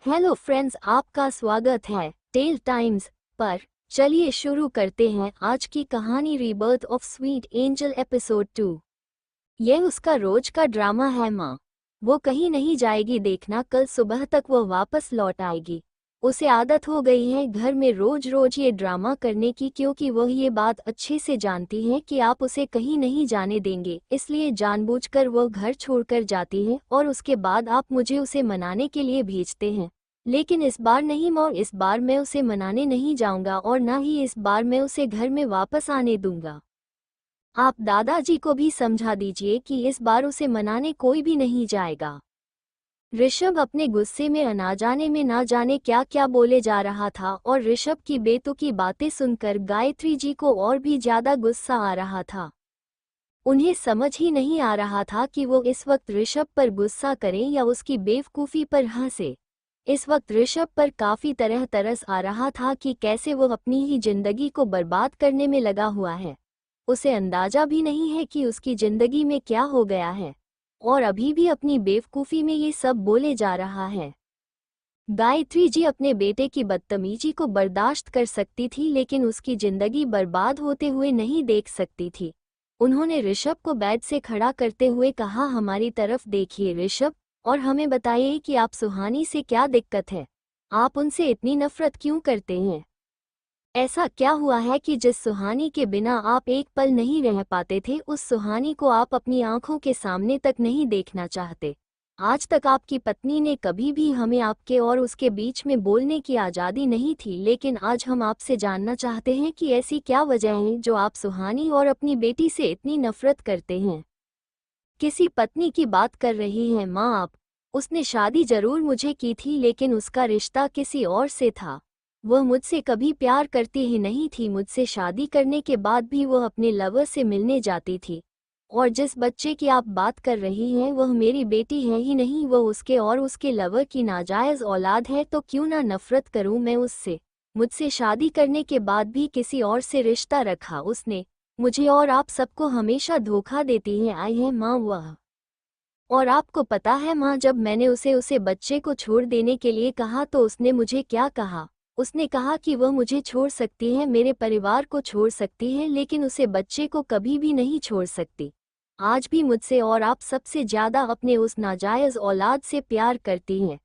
Hello friends, आपका स्वागत है टेल टाइम्स पर। चलिए शुरू करते हैं आज की कहानी rebirth of sweet angel episode 2। यह उसका रोज का ड्रामा है माँ। वो कहीं नहीं जाएगी, देखना कल सुबह तक वो वापस लौट आएगी। उसे आदत हो गई है घर में रोज रोज ये ड्रामा करने की, क्योंकि वह ये बात अच्छे से जानती है कि आप उसे कहीं नहीं जाने देंगे, इसलिए जानबूझकर वह घर छोड़कर जाती है और उसके बाद आप मुझे उसे मनाने के लिए भेजते हैं। लेकिन इस बार नहीं माँ, इस बार मैं उसे मनाने नहीं जाऊंगा और ना ही इस बार मैं उसे घर में वापस आने दूंगा। आप दादाजी को भी समझा दीजिए कि इस बार उसे मनाने कोई भी नहीं जाएगा। ऋषभ अपने गुस्से में अनाजाने में ना जाने क्या क्या बोले जा रहा था और ऋषभ की बेतुकी बातें सुनकर गायत्री जी को और भी ज्यादा गुस्सा आ रहा था। उन्हें समझ ही नहीं आ रहा था कि वो इस वक्त ऋषभ पर गुस्सा करें या उसकी बेवकूफ़ी पर हंसे। इस वक्त ऋषभ पर काफी तरह तरस आ रहा था कि कैसे वो अपनी ही जिंदगी को बर्बाद करने में लगा हुआ है। उसे अंदाजा भी नहीं है कि उसकी जिंदगी में क्या हो गया है और अभी भी अपनी बेवकूफ़ी में ये सब बोले जा रहा है। गायत्री जी अपने बेटे की बदतमीजी को बर्दाश्त कर सकती थी, लेकिन उसकी जिंदगी बर्बाद होते हुए नहीं देख सकती थी। उन्होंने ऋषभ को बेड से खड़ा करते हुए कहा, हमारी तरफ देखिए ऋषभ, और हमें बताइए कि आप सुहानी से क्या दिक्कत है। आप उनसे इतनी नफरत क्यों करते हैं? ऐसा क्या हुआ है कि जिस सुहानी के बिना आप एक पल नहीं रह पाते थे, उस सुहानी को आप अपनी आंखों के सामने तक नहीं देखना चाहते? आज तक आपकी पत्नी ने कभी भी हमें आपके और उसके बीच में बोलने की आज़ादी नहीं थी, लेकिन आज हम आपसे जानना चाहते हैं कि ऐसी क्या वजह है जो आप सुहानी और अपनी बेटी से इतनी नफरत करते हैं। किसी पत्नी की बात कर रही हैं माँ आप? उसने शादी जरूर मुझे की थी, लेकिन उसका रिश्ता किसी और से था। वह मुझसे कभी प्यार करती ही नहीं थी। मुझसे शादी करने के बाद भी वह अपने लवर से मिलने जाती थी। और जिस बच्चे की आप बात कर रही हैं वह मेरी बेटी है ही नहीं, वह उसके और उसके लवर की नाजायज़ औलाद है। तो क्यों ना नफरत करूं मैं उससे। मुझसे शादी करने के बाद भी किसी और से रिश्ता रखा उसने। मुझे और आप सबको हमेशा धोखा देती है आई है माँ वह। और आपको पता है माँ, जब मैंने उसे बच्चे को छोड़ देने के लिए कहा तो उसने मुझे क्या कहा? उसने कहा कि वह मुझे छोड़ सकती है, मेरे परिवार को छोड़ सकती है, लेकिन उसे बच्चे को कभी भी नहीं छोड़ सकती। आज भी मुझसे और आप सबसे ज्यादा अपने उस नाजायज़ औलाद से प्यार करती हैं।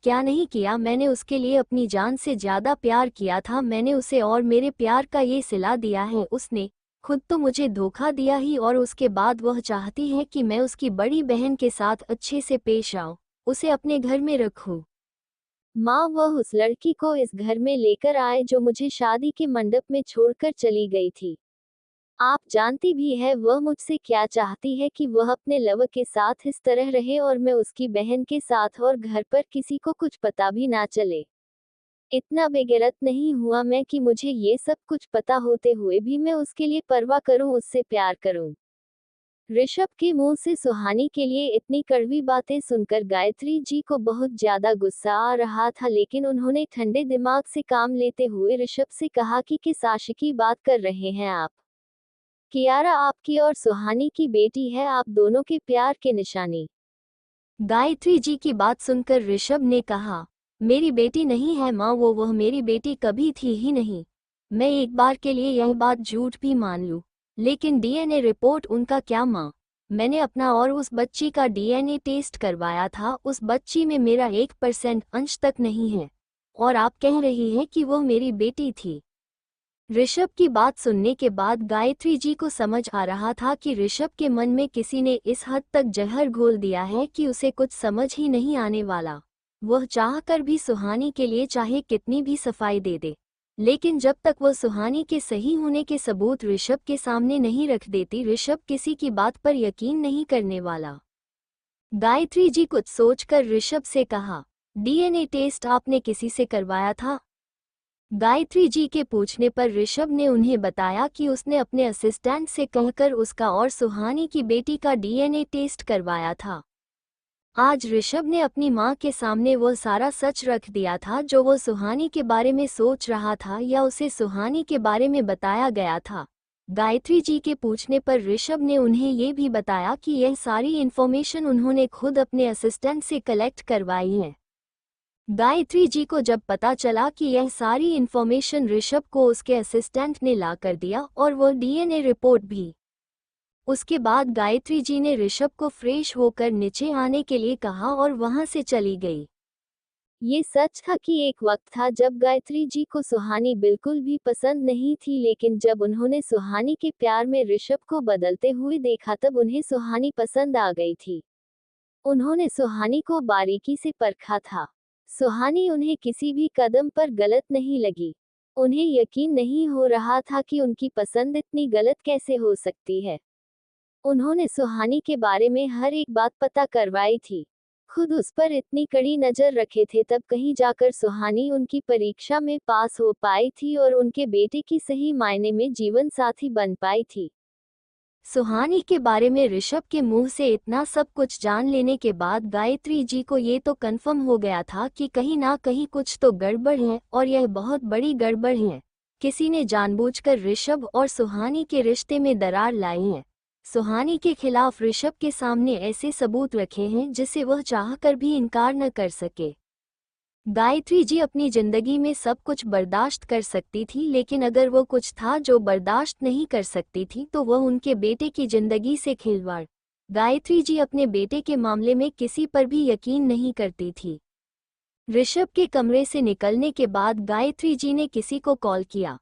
क्या नहीं किया मैंने उसके लिए? अपनी जान से ज्यादा प्यार किया था मैंने उसे, और मेरे प्यार का ये सिला दिया है उसने। खुद तो मुझे धोखा दिया ही, और उसके बाद वह चाहती है कि मैं उसकी बड़ी बहन के साथ अच्छे से पेश आऊं, उसे अपने घर में रखूं। माँ, वह उस लड़की को इस घर में लेकर आए जो मुझे शादी के मंडप में छोड़कर चली गई थी। आप जानती भी है वह मुझसे क्या चाहती है, कि वह अपने लव के साथ इस तरह रहे और मैं उसकी बहन के साथ, और घर पर किसी को कुछ पता भी ना चले। इतना बेगैरत नहीं हुआ मैं कि मुझे ये सब कुछ पता होते हुए भी मैं उसके लिए परवाह करूं, उससे प्यार करूं। ऋषभ के मुंह से सुहानी के लिए इतनी कड़वी बातें सुनकर गायत्री जी को बहुत ज्यादा गुस्सा आ रहा था, लेकिन उन्होंने ठंडे दिमाग से काम लेते हुए ऋषभ से कहा कि किस आशिकी बात कर रहे हैं आप? कियारा आपकी और सुहानी की बेटी है, आप दोनों के प्यार के निशानी। गायत्री जी की बात सुनकर ऋषभ ने कहा, मेरी बेटी नहीं है माँ वह मेरी बेटी कभी थी ही नहीं। मैं एक बार के लिए यह बात झूठ भी मान लूं, लेकिन डीएनए रिपोर्ट उनका क्या माँ? मैंने अपना और उस बच्ची का डीएनए टेस्ट करवाया था, उस बच्ची में मेरा 1% अंश तक नहीं है, और आप कह रही हैं कि वह मेरी बेटी थी। ऋषभ की बात सुनने के बाद गायत्री जी को समझ आ रहा था कि ऋषभ के मन में किसी ने इस हद तक जहर घोल दिया है कि उसे कुछ समझ ही नहीं आने वाला। वह चाहकर भी सुहानी के लिए चाहे कितनी भी सफाई दे दे, लेकिन जब तक वह सुहानी के सही होने के सबूत ऋषभ के सामने नहीं रख देती, ऋषभ किसी की बात पर यकीन नहीं करने वाला। गायत्री जी कुछ सोचकर ऋषभ से कहा, डीएनए टेस्ट आपने किसी से करवाया था? गायत्री जी के पूछने पर ऋषभ ने उन्हें बताया कि उसने अपने असिस्टेंट से कहकर उसका और सुहानी की बेटी का डीएनए टेस्ट करवाया था। आज ऋषभ ने अपनी मां के सामने वह सारा सच रख दिया था जो वो सुहानी के बारे में सोच रहा था या उसे सुहानी के बारे में बताया गया था। गायत्री जी के पूछने पर ऋषभ ने उन्हें ये भी बताया कि यह सारी इन्फॉर्मेशन उन्होंने खुद अपने असिस्टेंट से कलेक्ट करवाई है। गायत्री जी को जब पता चला कि यह सारी इन्फॉर्मेशन ऋषभ को उसके असिस्टेंट ने ला कर दिया और वो डीएनए रिपोर्ट भी। उसके बाद गायत्री जी ने ऋषभ को फ्रेश होकर नीचे आने के लिए कहा और वहां से चली गई। ये सच था कि एक वक्त था जब गायत्री जी को सुहानी बिल्कुल भी पसंद नहीं थी, लेकिन जब उन्होंने सुहानी के प्यार में ऋषभ को बदलते हुए देखा तब उन्हें सुहानी पसंद आ गई थी। उन्होंने सुहानी को बारीकी से परखा था। सुहानी उन्हें किसी भी कदम पर गलत नहीं लगी। उन्हें यकीन नहीं हो रहा था कि उनकी पसंद इतनी गलत कैसे हो सकती है। उन्होंने सुहानी के बारे में हर एक बात पता करवाई थी, खुद उस पर इतनी कड़ी नजर रखे थे, तब कहीं जाकर सुहानी उनकी परीक्षा में पास हो पाई थी और उनके बेटे की सही मायने में जीवन साथी बन पाई थी। सुहानी के बारे में ऋषभ के मुंह से इतना सब कुछ जान लेने के बाद गायत्री जी को ये तो कन्फर्म हो गया था कि कहीं ना कहीं कुछ तो गड़बड़ है और यह बहुत बड़ी गड़बड़ है। किसी ने जानबूझकर ऋषभ और सुहानी के रिश्ते में दरार लाई है। सुहानी के खिलाफ ऋषभ के सामने ऐसे सबूत रखे हैं जिसे वह चाहकर भी इनकार न कर सके। गायत्री जी अपनी जिंदगी में सब कुछ बर्दाश्त कर सकती थी, लेकिन अगर वो कुछ था जो बर्दाश्त नहीं कर सकती थी तो वह उनके बेटे की जिंदगी से खिलवाड़। गायत्री जी अपने बेटे के मामले में किसी पर भी यकीन नहीं करती थी। ऋषभ के कमरे से निकलने के बाद गायत्री जी ने किसी को कॉल किया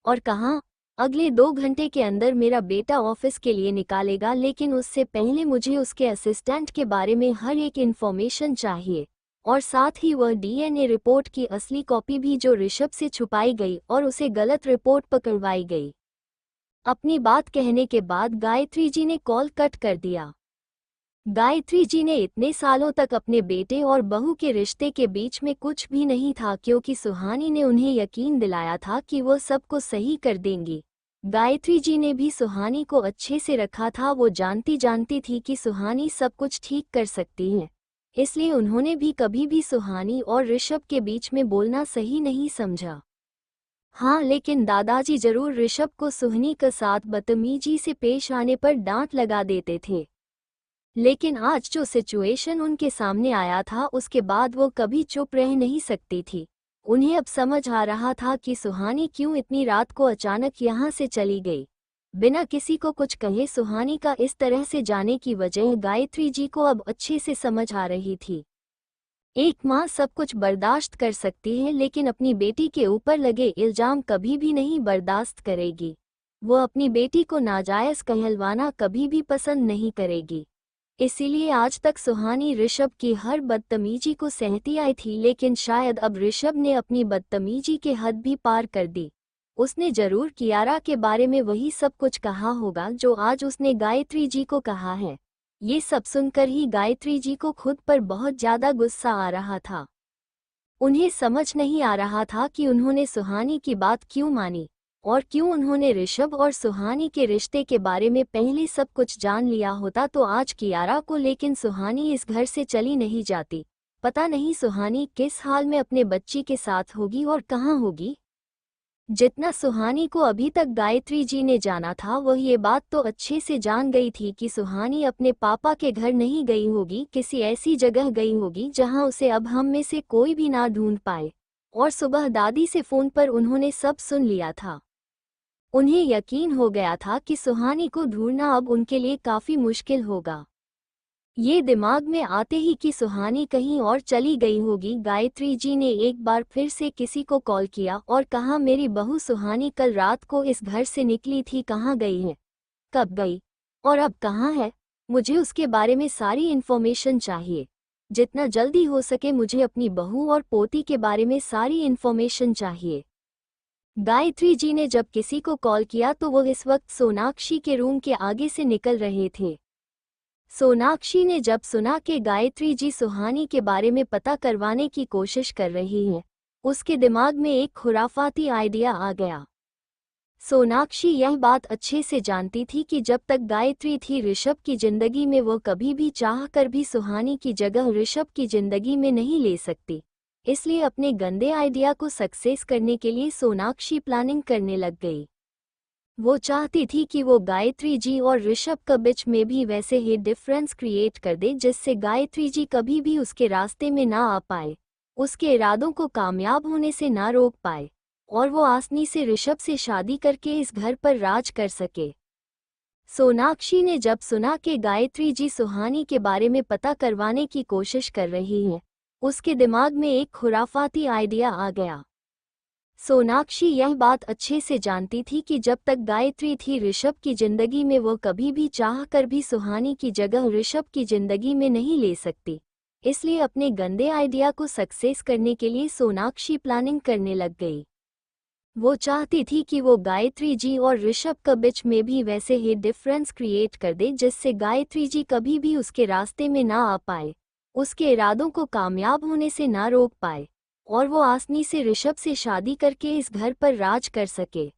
और कहा, अगले 2 घंटे के अंदर मेरा बेटा ऑफिस के लिए निकालेगा, लेकिन उससे पहले मुझे उसके असिस्टेंट के बारे में हर एक इन्फॉर्मेशन चाहिए और साथ ही वह डीएनए रिपोर्ट की असली कॉपी भी जो ऋषभ से छुपाई गई और उसे गलत रिपोर्ट पकड़वाई गई। अपनी बात कहने के बाद गायत्री जी ने कॉल कट कर दिया। गायत्री जी ने इतने सालों तक अपने बेटे और बहू के रिश्ते के बीच में कुछ भी नहीं था, क्योंकि सुहानी ने उन्हें यकीन दिलाया था कि वो सबको सही कर देंगी। गायत्री जी ने भी सुहानी को अच्छे से रखा था। वो जानती थी कि सुहानी सब कुछ ठीक कर सकती है, इसलिए उन्होंने भी कभी भी सुहानी और ऋषभ के बीच में बोलना सही नहीं समझा। हाँ, लेकिन दादाजी जरूर ऋषभ को सुहानी के साथ बदतमीजी से पेश आने पर डांट लगा देते थे। लेकिन आज जो सिचुएशन उनके सामने आया था उसके बाद वो कभी चुप रह नहीं सकती थी। उन्हें अब समझ आ रहा था कि सुहानी क्यों इतनी रात को अचानक यहाँ से चली गई बिना किसी को कुछ कहे। सुहानी का इस तरह से जाने की वजह गायत्री जी को अब अच्छे से समझ आ रही थी। एक माँ सब कुछ बर्दाश्त कर सकती है, लेकिन अपनी बेटी के ऊपर लगे इल्जाम कभी भी नहीं बर्दाश्त करेगी। वो अपनी बेटी को नाजायज कहलवाना कभी भी पसंद नहीं करेगी। इसीलिए आज तक सुहानी ऋषभ की हर बदतमीजी को सहती आई थी, लेकिन शायद अब ऋषभ ने अपनी बदतमीजी के हद भी पार कर दी। उसने जरूर कियारा के बारे में वही सब कुछ कहा होगा जो आज उसने गायत्री जी को कहा है। ये सब सुनकर ही गायत्री जी को खुद पर बहुत ज्यादा गुस्सा आ रहा था। उन्हें समझ नहीं आ रहा था कि उन्होंने सुहानी की बात क्यों मानी और क्यों उन्होंने ऋषभ और सुहानी के रिश्ते के बारे में पहले सब कुछ जान लिया होता तो आज कियारा को, लेकिन सुहानी इस घर से चली नहीं जाती। पता नहीं सुहानी किस हाल में अपने बच्ची के साथ होगी और कहाँ होगी। जितना सुहानी को अभी तक गायत्री जी ने जाना था वह ये बात तो अच्छे से जान गई थी कि सुहानी अपने पापा के घर नहीं गई होगी, किसी ऐसी जगह गई होगी जहां उसे अब हम में से कोई भी ना ढूंढ पाए। और सुबह दादी से फोन पर उन्होंने सब सुन लिया था। उन्हें यकीन हो गया था कि सुहानी को ढूंढना अब उनके लिए काफी मुश्किल होगा। ये दिमाग में आते ही कि सुहानी कहीं और चली गई होगी, गायत्री जी ने एक बार फिर से किसी को कॉल किया और कहा, मेरी बहू सुहानी कल रात को इस घर से निकली थी, कहाँ गई है, कब गई और अब कहाँ है? मुझे उसके बारे में सारी इन्फॉर्मेशन चाहिए। जितना जल्दी हो सके मुझे अपनी बहू और पोती के बारे में सारी इन्फॉर्मेशन चाहिए। गायत्री जी ने जब किसी को कॉल किया तो वो इस वक्त सोनाक्षी के रूम के आगे से निकल रहे थे। सोनाक्षी ने जब सुना कि गायत्री जी सुहानी के बारे में पता करवाने की कोशिश कर रही हैं, उसके दिमाग में एक खुराफाती आइडिया आ गया। सोनाक्षी यह बात अच्छे से जानती थी कि जब तक गायत्री थी ऋषभ की जिंदगी में वो कभी भी चाह कर भी सुहानी की जगह ऋषभ की जिंदगी में नहीं ले सकती। इसलिए अपने गंदे आइडिया को सक्सेस करने के लिए सोनाक्षी प्लानिंग करने लग गई। वो चाहती थी कि वो गायत्री जी और ऋषभ के बीच में भी वैसे ही डिफरेंस क्रिएट कर दे जिससे गायत्री जी कभी भी उसके रास्ते में ना आ पाए। उसके इरादों को कामयाब होने से ना रोक पाए और वो आसानी से ऋषभ से शादी करके इस घर पर राज कर सके। सोनाक्षी ने जब सुना कि गायत्री जी सुहानी के बारे में पता करवाने की कोशिश कर रही हैं, उसके दिमाग में एक खुराफाती आइडिया आ गया। सोनाक्षी यह बात अच्छे से जानती थी कि जब तक गायत्री थी ऋषभ की जिंदगी में, वो कभी भी चाह कर भी सुहानी की जगह ऋषभ की जिंदगी में नहीं ले सकती। इसलिए अपने गंदे आइडिया को सक्सेस करने के लिए सोनाक्षी प्लानिंग करने लग गई। वो चाहती थी कि वो गायत्री जी और ऋषभ के बीच में भी वैसे ही डिफरेंस क्रिएट कर दे जिससे गायत्री जी कभी भी उसके रास्ते में ना आ पाए, उसके इरादों को कामयाब होने से ना रोक पाए और वो आसानी से ऋषभ से शादी करके इस घर पर राज कर सके।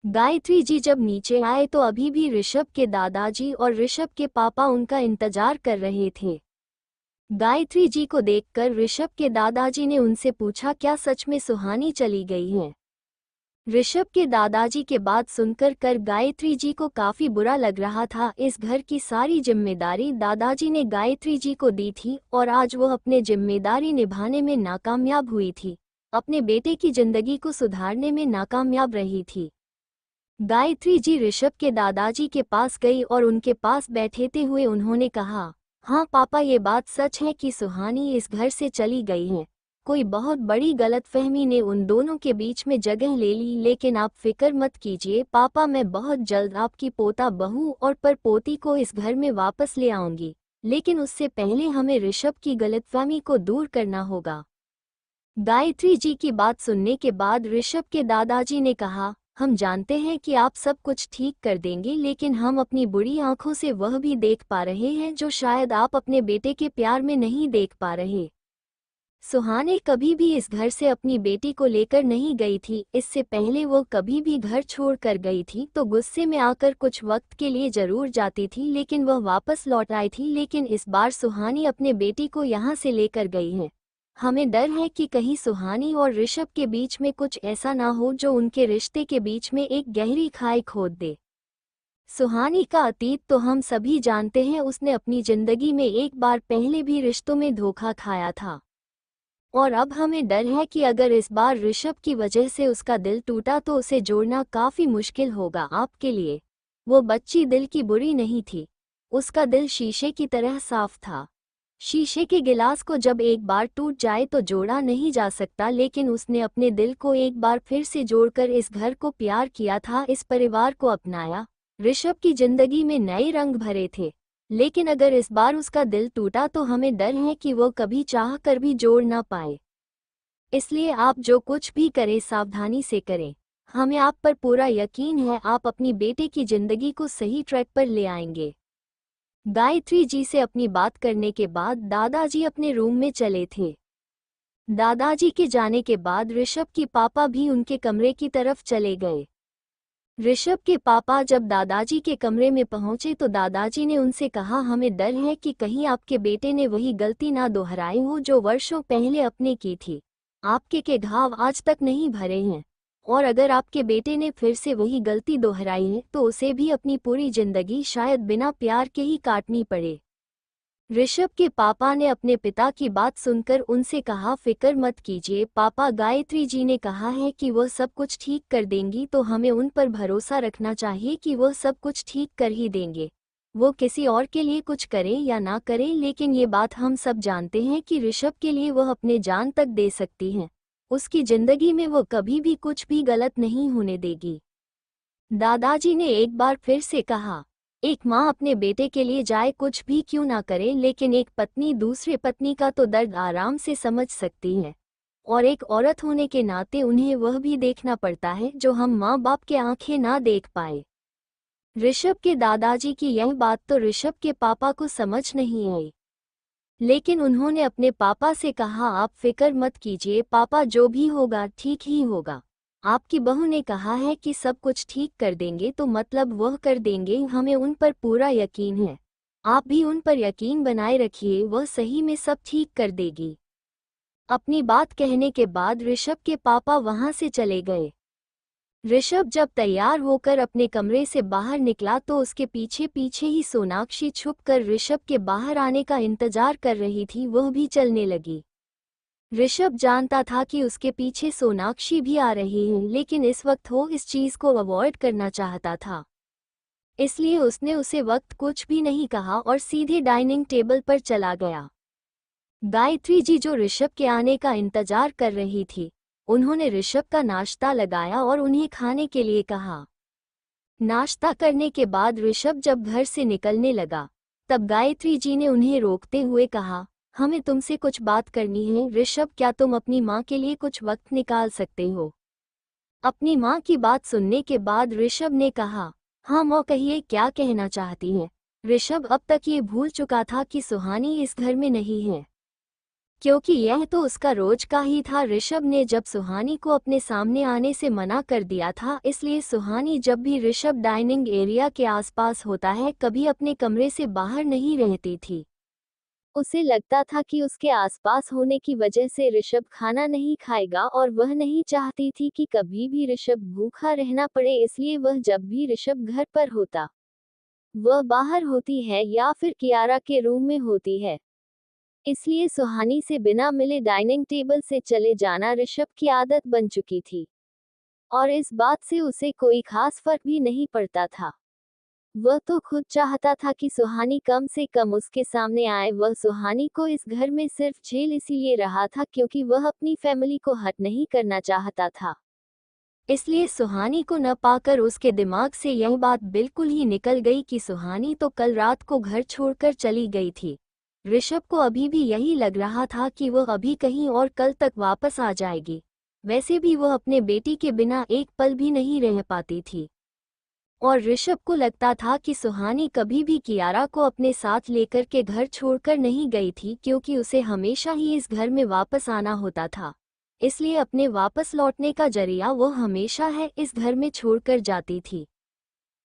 गायत्री जी जब नीचे आए तो अभी भी ऋषभ के दादाजी और ऋषभ के पापा उनका इंतजार कर रहे थे। गायत्री जी को देखकर ऋषभ के दादाजी ने उनसे पूछा, क्या सच में सुहानी चली गई है? ऋषभ के दादाजी के बात सुनकर गायत्री जी को काफी बुरा लग रहा था। इस घर की सारी जिम्मेदारी दादाजी ने गायत्री जी को दी थी और आज वो अपने जिम्मेदारी निभाने में नाकामयाब हुई थी, अपने बेटे की जिंदगी को सुधारने में नाकामयाब रही थी। गायत्री जी ऋषभ के दादाजी के पास गई और उनके पास बैठते हुए उन्होंने कहा, हाँ पापा, ये बात सच है कि सुहानी इस घर से चली गई है। कोई बहुत बड़ी गलतफहमी ने उन दोनों के बीच में जगह ले ली, लेकिन आप फिक्र मत कीजिए पापा, मैं बहुत जल्द आपकी पोता बहू और परपोती को इस घर में वापस ले आऊंगी, लेकिन उससे पहले हमें ऋषभ की गलतफहमी को दूर करना होगा। गायत्री जी की बात सुनने के बाद ऋषभ के दादाजी ने कहा, हम जानते हैं कि आप सब कुछ ठीक कर देंगे, लेकिन हम अपनी बुरी आंखों से वह भी देख पा रहे हैं जो शायद आप अपने बेटे के प्यार में नहीं देख पा रहे। सुहानी कभी भी इस घर से अपनी बेटी को लेकर नहीं गई थी। इससे पहले वो कभी भी घर छोड़ कर गई थी तो गुस्से में आकर कुछ वक्त के लिए जरूर जाती थी, लेकिन वह वापस लौट आई थी। लेकिन इस बार सुहानी अपने बेटी को यहाँ से लेकर गई है। हमें डर है कि कहीं सुहानी और ऋषभ के बीच में कुछ ऐसा ना हो जो उनके रिश्ते के बीच में एक गहरी खाई खोद दे। सुहानी का अतीत तो हम सभी जानते हैं, उसने अपनी जिंदगी में एक बार पहले भी रिश्तों में धोखा खाया था और अब हमें डर है कि अगर इस बार ऋषभ की वजह से उसका दिल टूटा तो उसे जोड़ना काफी मुश्किल होगा आपके लिए। वो बच्ची दिल की बुरी नहीं थी, उसका दिल शीशे की तरह साफ था। शीशे के गिलास को जब एक बार टूट जाए तो जोड़ा नहीं जा सकता, लेकिन उसने अपने दिल को एक बार फिर से जोड़कर इस घर को प्यार किया था, इस परिवार को अपनाया, ऋषभ की जिंदगी में नए रंग भरे थे। लेकिन अगर इस बार उसका दिल टूटा तो हमें डर है कि वो कभी चाह कर भी जोड़ ना पाए। इसलिए आप जो कुछ भी करें सावधानी से करें। हमें आप पर पूरा यकीन है, आप अपनी बेटे की जिंदगी को सही ट्रैक पर ले आएंगे। गायत्री जी से अपनी बात करने के बाद दादाजी अपने रूम में चले थे। दादाजी के जाने के बाद ऋषभ के पापा भी उनके कमरे की तरफ चले गए। ऋषभ के पापा जब दादाजी के कमरे में पहुंचे तो दादाजी ने उनसे कहा, हमें डर है कि कहीं आपके बेटे ने वही गलती ना दोहराई हो जो वर्षों पहले अपने की थी। आपके के घाव आज तक नहीं भरे हैं और अगर आपके बेटे ने फिर से वही गलती दोहराई है तो उसे भी अपनी पूरी जिंदगी शायद बिना प्यार के ही काटनी पड़े। ऋषभ के पापा ने अपने पिता की बात सुनकर उनसे कहा, फिक्र मत कीजिए पापा, गायत्री जी ने कहा है कि वह सब कुछ ठीक कर देंगी, तो हमें उन पर भरोसा रखना चाहिए कि वह सब कुछ ठीक कर ही देंगे। वो किसी और के लिए कुछ करें या ना करें, लेकिन ये बात हम सब जानते हैं कि ऋषभ के लिए वह अपने जान तक दे सकती हैं। उसकी जिंदगी में वो कभी भी कुछ भी गलत नहीं होने देगी। दादाजी ने एक बार फिर से कहा, एक माँ अपने बेटे के लिए जाए कुछ भी क्यों ना करे, लेकिन एक पत्नी दूसरे पत्नी का तो दर्द आराम से समझ सकती है और एक औरत होने के नाते उन्हें वह भी देखना पड़ता है जो हम माँ बाप के आंखें ना देख पाए। ऋषभ के दादाजी की यह बात तो ऋषभ के पापा को समझ नहीं आई, लेकिन उन्होंने अपने पापा से कहा, आप फिक्र मत कीजिए पापा, जो भी होगा ठीक ही होगा। आपकी बहू ने कहा है कि सब कुछ ठीक कर देंगे, तो मतलब वह कर देंगे, हमें उन पर पूरा यकीन है। आप भी उन पर यकीन बनाए रखिए, वह सही में सब ठीक कर देगी। अपनी बात कहने के बाद ऋषभ के पापा वहां से चले गए। ऋषभ जब तैयार होकर अपने कमरे से बाहर निकला तो उसके पीछे पीछे ही सोनाक्षी छुपकर ऋषभ के बाहर आने का इंतजार कर रही थी, वह भी चलने लगी। ऋषभ जानता था कि उसके पीछे सोनाक्षी भी आ रही है, लेकिन इस वक्त वो इस चीज को अवॉइड करना चाहता था। इसलिए उसने उसे वक्त कुछ भी नहीं कहा और सीधे डाइनिंग टेबल पर चला गया। गायत्री जी जो ऋषभ के आने का इंतजार कर रही थी, उन्होंने ऋषभ का नाश्ता लगाया और उन्हें खाने के लिए कहा। नाश्ता करने के बाद ऋषभ जब घर से निकलने लगा, तब गायत्री जी ने उन्हें रोकते हुए कहा, हमें तुमसे कुछ बात करनी है। ऋषभ, क्या तुम अपनी माँ के लिए कुछ वक्त निकाल सकते हो? अपनी माँ की बात सुनने के बाद ऋषभ ने कहा, हाँ माँ, कहिए क्या कहना चाहती हैं। ऋषभ अब तक ये भूल चुका था कि सुहानी इस घर में नहीं है, क्योंकि यह तो उसका रोज का ही था। ऋषभ ने जब सुहानी को अपने सामने आने से मना कर दिया था, इसलिए सुहानी जब भी ऋषभ डाइनिंग एरिया के आसपास होता है, कभी अपने कमरे से बाहर नहीं रहती थी। उसे लगता था कि उसके आसपास होने की वजह से ऋषभ खाना नहीं खाएगा और वह नहीं चाहती थी कि कभी भी ऋषभ भूखा रहना पड़े, इसलिए वह जब भी ऋषभ घर पर होता, वह बाहर होती है या फिर कियारा के रूम में होती है। इसलिए सुहानी से बिना मिले डाइनिंग टेबल से चले जाना ऋषभ की आदत बन चुकी थी, और इस बात से उसे कोई खास फर्क भी नहीं पड़ता था। वह तो खुद चाहता था कि सुहानी कम से कम उसके सामने आए। वह सुहानी को इस घर में सिर्फ झेल इसीलिए रहा था क्योंकि वह अपनी फैमिली को हर्ट नहीं करना चाहता था। इसलिए सुहानी को न पाकर उसके दिमाग से यह बात बिल्कुल ही निकल गई कि सुहानी तो कल रात को घर छोड़कर चली गई थी। ऋषभ को अभी भी यही लग रहा था कि वह अभी कहीं और कल तक वापस आ जाएगी। वैसे भी वह अपने बेटी के बिना एक पल भी नहीं रह पाती थी, और ऋषभ को लगता था कि सुहानी कभी भी कियारा को अपने साथ लेकर के घर छोड़कर नहीं गई थी, क्योंकि उसे हमेशा ही इस घर में वापस आना होता था। इसलिए अपने वापस लौटने का जरिया वो हमेशा है इस घर में छोड़कर जाती थी।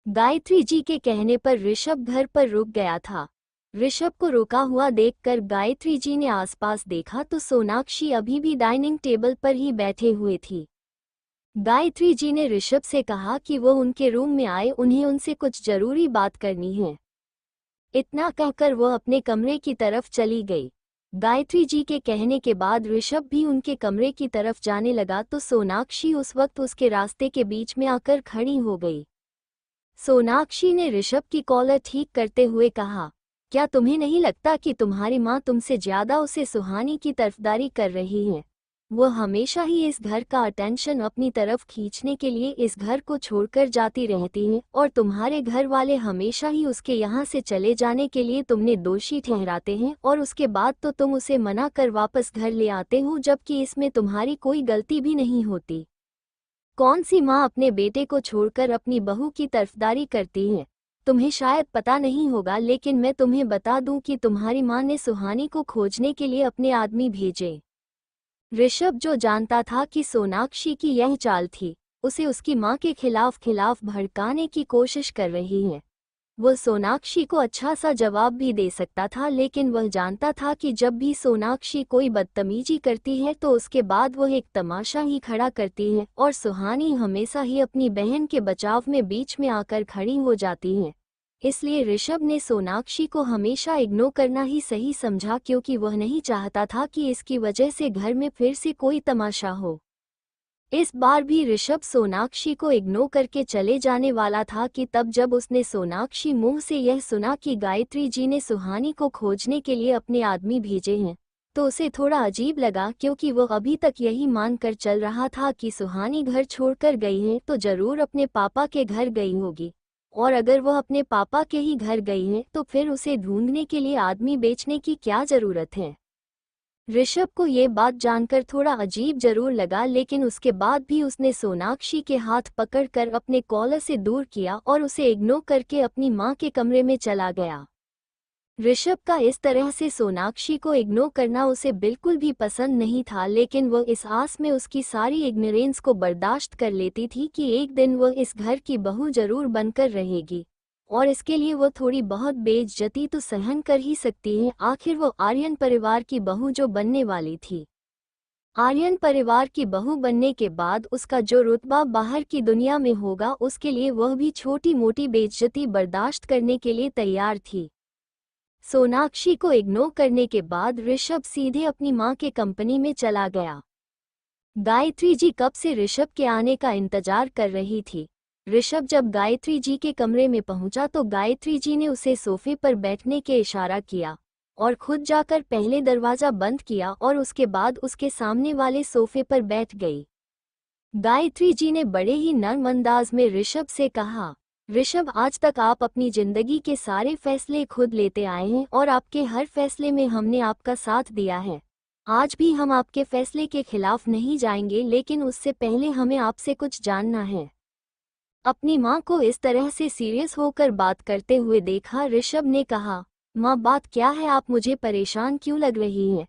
गायत्री जी के कहने पर ऋषभ घर पर रुक गया था। ऋषभ को रुका हुआ देखकर गायत्री जी ने आसपास देखा तो सोनाक्षी अभी भी डाइनिंग टेबल पर ही बैठे हुए थी। गायत्री जी ने ऋषभ से कहा कि वो उनके रूम में आए, उन्हें उनसे कुछ जरूरी बात करनी है। इतना कहकर वह अपने कमरे की तरफ चली गई। गायत्री जी के कहने के बाद ऋषभ भी उनके कमरे की तरफ जाने लगा तो सोनाक्षी उस वक्त उसके रास्ते के बीच में आकर खड़ी हो गई। सोनाक्षी ने ऋषभ की कॉलर ठीक करते हुए कहा, क्या तुम्हें नहीं लगता कि तुम्हारी माँ तुमसे ज्यादा उसे सुहानी की तरफदारी कर रही है? वो हमेशा ही इस घर का अटेंशन अपनी तरफ खींचने के लिए इस घर को छोड़कर जाती रहती है, और तुम्हारे घर वाले हमेशा ही उसके यहाँ से चले जाने के लिए तुमने दोषी ठहराते हैं, और उसके बाद तो तुम उसे मना कर वापस घर ले आते हो, जबकि इसमें तुम्हारी कोई गलती भी नहीं होती। कौन सी माँ अपने बेटे को छोड़कर अपनी बहू की तरफदारी करती है? तुम्हें शायद पता नहीं होगा, लेकिन मैं तुम्हें बता दूं कि तुम्हारी माँ ने सुहानी को खोजने के लिए अपने आदमी भेजे। ऋषभ जो जानता था कि सोनाक्षी की यह चाल थी, उसे उसकी माँ के खिलाफ भड़काने की कोशिश कर रही है। वह सोनाक्षी को अच्छा सा जवाब भी दे सकता था, लेकिन वह जानता था कि जब भी सोनाक्षी कोई बदतमीजी करती है तो उसके बाद वह एक तमाशा ही खड़ा करती है, और सुहानी हमेशा ही अपनी बहन के बचाव में बीच में आकर खड़ी हो जाती है। इसलिए ऋषभ ने सोनाक्षी को हमेशा इग्नोर करना ही सही समझा, क्योंकि वह नहीं चाहता था कि इसकी वजह से घर में फिर से कोई तमाशा हो। इस बार भी ऋषभ सोनाक्षी को इग्नोर करके चले जाने वाला था कि तब जब उसने सोनाक्षी मुंह से यह सुना कि गायत्री जी ने सुहानी को खोजने के लिए अपने आदमी भेजे हैं, तो उसे थोड़ा अजीब लगा, क्योंकि वह अभी तक यही मानकर चल रहा था कि सुहानी घर छोड़कर गई है तो जरूर अपने पापा के घर गई होगी, और अगर वह अपने पापा के ही घर गई है तो फिर उसे ढूंढने के लिए आदमी बेचने की क्या जरूरत है। ऋषभ को ये बात जानकर थोड़ा अजीब जरूर लगा, लेकिन उसके बाद भी उसने सोनाक्षी के हाथ पकड़कर अपने कॉलर से दूर किया और उसे इग्नोर करके अपनी माँ के कमरे में चला गया। ऋषभ का इस तरह से सोनाक्षी को इग्नोर करना उसे बिल्कुल भी पसंद नहीं था, लेकिन वह इस आस में उसकी सारी इग्नोरेंस को बर्दाश्त कर लेती थी कि एक दिन वह इस घर की बहू जरूर बनकर रहेगी, और इसके लिए वो थोड़ी बहुत बेइज्जती तो सहन कर ही सकती है। आखिर वो आर्यन परिवार की बहू जो बनने वाली थी। आर्यन परिवार की बहू बनने के बाद उसका जो रुतबा बाहर की दुनिया में होगा, उसके लिए वह भी छोटी मोटी बेइज्जती बर्दाश्त करने के लिए तैयार थी। सोनाक्षी को इग्नोर करने के बाद ऋषभ सीधे अपनी मां के कंपनी में चला गया। गायत्री जी कब से ऋषभ के आने का इंतजार कर रही थी। ऋषभ जब गायत्री जी के कमरे में पहुंचा तो गायत्री जी ने उसे सोफे पर बैठने के इशारा किया और खुद जाकर पहले दरवाजा बंद किया और उसके बाद उसके सामने वाले सोफे पर बैठ गई। गायत्री जी ने बड़े ही नर्म अंदाज में ऋषभ से कहा, ऋषभ, आज तक आप अपनी जिंदगी के सारे फैसले खुद लेते आए हैं और आपके हर फैसले में हमने आपका साथ दिया है। आज भी हम आपके फैसले के खिलाफ नहीं जाएंगे, लेकिन उससे पहले हमें आपसे कुछ जानना है। अपनी मां को इस तरह से सीरियस होकर बात करते हुए देखा ऋषभ ने कहा, मां, बात क्या है? आप मुझे परेशान क्यों लग रही हैं?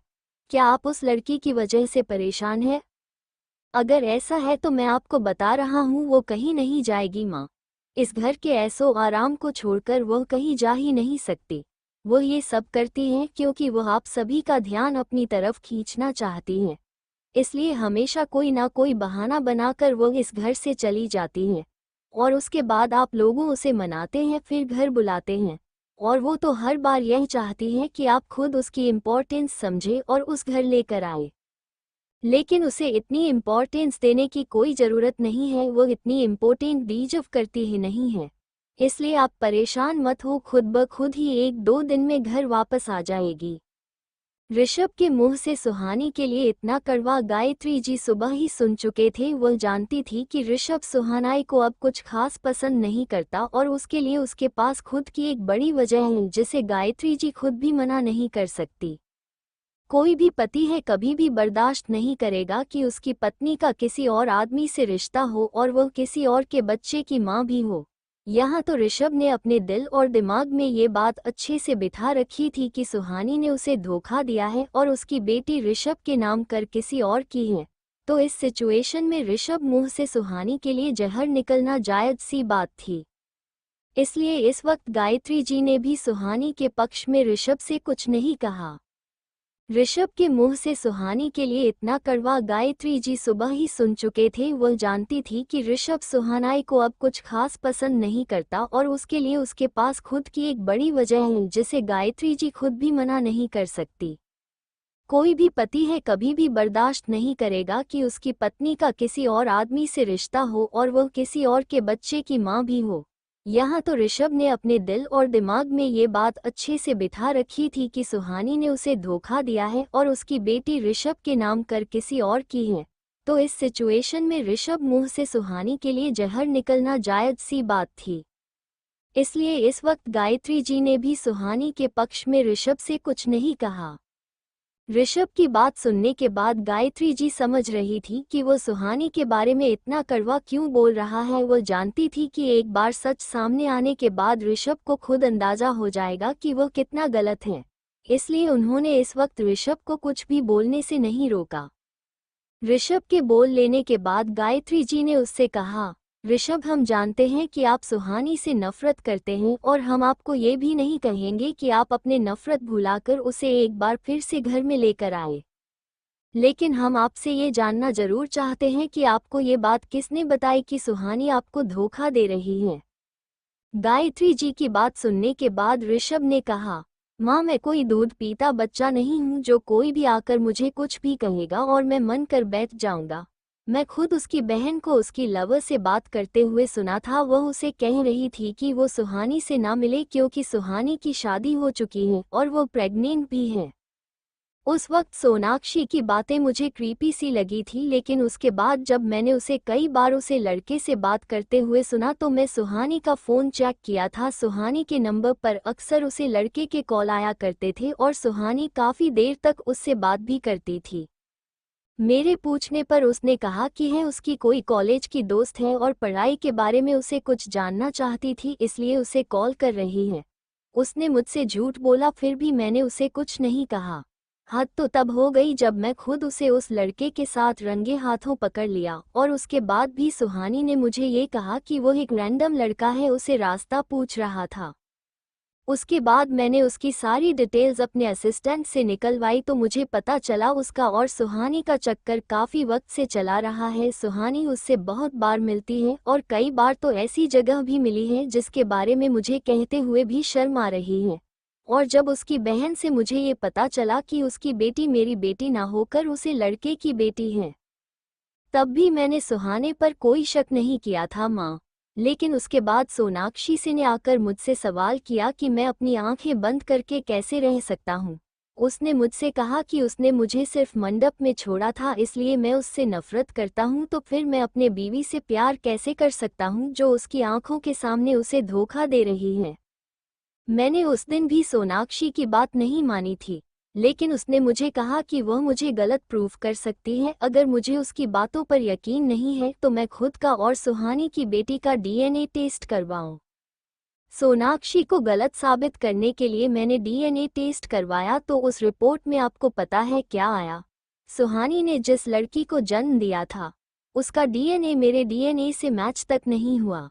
क्या आप उस लड़की की वजह से परेशान हैं? अगर ऐसा है तो मैं आपको बता रहा हूँ, वो कहीं नहीं जाएगी मां। इस घर के ऐसो आराम को छोड़कर वह कहीं जा ही नहीं सकती। वो ये सब करती हैं क्योंकि वह आप सभी का ध्यान अपनी तरफ खींचना चाहती हैं। इसलिए हमेशा कोई ना कोई बहाना बनाकर वो इस घर से चली जाती हैं और उसके बाद आप लोगों उसे मनाते हैं, फिर घर बुलाते हैं और वो तो हर बार यह चाहती है कि आप खुद उसकी इम्पोर्टेंस समझें और उस घर लेकर आए। लेकिन उसे इतनी इम्पोर्टेंस देने की कोई ज़रूरत नहीं है, वो इतनी इम्पोर्टेंट डिजर्व करती ही नहीं है। इसलिए आप परेशान मत हो, खुद ब खुद ही 1-2 दिन में घर वापस आ जाएगी। ऋषभ के मुंह से सुहानी के लिए इतना कड़वा गायत्री जी सुबह ही सुन चुके थे। वह जानती थी कि ऋषभ सुहानाई को अब कुछ खास पसंद नहीं करता और उसके लिए उसके पास खुद की एक बड़ी वजह है जिसे गायत्री जी खुद भी मना नहीं कर सकती। कोई भी पति है कभी भी बर्दाश्त नहीं करेगा कि उसकी पत्नी का किसी और आदमी से रिश्ता हो और वह किसी और के बच्चे की मां भी हो। यहाँ तो ऋषभ ने अपने दिल और दिमाग में ये बात अच्छे से बिठा रखी थी कि सुहानी ने उसे धोखा दिया है और उसकी बेटी ऋषभ के नाम कर किसी और की है। तो इस सिचुएशन में ऋषभ मुंह से सुहानी के लिए जहर निकलना जायज सी बात थी। इसलिए इस वक्त गायत्री जी ने भी सुहानी के पक्ष में ऋषभ से कुछ नहीं कहा। ऋषभ के मुंह से सुहानी के लिए इतना कड़वा गायत्री जी सुबह ही सुन चुके थे। वह जानती थी कि ऋषभ सुहानाई को अब कुछ खास पसंद नहीं करता और उसके लिए उसके पास खुद की एक बड़ी वजह है जिसे गायत्री जी खुद भी मना नहीं कर सकती। कोई भी पति है कभी भी बर्दाश्त नहीं करेगा कि उसकी पत्नी का किसी और आदमी से रिश्ता हो और वह किसी और के बच्चे की मां भी हो। यहाँ तो ऋषभ ने अपने दिल और दिमाग में ये बात अच्छे से बिठा रखी थी कि सुहानी ने उसे धोखा दिया है और उसकी बेटी ऋषभ के नाम कर किसी और की है। तो इस सिचुएशन में ऋषभ मुंह से सुहानी के लिए जहर निकलना जायज सी बात थी। इसलिए इस वक्त गायत्री जी ने भी सुहानी के पक्ष में ऋषभ से कुछ नहीं कहा। ऋषभ की बात सुनने के बाद गायत्री जी समझ रही थी कि वो सुहानी के बारे में इतना कड़वा क्यों बोल रहा है। वो जानती थी कि एक बार सच सामने आने के बाद ऋषभ को खुद अंदाजा हो जाएगा कि वो कितना गलत है। इसलिए उन्होंने इस वक्त ऋषभ को कुछ भी बोलने से नहीं रोका। ऋषभ के बोल लेने के बाद गायत्री जी ने उससे कहा, ऋषभ, हम जानते हैं कि आप सुहानी से नफरत करते हैं और हम आपको ये भी नहीं कहेंगे कि आप अपने नफरत भुलाकर उसे एक बार फिर से घर में लेकर आए। लेकिन हम आपसे ये जानना जरूर चाहते हैं कि आपको ये बात किसने बताई कि सुहानी आपको धोखा दे रही है। गायत्री जी की बात सुनने के बाद ऋषभ ने कहा, माँ, मैं कोई दूध पीता बच्चा नहीं हूँ जो कोई भी आकर मुझे कुछ भी कहेगा और मैं मन कर बैठ जाऊंगा। मैं खुद उसकी बहन को उसकी लवर से बात करते हुए सुना था। वह उसे कह रही थी कि वो सुहानी से ना मिले क्योंकि सुहानी की शादी हो चुकी है और वो प्रेग्नेंट भी है। उस वक्त सोनाक्षी की बातें मुझे क्रीपी सी लगी थी, लेकिन उसके बाद जब मैंने उसे कई बार उसे लड़के से बात करते हुए सुना तो मैं सुहानी का फ़ोन चेक किया था। सुहानी के नंबर पर अक्सर उसे लड़के के कॉल आया करते थे और सुहानी काफ़ी देर तक उससे बात भी करती थी। मेरे पूछने पर उसने कहा कि है उसकी कोई कॉलेज की दोस्त है और पढ़ाई के बारे में उसे कुछ जानना चाहती थी, इसलिए उसे कॉल कर रही है। उसने मुझसे झूठ बोला, फिर भी मैंने उसे कुछ नहीं कहा। हद तो तब हो गई जब मैं खुद उसे उस लड़के के साथ रंगे हाथों पकड़ लिया और उसके बाद भी सुहानी ने मुझे ये कहा कि वो एक रैंडम लड़का है, उसे रास्ता पूछ रहा था। उसके बाद मैंने उसकी सारी डिटेल्स अपने असिस्टेंट से निकलवाई तो मुझे पता चला उसका और सुहानी का चक्कर काफ़ी वक्त से चला रहा है। सुहानी उससे बहुत बार मिलती है और कई बार तो ऐसी जगह भी मिली है जिसके बारे में मुझे कहते हुए भी शर्म आ रही है। और जब उसकी बहन से मुझे ये पता चला कि उसकी बेटी मेरी बेटी ना होकर उसे लड़के की बेटी है, तब भी मैंने सुहाने पर कोई शक नहीं किया था माँ। लेकिन उसके बाद सोनाक्षी से ने आकर मुझसे सवाल किया कि मैं अपनी आंखें बंद करके कैसे रह सकता हूँ। उसने मुझसे कहा कि उसने मुझे सिर्फ मंडप में छोड़ा था, इसलिए मैं उससे नफरत करता हूँ, तो फिर मैं अपने बीवी से प्यार कैसे कर सकता हूँ जो उसकी आंखों के सामने उसे धोखा दे रही है। मैंने उस दिन भी सोनाक्षी की बात नहीं मानी थी, लेकिन उसने मुझे कहा कि वह मुझे गलत प्रूफ कर सकती है। अगर मुझे उसकी बातों पर यकीन नहीं है तो मैं खुद का और सुहानी की बेटी का डीएनए टेस्ट करवाऊं। सोनाक्षी को गलत साबित करने के लिए मैंने डीएनए टेस्ट करवाया, तो उस रिपोर्ट में आपको पता है क्या आया? सुहानी ने जिस लड़की को जन्म दिया था, उसका डीएनए मेरे डीएनए से मैच तक नहीं हुआ।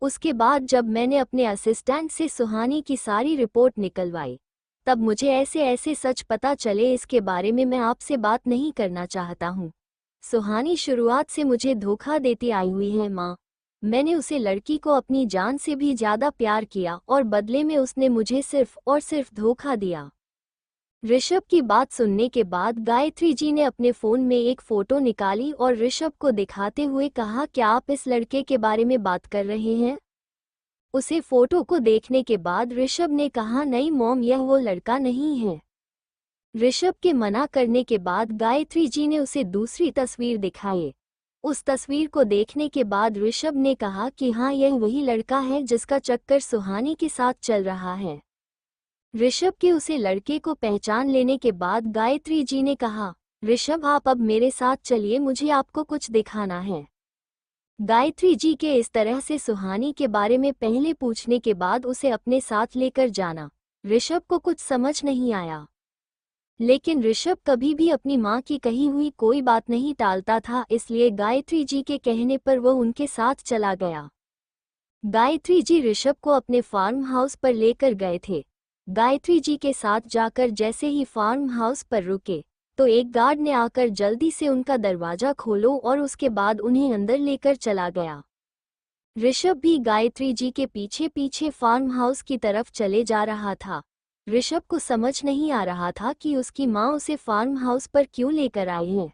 उसके बाद जब मैंने अपने असिस्टेंट से सुहानी की सारी रिपोर्ट निकलवाई, तब मुझे ऐसे ऐसे सच पता चले। इसके बारे में मैं आपसे बात नहीं करना चाहता हूँ। सुहानी शुरुआत से मुझे धोखा देती आई हुई है माँ। मैंने उसे लड़की को अपनी जान से भी ज्यादा प्यार किया और बदले में उसने मुझे सिर्फ और सिर्फ धोखा दिया। ऋषभ की बात सुनने के बाद गायत्री जी ने अपने फोन में एक फोटो निकाली और ऋषभ को दिखाते हुए कहा, क्या आप इस लड़के के बारे में बात कर रहे हैं? उसे फोटो को देखने के बाद ऋषभ ने कहा, नहीं मॉम, यह वो लड़का नहीं है। ऋषभ के मना करने के बाद गायत्री जी ने उसे दूसरी तस्वीर दिखाई। उस तस्वीर को देखने के बाद ऋषभ ने कहा कि हाँ, यह वही लड़का है जिसका चक्कर सुहानी के साथ चल रहा है। ऋषभ के उसे लड़के को पहचान लेने के बाद गायत्री जी ने कहा, ऋषभ आप अब मेरे साथ चलिए, मुझे आपको कुछ दिखाना है। गायत्री जी के इस तरह से सुहानी के बारे में पहले पूछने के बाद उसे अपने साथ लेकर जाना ऋषभ को कुछ समझ नहीं आया। लेकिन ऋषभ कभी भी अपनी माँ की कही हुई कोई बात नहीं टालता था, इसलिए गायत्री जी के कहने पर वह उनके साथ चला गया। गायत्री जी ऋषभ को अपने फार्म हाउस पर लेकर गए थे। गायत्री जी के साथ जाकर जैसे ही फार्म हाउस पर रुके, तो एक गार्ड ने आकर जल्दी से उनका दरवाजा खोलो और उसके बाद उन्हें अंदर लेकर चला गया। ऋषभ भी गायत्री जी के पीछे पीछे फार्म हाउस की तरफ चले जा रहा था। ऋषभ को समझ नहीं आ रहा था कि उसकी माँ उसे फार्म हाउस पर क्यों लेकर आई है।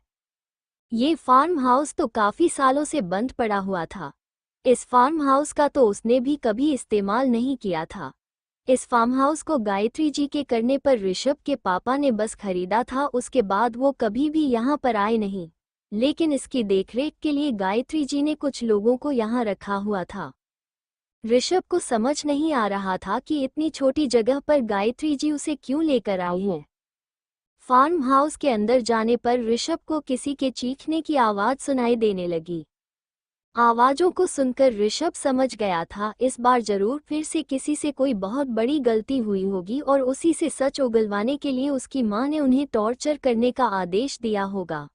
ये फार्म हाउस तो काफी सालों से बंद पड़ा हुआ था। इस फार्म हाउस का तो उसने भी कभी इस्तेमाल नहीं किया था। इस फार्म हाउस को गायत्री जी के करने पर ऋषभ के पापा ने बस खरीदा था, उसके बाद वो कभी भी यहाँ पर आए नहीं। लेकिन इसकी देखरेख के लिए गायत्री जी ने कुछ लोगों को यहाँ रखा हुआ था। ऋषभ को समझ नहीं आ रहा था कि इतनी छोटी जगह पर गायत्री जी उसे क्यों लेकर आई हैं। फार्म हाउस के अंदर जाने पर ऋषभ को किसी के चीखने की आवाज सुनाई देने लगी। आवाजों को सुनकर ऋषभ समझ गया था, इस बार जरूर फिर से किसी से कोई बहुत बड़ी गलती हुई होगी और उसी से सच उगलवाने के लिए उसकी मां ने उन्हें टॉर्चर करने का आदेश दिया होगा।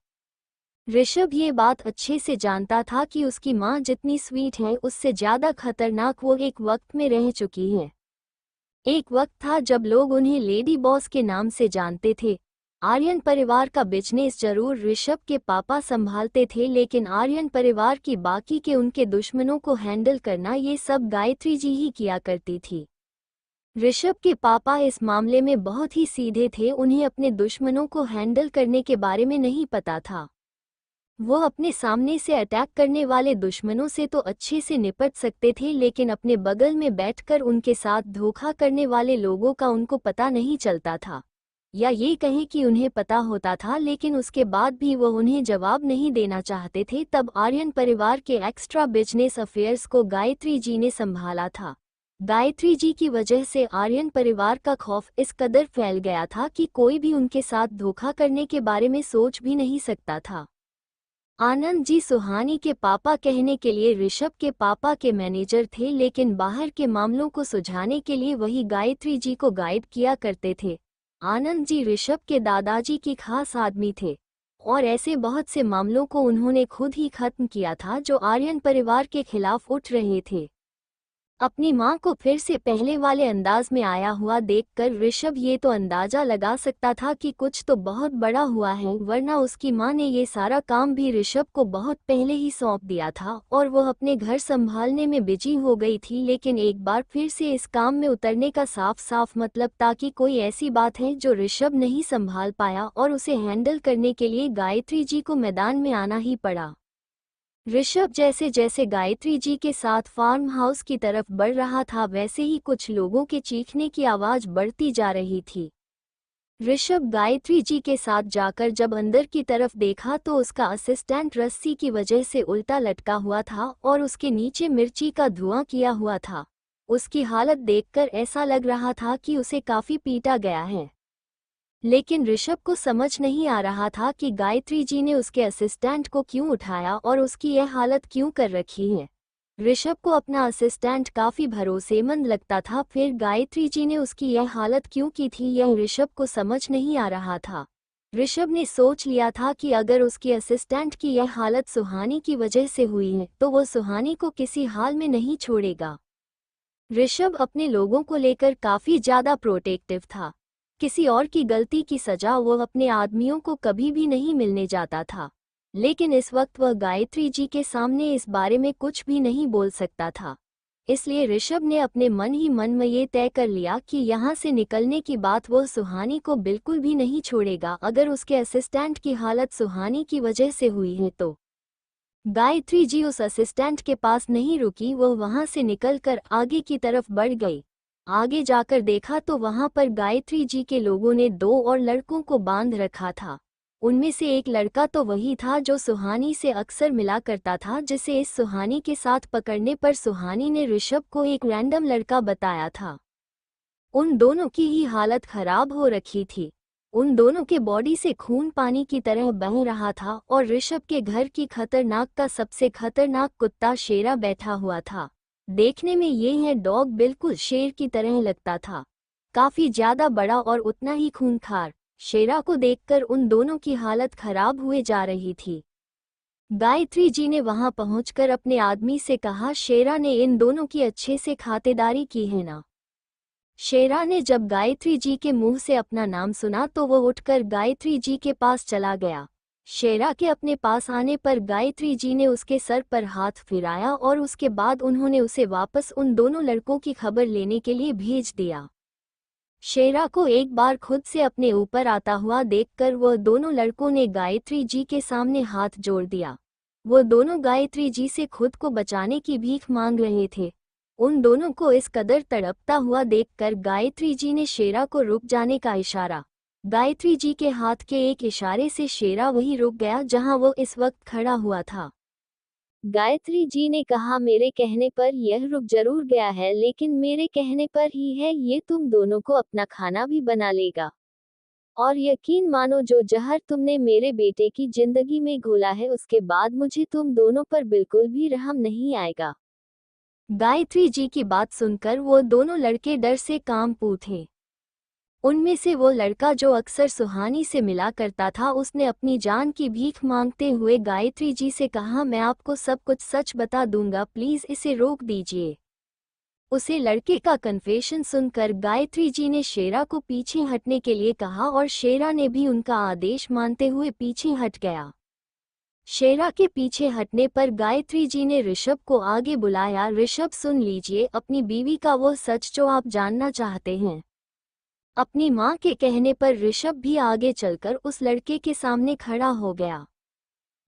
ऋषभ ये बात अच्छे से जानता था कि उसकी मां जितनी स्वीट है, उससे ज्यादा खतरनाक वो एक वक्त में रह चुकी है। एक वक्त था जब लोग उन्हें लेडी बॉस के नाम से जानते थे। आर्यन परिवार का बिजनेस जरूर ऋषभ के पापा संभालते थे, लेकिन आर्यन परिवार की बाकी के उनके दुश्मनों को हैंडल करना ये सब गायत्री जी ही किया करती थी। ऋषभ के पापा इस मामले में बहुत ही सीधे थे, उन्हें अपने दुश्मनों को हैंडल करने के बारे में नहीं पता था। वो अपने सामने से अटैक करने वाले दुश्मनों से तो अच्छे से निपट सकते थे, लेकिन अपने बगल में बैठकर उनके साथ धोखा करने वाले लोगों का उनको पता नहीं चलता था, या ये कहें कि उन्हें पता होता था लेकिन उसके बाद भी वो उन्हें जवाब नहीं देना चाहते थे। तब आर्यन परिवार के एक्स्ट्रा बिजनेस अफेयर्स को गायत्री जी ने संभाला था। गायत्री जी की वजह से आर्यन परिवार का खौफ इस कदर फैल गया था कि कोई भी उनके साथ धोखा करने के बारे में सोच भी नहीं सकता था। आनंद जी सुहानी के पापा कहने के लिए ऋषभ के पापा के मैनेजर थे, लेकिन बाहर के मामलों को सुलझाने के लिए वही गायत्री जी को गाइड किया करते थे। आनंद जी ऋषभ के दादाजी की खास आदमी थे और ऐसे बहुत से मामलों को उन्होंने खुद ही खत्म किया था जो आर्यन परिवार के खिलाफ उठ रहे थे। अपनी माँ को फिर से पहले वाले अंदाज में आया हुआ देखकर ऋषभ ये तो अंदाजा लगा सकता था कि कुछ तो बहुत बड़ा हुआ है, वरना उसकी माँ ने ये सारा काम भी ऋषभ को बहुत पहले ही सौंप दिया था और वो अपने घर संभालने में बिजी हो गई थी। लेकिन एक बार फिर से इस काम में उतरने का साफ साफ मतलब था कि कोई ऐसी बात है जो ऋषभ नहीं संभाल पाया और उसे हैंडल करने के लिए गायत्री जी को मैदान में आना ही पड़ा। ऋषभ जैसे जैसे गायत्री जी के साथ फार्म हाउस की तरफ बढ़ रहा था, वैसे ही कुछ लोगों के चीखने की आवाज बढ़ती जा रही थी। ऋषभ गायत्री जी के साथ जाकर जब अंदर की तरफ देखा तो उसका असिस्टेंट रस्सी की वजह से उल्टा लटका हुआ था और उसके नीचे मिर्ची का धुआं किया हुआ था। उसकी हालत देखकर ऐसा लग रहा था कि उसे काफी पीटा गया है। लेकिन ऋषभ को समझ नहीं आ रहा था कि गायत्री जी ने उसके असिस्टेंट को क्यों उठाया और उसकी यह हालत क्यों कर रखी है। ऋषभ को अपना असिस्टेंट काफी भरोसेमंद लगता था, फिर गायत्री जी ने उसकी यह हालत क्यों की थी यह ऋषभ को समझ नहीं आ रहा था। ऋषभ ने सोच लिया था कि अगर उसकी असिस्टेंट की यह हालत सुहानी की वजह से हुई है तो वो सुहानी को किसी हाल में नहीं छोड़ेगा। ऋषभ अपने लोगों को लेकर काफी ज्यादा प्रोटेक्टिव था। किसी और की गलती की सजा वो अपने आदमियों को कभी भी नहीं मिलने जाता था। लेकिन इस वक्त वह गायत्री जी के सामने इस बारे में कुछ भी नहीं बोल सकता था। इसलिए ऋषभ ने अपने मन ही मन में ये तय कर लिया कि यहाँ से निकलने की बात वह सुहानी को बिल्कुल भी नहीं छोड़ेगा। अगर उसके असिस्टेंट की हालत सुहानी की वजह से हुई है तो गायत्री जी उस असिस्टेंट के पास नहीं रुकी, वह वहां से निकलकर आगे की तरफ बढ़ गई। आगे जाकर देखा तो वहां पर गायत्री जी के लोगों ने 2 और लड़कों को बांध रखा था। उनमें से एक लड़का तो वही था जो सुहानी से अक्सर मिला करता था, जिसे इस सुहानी के साथ पकड़ने पर सुहानी ने ऋषभ को एक रैंडम लड़का बताया था। उन दोनों की ही हालत खराब हो रखी थी। उन दोनों के बॉडी से खून पानी की तरह बह रहा था और ऋषभ के घर की खतरनाक का सबसे खतरनाक कुत्ता शेरा बैठा हुआ था। देखने में ये है डॉग बिल्कुल शेर की तरह लगता था, काफी ज्यादा बड़ा और उतना ही खूंखार। शेरा को देखकर उन दोनों की हालत खराब हुए जा रही थी। गायत्री जी ने वहां पहुंचकर अपने आदमी से कहा, शेरा ने इन दोनों की अच्छे से खातिरदारी की है ना। शेरा ने जब गायत्री जी के मुंह से अपना नाम सुना तो वो उठकर गायत्री जी के पास चला गया। शेरा के अपने पास आने पर गायत्री जी ने उसके सर पर हाथ फिराया और उसके बाद उन्होंने उसे वापस उन दोनों लड़कों की खबर लेने के लिए भेज दिया। शेरा को एक बार खुद से अपने ऊपर आता हुआ देखकर वह दोनों लड़कों ने गायत्री जी के सामने हाथ जोड़ दिया। वो दोनों गायत्री जी से खुद को बचाने की भीख मांग रहे थे। उन दोनों को इस कदर तड़पता हुआ देखकर गायत्री जी ने शेरा को रुक जाने का इशारा। गायत्री जी के हाथ के एक इशारे से शेरा वहीं रुक गया जहां वो इस वक्त खड़ा हुआ था। गायत्री जी ने कहा, मेरे कहने पर यह रुक जरूर गया है, लेकिन मेरे कहने पर ही है, ये तुम दोनों को अपना खाना भी बना लेगा। और यकीन मानो, जो जहर तुमने मेरे बेटे की जिंदगी में घोला है उसके बाद मुझे तुम दोनों पर बिल्कुल भी रहम नहीं आएगा। गायत्री जी की बात सुनकर वो दोनों लड़के डर से कांप उठे। उनमें से वो लड़का जो अक्सर सुहानी से मिला करता था, उसने अपनी जान की भीख मांगते हुए गायत्री जी से कहा, मैं आपको सब कुछ सच बता दूंगा, प्लीज इसे रोक दीजिए। उसे लड़के का कन्फेशन सुनकर गायत्री जी ने शेरा को पीछे हटने के लिए कहा और शेरा ने भी उनका आदेश मानते हुए पीछे हट गया। शेरा के पीछे हटने पर गायत्री जी ने ऋषभ को आगे बुलाया। ऋषभ, सुन लीजिए अपनी बीवी का वो सच जो आप जानना चाहते हैं। अपनी मां के कहने पर ऋषभ भी आगे चलकर उस लड़के के सामने खड़ा हो गया।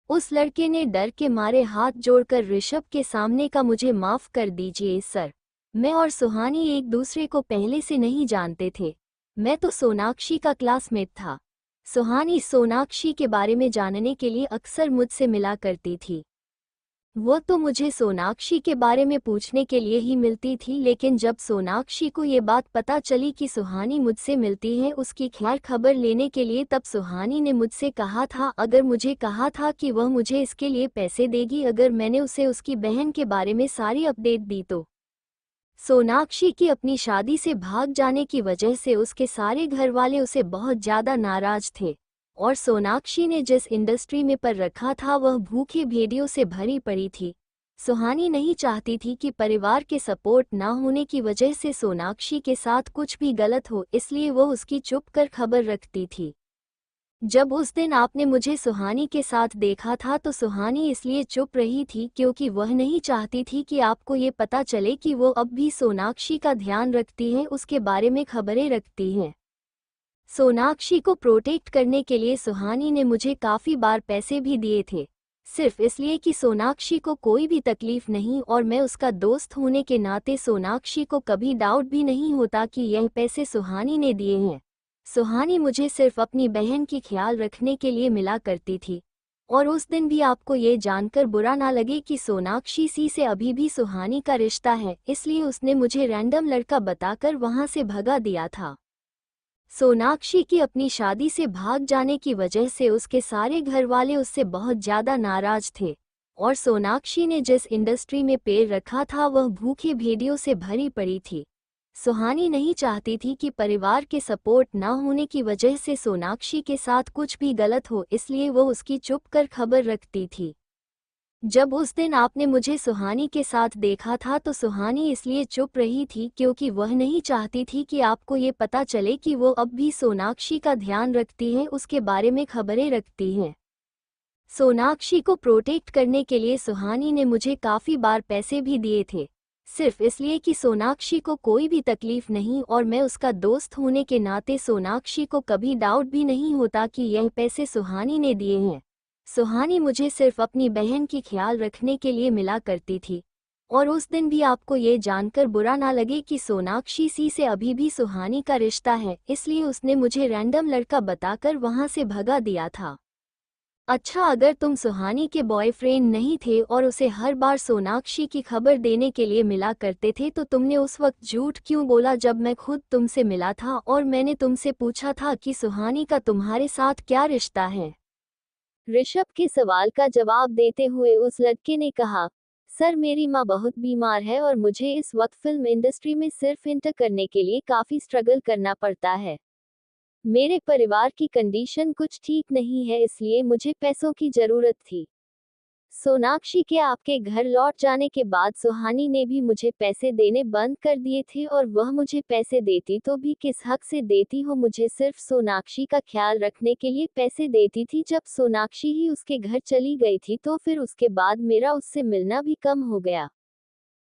उस लड़के ने डर के मारे हाथ जोड़कर ऋषभ के सामने का, मुझे माफ कर दीजिए सर, मैं और सुहानी एक दूसरे को पहले से नहीं जानते थे। मैं तो सोनाक्षी का क्लासमेट था। सुहानी सोनाक्षी के बारे में जानने के लिए अक्सर मुझसे मिला करती थी। वो तो मुझे सोनाक्षी के बारे में पूछने के लिए ही मिलती थी, लेकिन जब सोनाक्षी को ये बात पता चली कि सुहानी मुझसे मिलती है उसकी खैर खबर लेने के लिए, तब सुहानी ने मुझसे कहा था, अगर मुझे कहा था कि वह मुझे इसके लिए पैसे देगी अगर मैंने उसे उसकी बहन के बारे में सारी अपडेट दी तो। सोनाक्षी की अपनी शादी से भाग जाने की वजह से उसके सारे घर वाले उसे बहुत ज्यादा नाराज थे और सोनाक्षी ने जिस इंडस्ट्री में पर रखा था वह भूखे भेड़ियों से भरी पड़ी थी। सुहानी नहीं चाहती थी कि परिवार के सपोर्ट ना होने की वजह से सोनाक्षी के साथ कुछ भी गलत हो, इसलिए वो उसकी चुप कर खबर रखती थी। जब उस दिन आपने मुझे सुहानी के साथ देखा था तो सुहानी इसलिए चुप रही थी क्योंकि वह नहीं चाहती थी कि आपको ये पता चले कि वो अब भी सोनाक्षी का ध्यान रखती है, उसके बारे में खबरें रखती हैं। सोनाक्षी को प्रोटेक्ट करने के लिए सुहानी ने मुझे काफ़ी बार पैसे भी दिए थे, सिर्फ इसलिए कि सोनाक्षी को कोई भी तकलीफ नहीं, और मैं उसका दोस्त होने के नाते सोनाक्षी को कभी डाउट भी नहीं होता कि यह पैसे सुहानी ने दिए हैं। सुहानी मुझे सिर्फ अपनी बहन की ख्याल रखने के लिए मिला करती थी। और उस दिन भी आपको ये जानकर बुरा ना लगे कि सोनाक्षी सी से अभी भी सुहानी का रिश्ता है, इसलिए उसने मुझे रैंडम लड़का बताकर वहां से भगा दिया था। सोनाक्षी की अपनी शादी से भाग जाने की वजह से उसके सारे घर वाले उससे बहुत ज़्यादा नाराज थे, और सोनाक्षी ने जिस इंडस्ट्री में पैर रखा था वह भूखे भेड़ियों से भरी पड़ी थी। सुहानी नहीं चाहती थी कि परिवार के सपोर्ट ना होने की वजह से सोनाक्षी के साथ कुछ भी गलत हो, इसलिए वो उसकी चुप कर खबर रखती थी। जब उस दिन आपने मुझे सुहानी के साथ देखा था तो सुहानी इसलिए चुप रही थी क्योंकि वह नहीं चाहती थी कि आपको ये पता चले कि वो अब भी सोनाक्षी का ध्यान रखती है, उसके बारे में खबरें रखती हैं। सोनाक्षी को प्रोटेक्ट करने के लिए सुहानी ने मुझे काफ़ी बार पैसे भी दिए थे, सिर्फ इसलिए कि सोनाक्षी को कोई भी तकलीफ नहीं, और मैं उसका दोस्त होने के नाते सोनाक्षी को कभी डाउट भी नहीं होता कि यह पैसे सुहानी ने दिए हैं। सुहानी मुझे सिर्फ अपनी बहन की ख्याल रखने के लिए मिला करती थी, और उस दिन भी आपको ये जानकर बुरा ना लगे कि सोनाक्षी सी से अभी भी सुहानी का रिश्ता है, इसलिए उसने मुझे रैंडम लड़का बताकर वहां से भगा दिया था। अच्छा, अगर तुम सुहानी के बॉयफ्रेंड नहीं थे और उसे हर बार सोनाक्षी की खबर देने के लिए मिला करते थे तो तुमने उस वक्त झूठ क्यों बोला जब मैं खुद तुमसे मिला था और मैंने तुमसे पूछा था कि सुहानी का तुम्हारे साथ क्या रिश्ता है? ऋषभ के सवाल का जवाब देते हुए उस लड़के ने कहा, सर मेरी माँ बहुत बीमार है और मुझे इस वक्त फिल्म इंडस्ट्री में सिर्फ इंटर करने के लिए काफ़ी स्ट्रगल करना पड़ता है। मेरे परिवार की कंडीशन कुछ ठीक नहीं है, इसलिए मुझे पैसों की ज़रूरत थी। सोनाक्षी के आपके घर लौट जाने के बाद सुहानी ने भी मुझे पैसे देने बंद कर दिए थे, और वह मुझे पैसे देती तो भी किस हक से देती हो? मुझे सिर्फ सोनाक्षी का ख्याल रखने के लिए पैसे देती थी। जब सोनाक्षी ही उसके घर चली गई थी तो फिर उसके बाद मेरा उससे मिलना भी कम हो गया।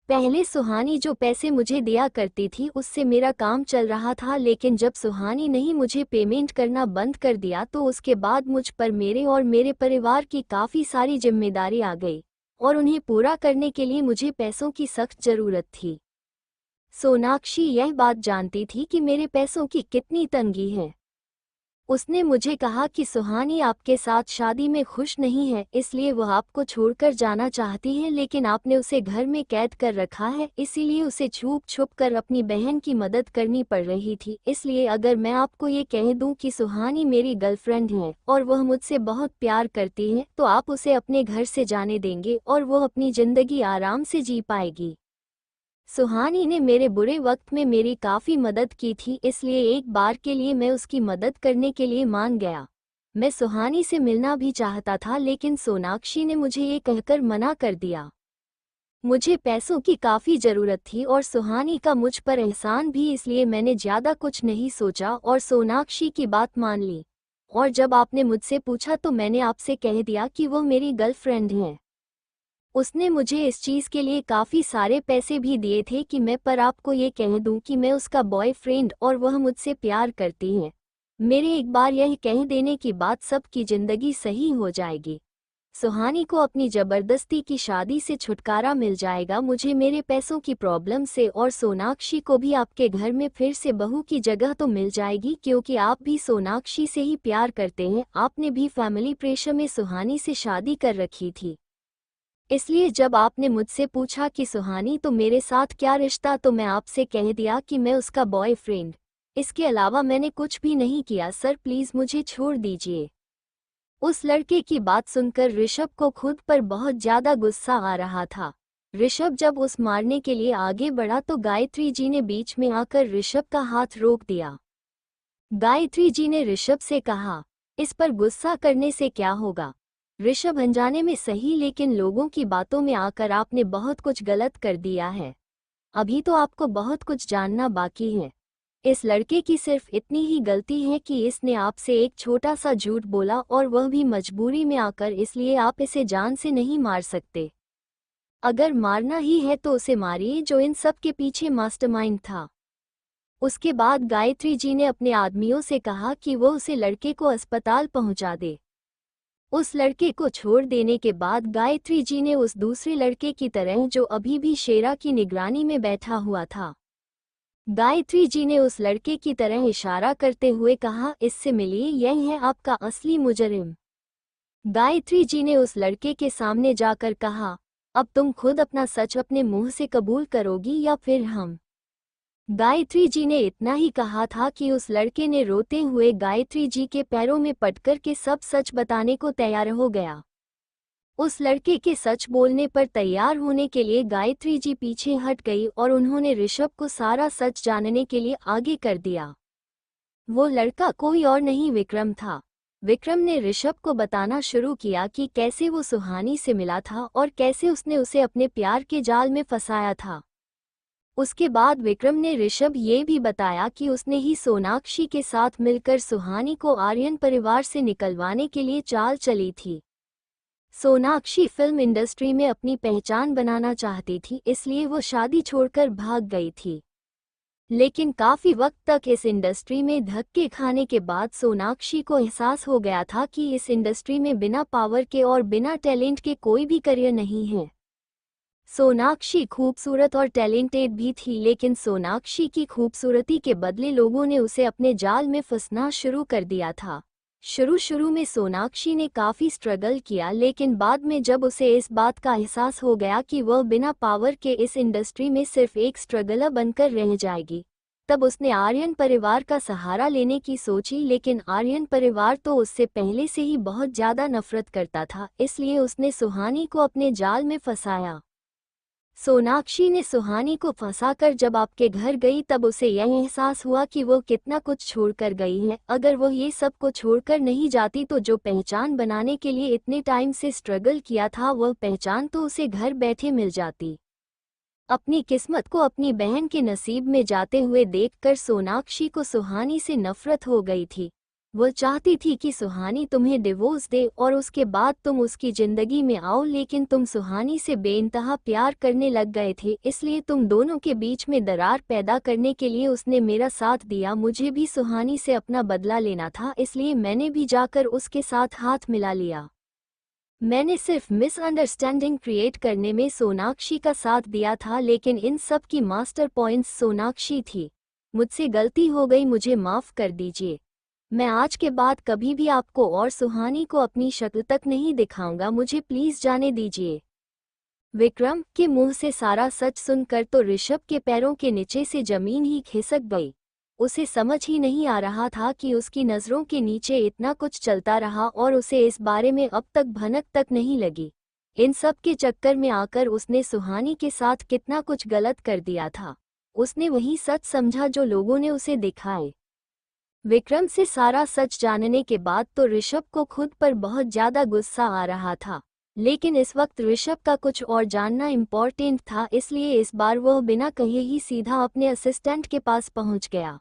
पहले सुहानी जो पैसे मुझे दिया करती थी उससे मेरा काम चल रहा था, लेकिन जब सुहानी नहीं मुझे पेमेंट करना बंद कर दिया तो उसके बाद मुझ पर मेरे और मेरे परिवार की काफ़ी सारी जिम्मेदारी आ गई, और उन्हें पूरा करने के लिए मुझे पैसों की सख्त ज़रूरत थी। सोनाक्षी यह बात जानती थी कि मेरे पैसों की कितनी तंगी है। उसने मुझे कहा कि सुहानी आपके साथ शादी में खुश नहीं है, इसलिए वह आपको छोड़कर जाना चाहती है, लेकिन आपने उसे घर में कैद कर रखा है, इसीलिए उसे छुप छुप कर अपनी बहन की मदद करनी पड़ रही थी। इसलिए अगर मैं आपको ये कह दूं कि सुहानी मेरी गर्लफ्रेंड है और वह मुझसे बहुत प्यार करती है तो आप उसे अपने घर से जाने देंगे और वो अपनी ज़िंदगी आराम से जी पाएगी। सुहानी ने मेरे बुरे वक्त में मेरी काफ़ी मदद की थी, इसलिए एक बार के लिए मैं उसकी मदद करने के लिए मान गया। मैं सुहानी से मिलना भी चाहता था, लेकिन सोनाक्षी ने मुझे ये कहकर मना कर दिया। मुझे पैसों की काफ़ी ज़रूरत थी और सुहानी का मुझ पर एहसान भी, इसलिए मैंने ज़्यादा कुछ नहीं सोचा और सोनाक्षी की बात मान ली। और जब आपने मुझसे पूछा तो मैंने आपसे कह दिया कि वो मेरी गर्लफ्रेंड हैं। उसने मुझे इस चीज़ के लिए काफ़ी सारे पैसे भी दिए थे कि मैं पर आपको ये कह दूं कि मैं उसका बॉयफ्रेंड और वह मुझसे प्यार करती हैं। मेरे एक बार यह कह देने की बात सबकी ज़िंदगी सही हो जाएगी। सुहानी को अपनी ज़बरदस्ती की शादी से छुटकारा मिल जाएगा, मुझे मेरे पैसों की प्रॉब्लम से, और सोनाक्षी को भी आपके घर में फिर से बहू की जगह तो मिल जाएगी, क्योंकि आप भी सोनाक्षी से ही प्यार करते हैं। आपने भी फैमिली प्रेशर में सुहानी से शादी कर रखी थी, इसलिए जब आपने मुझसे पूछा कि सुहानी तो मेरे साथ क्या रिश्ता, तो मैं आपसे कह दिया कि मैं उसका बॉयफ्रेंड। इसके अलावा मैंने कुछ भी नहीं किया। सर प्लीज़ मुझे छोड़ दीजिए। उस लड़के की बात सुनकर ऋषभ को खुद पर बहुत ज़्यादा गुस्सा आ रहा था। ऋषभ जब उस मारने के लिए आगे बढ़ा तो गायत्री जी ने बीच में आकर ऋषभ का हाथ रोक दिया। गायत्री जी ने ऋषभ से कहा, इस पर गुस्सा करने से क्या होगा? ऋषभ, अनजाने में सही लेकिन लोगों की बातों में आकर आपने बहुत कुछ गलत कर दिया है। अभी तो आपको बहुत कुछ जानना बाकी है। इस लड़के की सिर्फ इतनी ही गलती है कि इसने आपसे एक छोटा सा झूठ बोला और वह भी मजबूरी में आकर, इसलिए आप इसे जान से नहीं मार सकते। अगर मारना ही है तो उसे मारिए जो इन सब के पीछे मास्टरमाइंड था। उसके बाद गायत्री जी ने अपने आदमियों से कहा कि वो उसे लड़के को अस्पताल पहुंचा दे। उस लड़के को छोड़ देने के बाद गायत्री जी ने उस दूसरे लड़के की तरह, जो अभी भी शेरा की निगरानी में बैठा हुआ था, गायत्री जी ने उस लड़के की तरह इशारा करते हुए कहा, इससे मिलिए, यह है आपका असली मुजरिम। गायत्री जी ने उस लड़के के सामने जाकर कहा, अब तुम खुद अपना सच अपने मुंह से कबूल करोगी या फिर हम। गायत्री जी ने इतना ही कहा था कि उस लड़के ने रोते हुए गायत्री जी के पैरों में पटकर के सब सच बताने को तैयार हो गया। उस लड़के के सच बोलने पर तैयार होने के लिए गायत्री जी पीछे हट गई और उन्होंने ऋषभ को सारा सच जानने के लिए आगे कर दिया। वो लड़का कोई और नहीं, विक्रम था। विक्रम ने ऋषभ को बताना शुरू किया कि कैसे वो सुहानी से मिला था और कैसे उसने उसे अपने प्यार के जाल में फंसाया था। उसके बाद विक्रम ने ऋषभ ये भी बताया कि उसने ही सोनाक्षी के साथ मिलकर सुहानी को आर्यन परिवार से निकलवाने के लिए चाल चली थी। सोनाक्षी फिल्म इंडस्ट्री में अपनी पहचान बनाना चाहती थी, इसलिए वो शादी छोड़कर भाग गई थी। लेकिन काफी वक्त तक इस इंडस्ट्री में धक्के खाने के बाद सोनाक्षी को एहसास हो गया था कि इस इंडस्ट्री में बिना पावर के और बिना टैलेंट के कोई भी करियर नहीं है। सोनाक्षी खूबसूरत और टैलेंटेड भी थी, लेकिन सोनाक्षी की खूबसूरती के बदले लोगों ने उसे अपने जाल में फंसना शुरू कर दिया था। शुरू में सोनाक्षी ने काफी स्ट्रगल किया, लेकिन बाद में जब उसे इस बात का एहसास हो गया कि वह बिना पावर के इस इंडस्ट्री में सिर्फ एक स्ट्रगलर बनकर रह जाएगी, तब उसने आर्यन परिवार का सहारा लेने की सोची। लेकिन आर्यन परिवार तो उससे पहले से ही बहुत ज्यादा नफरत करता था, इसलिए उसने सुहानी को अपने जाल में फंसाया। सोनाक्षी ने सुहानी को फंसाकर जब आपके घर गई तब उसे यह एहसास हुआ कि वो कितना कुछ छोड़कर गई है। अगर वो ये सब को छोड़कर नहीं जाती तो जो पहचान बनाने के लिए इतने टाइम से स्ट्रगल किया था, वह पहचान तो उसे घर बैठे मिल जाती। अपनी किस्मत को अपनी बहन के नसीब में जाते हुए देखकर सोनाक्षी को सुहानी से नफरत हो गई थी। वो चाहती थी कि सुहानी तुम्हें डिवोर्स दे और उसके बाद तुम उसकी जिंदगी में आओ, लेकिन तुम सुहानी से बेइंतहा प्यार करने लग गए थे, इसलिए तुम दोनों के बीच में दरार पैदा करने के लिए उसने मेरा साथ दिया। मुझे भी सुहानी से अपना बदला लेना था, इसलिए मैंने भी जाकर उसके साथ हाथ मिला लिया। मैंने सिर्फ मिसअंडरस्टैंडिंग क्रिएट करने में सोनाक्षी का साथ दिया था, लेकिन इन सब की मास्टर पॉइंट्स सोनाक्षी थी। मुझसे गलती हो गई, मुझे माफ कर दीजिए। मैं आज के बाद कभी भी आपको और सुहानी को अपनी शक्ल तक नहीं दिखाऊंगा, मुझे प्लीज जाने दीजिए। विक्रम के मुंह से सारा सच सुनकर तो ऋषभ के पैरों के नीचे से जमीन ही खिसक गई। उसे समझ ही नहीं आ रहा था कि उसकी नजरों के नीचे इतना कुछ चलता रहा और उसे इस बारे में अब तक भनक तक नहीं लगी। इन सब के चक्कर में आकर उसने सुहानी के साथ कितना कुछ गलत कर दिया था। उसने वही सच समझा जो लोगों ने उसे दिखाए। विक्रम से सारा सच जानने के बाद तो ऋषभ को खुद पर बहुत ज्यादा गुस्सा आ रहा था, लेकिन इस वक्त ऋषभ का कुछ और जानना इम्पोर्टेंट था, इसलिए इस बार वह बिना कहे ही सीधा अपने असिस्टेंट के पास पहुंच गया।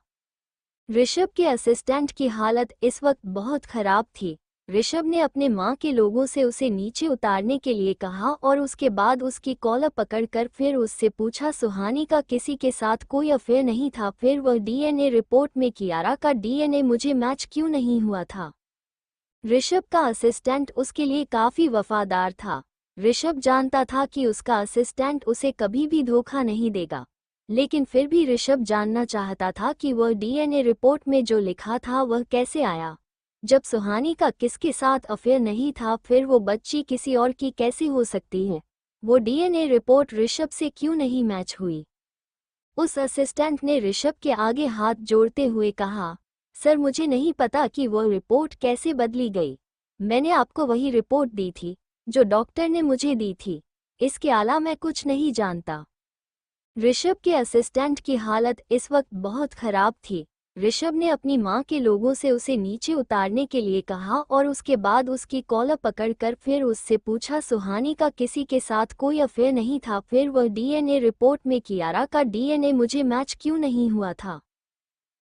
ऋषभ के असिस्टेंट की हालत इस वक्त बहुत खराब थी। ऋषभ ने अपने मां के लोगों से उसे नीचे उतारने के लिए कहा और उसके बाद उसकी कॉलर पकड़कर फिर उससे पूछा, सुहानी का किसी के साथ कोई अफेयर नहीं था? फिर वह डीएनए रिपोर्ट में कियारा का डीएनए मुझे मैच क्यों नहीं हुआ था? ऋषभ का असिस्टेंट उसके लिए काफी वफादार था। ऋषभ जानता था कि उसका असिस्टेंट उसे कभी भी धोखा नहीं देगा, लेकिन फिर भी ऋषभ जानना चाहता था कि वह डीएनए रिपोर्ट में जो लिखा था वह कैसे आया। जब सुहानी का किसके साथ अफेयर नहीं था, फिर वो बच्ची किसी और की कैसे हो सकती है? वो डीएनए रिपोर्ट ऋषभ से क्यों नहीं मैच हुई? उस असिस्टेंट ने ऋषभ के आगे हाथ जोड़ते हुए कहा, सर मुझे नहीं पता कि वो रिपोर्ट कैसे बदली गई। मैंने आपको वही रिपोर्ट दी थी जो डॉक्टर ने मुझे दी थी, इसके अलावा मैं कुछ नहीं जानता। ऋषभ के असिस्टेंट की हालत इस वक्त बहुत खराब थी। ऋषभ ने अपनी माँ के लोगों से उसे नीचे उतारने के लिए कहा और उसके बाद उसकी कॉलर पकड़कर फिर उससे पूछा सुहानी का किसी के साथ कोई अफेयर नहीं था। फिर वह डीएनए रिपोर्ट में कियारा का डीएनए मुझे मैच क्यों नहीं हुआ था।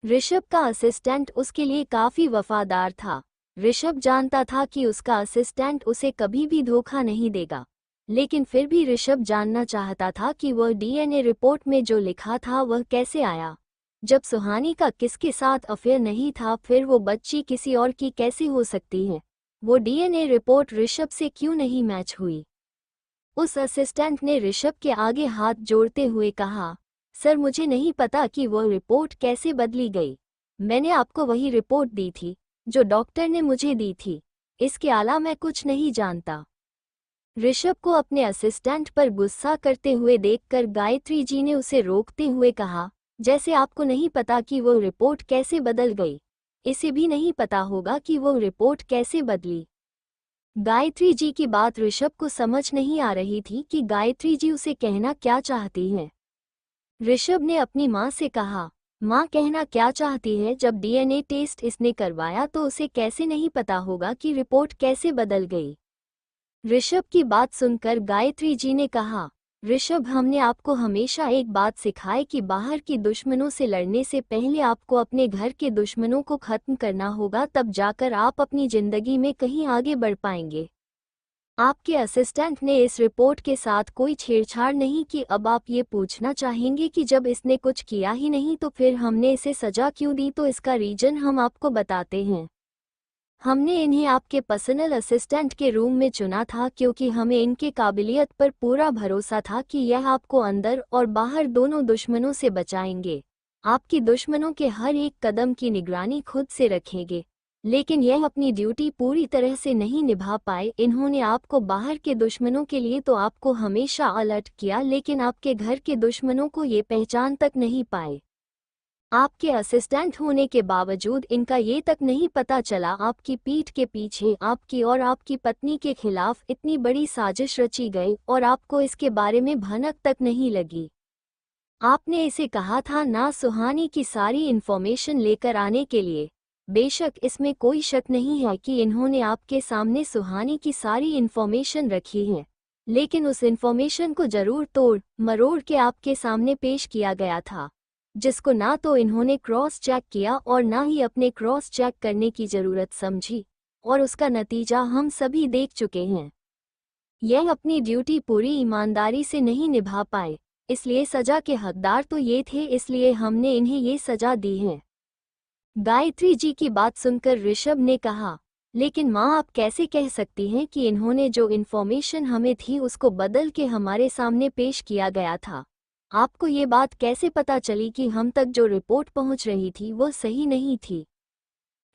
ऋषभ का असिस्टेंट उसके लिए काफी वफादार था। ऋषभ जानता था कि उसका असिस्टेंट उसे कभी भी धोखा नहीं देगा, लेकिन फिर भी ऋषभ जानना चाहता था कि वह डीएनए रिपोर्ट में जो लिखा था वह कैसे आया। जब सुहानी का किसके साथ अफेयर नहीं था, फिर वो बच्ची किसी और की कैसे हो सकती है। वो डीएनए रिपोर्ट ऋषभ से क्यों नहीं मैच हुई। उस असिस्टेंट ने ऋषभ के आगे हाथ जोड़ते हुए कहा, सर मुझे नहीं पता कि वह रिपोर्ट कैसे बदली गई। मैंने आपको वही रिपोर्ट दी थी जो डॉक्टर ने मुझे दी थी, इसके अलावा मैं कुछ नहीं जानता। ऋषभ को अपने असिस्टेंट पर गुस्सा करते हुए देखकर गायत्री जी ने उसे रोकते हुए कहा, जैसे आपको नहीं पता कि वो रिपोर्ट कैसे बदल गई, इसे भी नहीं पता होगा कि वो रिपोर्ट कैसे बदली। गायत्री जी की बात ऋषभ को समझ नहीं आ रही थी कि गायत्री जी उसे कहना क्या चाहती हैं। ऋषभ ने अपनी माँ से कहा, माँ कहना क्या चाहती है, जब डीएनए टेस्ट इसने करवाया तो उसे कैसे नहीं पता होगा कि रिपोर्ट कैसे बदल गई। ऋषभ की बात सुनकर गायत्री जी ने कहा, ऋषभ हमने आपको हमेशा एक बात सिखाई कि बाहर की दुश्मनों से लड़ने से पहले आपको अपने घर के दुश्मनों को खत्म करना होगा, तब जाकर आप अपनी जिंदगी में कहीं आगे बढ़ पाएंगे। आपके असिस्टेंट ने इस रिपोर्ट के साथ कोई छेड़छाड़ नहीं की। अब आप ये पूछना चाहेंगे कि जब इसने कुछ किया ही नहीं तो फिर हमने इसे सजा क्यों दी, तो इसका रीजन हम आपको बताते हैं। हमने इन्हें आपके पर्सनल असिस्टेंट के रूम में चुना था क्योंकि हमें इनके काबिलियत पर पूरा भरोसा था कि यह आपको अंदर और बाहर दोनों दुश्मनों से बचाएंगे, आपकी दुश्मनों के हर एक कदम की निगरानी खुद से रखेंगे। लेकिन यह अपनी ड्यूटी पूरी तरह से नहीं निभा पाए। इन्होंने आपको बाहर के दुश्मनों के लिए तो आपको हमेशा अलर्ट किया, लेकिन आपके घर के दुश्मनों को ये पहचान तक नहीं पाए। आपके असिस्टेंट होने के बावजूद इनका ये तक नहीं पता चला आपकी पीठ के पीछे आपकी और आपकी पत्नी के खिलाफ इतनी बड़ी साजिश रची गई और आपको इसके बारे में भनक तक नहीं लगी। आपने इसे कहा था ना सुहानी की सारी इन्फॉर्मेशन लेकर आने के लिए। बेशक इसमें कोई शक नहीं है कि इन्होंने आपके सामने सुहानी की सारी इन्फॉर्मेशन रखी है, लेकिन उस इन्फॉर्मेशन को जरूर तोड़ मरोड़ के आपके सामने पेश किया गया था, जिसको ना तो इन्होंने क्रॉस चेक किया और ना ही अपने क्रॉस चेक करने की जरूरत समझी, और उसका नतीजा हम सभी देख चुके हैं। यह अपनी ड्यूटी पूरी ईमानदारी से नहीं निभा पाए, इसलिए सजा के हकदार तो ये थे, इसलिए हमने इन्हें ये सजा दी है। गायत्री जी की बात सुनकर ऋषभ ने कहा, लेकिन माँ आप कैसे कह सकती हैं कि इन्होंने जो इन्फॉर्मेशन हमें थी उसको बदल के हमारे सामने पेश किया गया था। आपको ये बात कैसे पता चली कि हम तक जो रिपोर्ट पहुंच रही थी वो सही नहीं थी।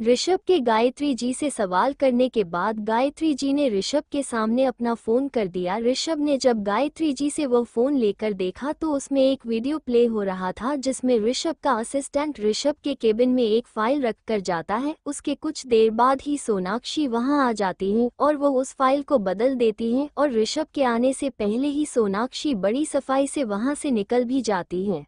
ऋषभ के गायत्री जी से सवाल करने के बाद गायत्री जी ने ऋषभ के सामने अपना फोन कर दिया। ऋषभ ने जब गायत्री जी से वो फोन लेकर देखा तो उसमें एक वीडियो प्ले हो रहा था जिसमें ऋषभ का असिस्टेंट ऋषभ के केबिन में एक फाइल रख कर जाता है। उसके कुछ देर बाद ही सोनाक्षी वहां आ जाती है और वो उस फाइल को बदल देती है और ऋषभ के आने से पहले ही सोनाक्षी बड़ी सफाई से वहां से निकल भी जाती है।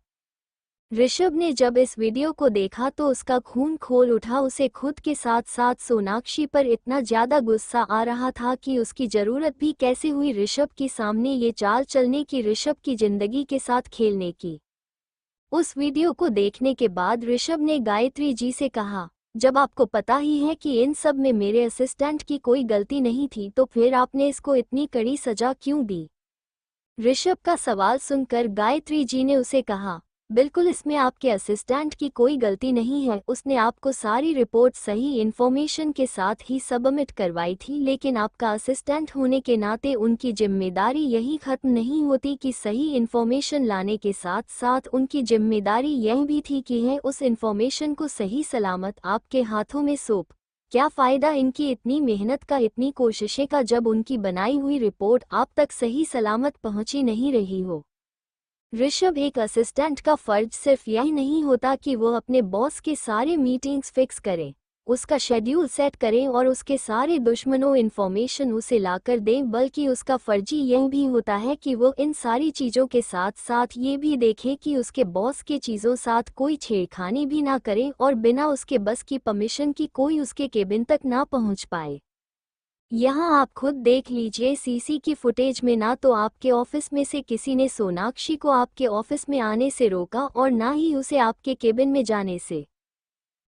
ऋषभ ने जब इस वीडियो को देखा तो उसका खून खोल उठा। उसे खुद के साथ साथ सोनाक्षी पर इतना ज्यादा गुस्सा आ रहा था कि उसकी जरूरत भी कैसे हुई ऋषभ के सामने ये चाल चलने की, ऋषभ की जिंदगी के साथ खेलने की। उस वीडियो को देखने के बाद ऋषभ ने गायत्री जी से कहा, जब आपको पता ही है कि इन सब में मेरे असिस्टेंट की कोई गलती नहीं थी तो फिर आपने इसको इतनी कड़ी सजा क्यों दी। ऋषभ का सवाल सुनकर गायत्री जी ने उसे कहा, बिल्कुल इसमें आपके असिस्टेंट की कोई गलती नहीं है, उसने आपको सारी रिपोर्ट सही इन्फॉर्मेशन के साथ ही सबमिट करवाई थी, लेकिन आपका असिस्टेंट होने के नाते उनकी जिम्मेदारी यही खत्म नहीं होती कि सही इन्फॉर्मेशन लाने के साथ साथ उनकी जिम्मेदारी यह भी थी कि है उस इन्फॉर्मेशन को सही सलामत आपके हाथों में सौंप। क्या फ़ायदा इनकी इतनी मेहनत का, इतनी कोशिशें का, जब उनकी बनाई हुई रिपोर्ट आप तक सही सलामत पहुंची नहीं रही हो। ऋषभ एक असिस्टेंट का फर्ज सिर्फ यह नहीं होता कि वो अपने बॉस के सारे मीटिंग्स फिक्स करे, उसका शेड्यूल सेट करें और उसके सारे दुश्मनों इन्फॉर्मेशन उसे लाकर दें, बल्कि उसका फर्जी यह भी होता है कि वो इन सारी चीज़ों के साथ साथ ये भी देखे कि उसके बॉस के चीज़ों साथ कोई छेड़खानी भी ना करे और बिना उसके बस की परमिशन की कोई उसके केबिन तक ना पहुंच पाए। यहाँ आप खुद देख लीजिए, सीसी की फुटेज में ना तो आपके ऑफिस में से किसी ने सोनाक्षी को आपके ऑफिस में आने से रोका और ना ही उसे आपके केबिन में जाने से।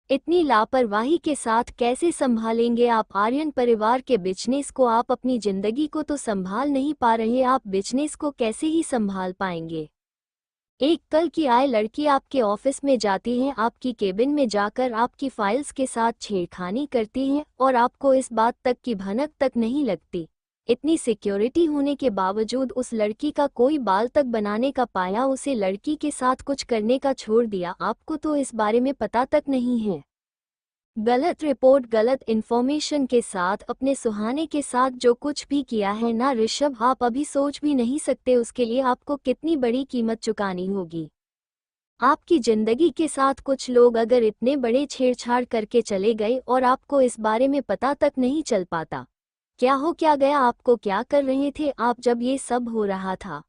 इतनी लापरवाही के साथ कैसे संभालेंगे आप आर्यन परिवार के बिजनेस को? आप अपनी जिंदगी को तो संभाल नहीं पा रहे, आप बिजनेस को कैसे ही संभाल पाएंगे? एक कल की आए लड़की आपके ऑफिस में जाती है, आपकी केबिन में जाकर आपकी फाइल्स के साथ छेड़खानी करती है और आपको इस बात तक की भनक तक नहीं लगती। इतनी सिक्योरिटी होने के बावजूद उस लड़की का कोई बाल तक बनाने का पाया, उसे लड़की के साथ कुछ करने का छोड़ दिया, आपको तो इस बारे में पता तक नहीं है। गलत रिपोर्ट, गलत इन्फॉर्मेशन के साथ अपने सुहाने के साथ जो कुछ भी किया है ना ऋषभ, आप अभी सोच भी नहीं सकते उसके लिए आपको कितनी बड़ी कीमत चुकानी होगी। आपकी जिंदगी के साथ कुछ लोग अगर इतने बड़े छेड़छाड़ करके चले गए और आपको इस बारे में पता तक नहीं चल पाता, क्या गया, आपको क्या कर रहे थे आप जब ये सब हो रहा था?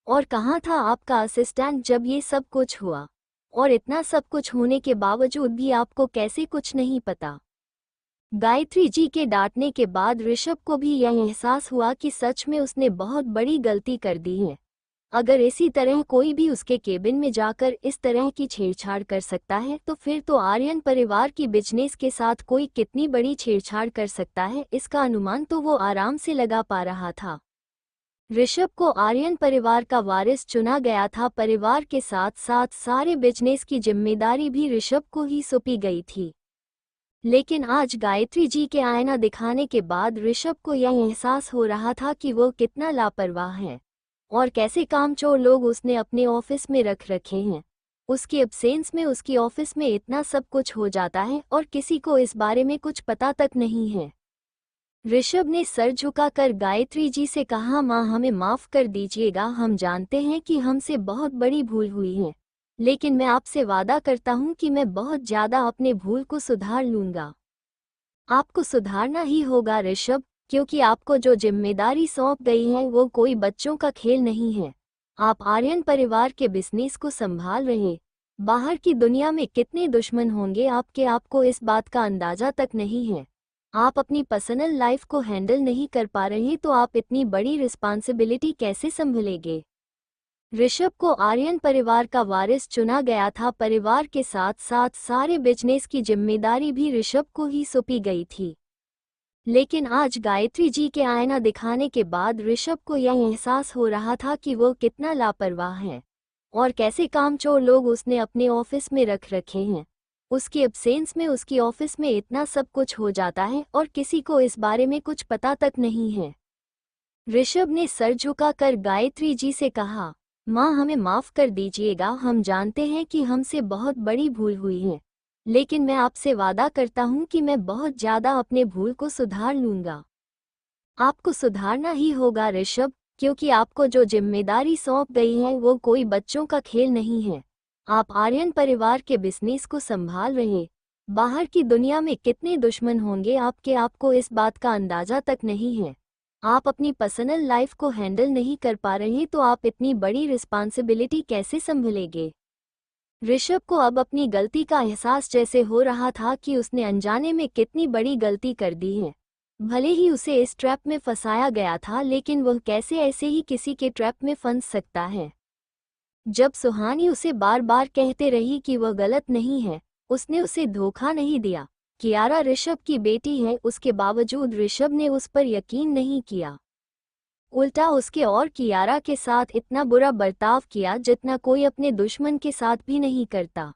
और कहाँ था आपका असिस्टेंट जब ये सब कुछ हुआ? और इतना सब कुछ होने के बावजूद भी आपको कैसे कुछ नहीं पता? गायत्री जी के डांटने के बाद ऋषभ को भी यह एहसास हुआ कि सच में उसने बहुत बड़ी गलती कर दी है। अगर इसी तरह कोई भी उसके केबिन में जाकर इस तरह की छेड़छाड़ कर सकता है, तो फिर तो आर्यन परिवार की बिजनेस के साथ कोई कितनी बड़ी छेड़छाड़ कर सकता है, इसका अनुमान तो वो आराम से लगा पा रहा था। ऋषभ को आर्यन परिवार का वारिस चुना गया था। परिवार के साथ साथ सारे बिजनेस की जिम्मेदारी भी ऋषभ को ही सौंपी गई थी। लेकिन आज गायत्री जी के आईना दिखाने के बाद ऋषभ को यह एहसास हो रहा था कि वो कितना लापरवाह है और कैसे कामचोर लोग उसने अपने ऑफिस में रख रखे हैं। उसकी एब्सेंस में उसकी ऑफिस में इतना सब कुछ हो जाता है और किसी को इस बारे में कुछ पता तक नहीं है। ऋषभ ने सर झुकाकर गायत्री जी से कहा, माँ हमें माफ़ कर दीजिएगा, हम जानते हैं कि हमसे बहुत बड़ी भूल हुई है, लेकिन मैं आपसे वादा करता हूँ कि मैं बहुत ज़्यादा अपने भूल को सुधार लूँगा। आपको सुधारना ही होगा ऋषभ, क्योंकि आपको जो जिम्मेदारी सौंप गई है वो कोई बच्चों का खेल नहीं है। आप आर्यन परिवार के बिजनेस को संभाल रहे। बाहर की दुनिया में कितने दुश्मन होंगे आपके, आपको इस बात का अंदाजा तक नहीं है। आप अपनी पर्सनल लाइफ को हैंडल नहीं कर पा रहे तो आप इतनी बड़ी रिस्पॉन्सिबिलिटी कैसे संभलेंगे? ऋषभ को आर्यन परिवार का वारिस चुना गया था। परिवार के साथ साथ सारे बिजनेस की जिम्मेदारी भी ऋषभ को ही सौंपी गई थी। लेकिन आज गायत्री जी के आईना दिखाने के बाद ऋषभ को यह एहसास हो रहा था कि वो कितना लापरवाह है और कैसे कामचोर लोग उसने अपने ऑफिस में रख रखे हैं। उसकी एब्सेंस में उसकी ऑफिस में इतना सब कुछ हो जाता है और किसी को इस बारे में कुछ पता तक नहीं है। ऋषभ ने सर झुकाकर गायत्री जी से कहा, माँ हमें माफ़ कर दीजिएगा, हम जानते हैं कि हमसे बहुत बड़ी भूल हुई है, लेकिन मैं आपसे वादा करता हूँ कि मैं बहुत ज़्यादा अपने भूल को सुधार लूँगा। आपको सुधारना ही होगा ऋषभ, क्योंकि आपको जो जिम्मेदारी सौंप गई है वो कोई बच्चों का खेल नहीं है। आप आर्यन परिवार के बिजनेस को संभाल रहे। बाहर की दुनिया में कितने दुश्मन होंगे आपके, आपको इस बात का अंदाजा तक नहीं है। आप अपनी पर्सनल लाइफ को हैंडल नहीं कर पा रहे तो आप इतनी बड़ी रिस्पॉन्सिबिलिटी कैसे संभलेंगे? ऋषभ को अब अपनी गलती का एहसास जैसे हो रहा था कि उसने अनजाने में कितनी बड़ी गलती कर दी है। भले ही उसे इस ट्रैप में फंसाया गया था, लेकिन वह कैसे ऐसे ही किसी के ट्रैप में फंस सकता है? जब सुहानी उसे बार बार कहते रही कि वह गलत नहीं है, उसने उसे धोखा नहीं दिया। कियारा ऋषभ की बेटी है, उसके बावजूद ऋषभ ने उस पर यकीन नहीं किया। उल्टा उसके और कियारा के साथ इतना बुरा बर्ताव किया जितना कोई अपने दुश्मन के साथ भी नहीं करता।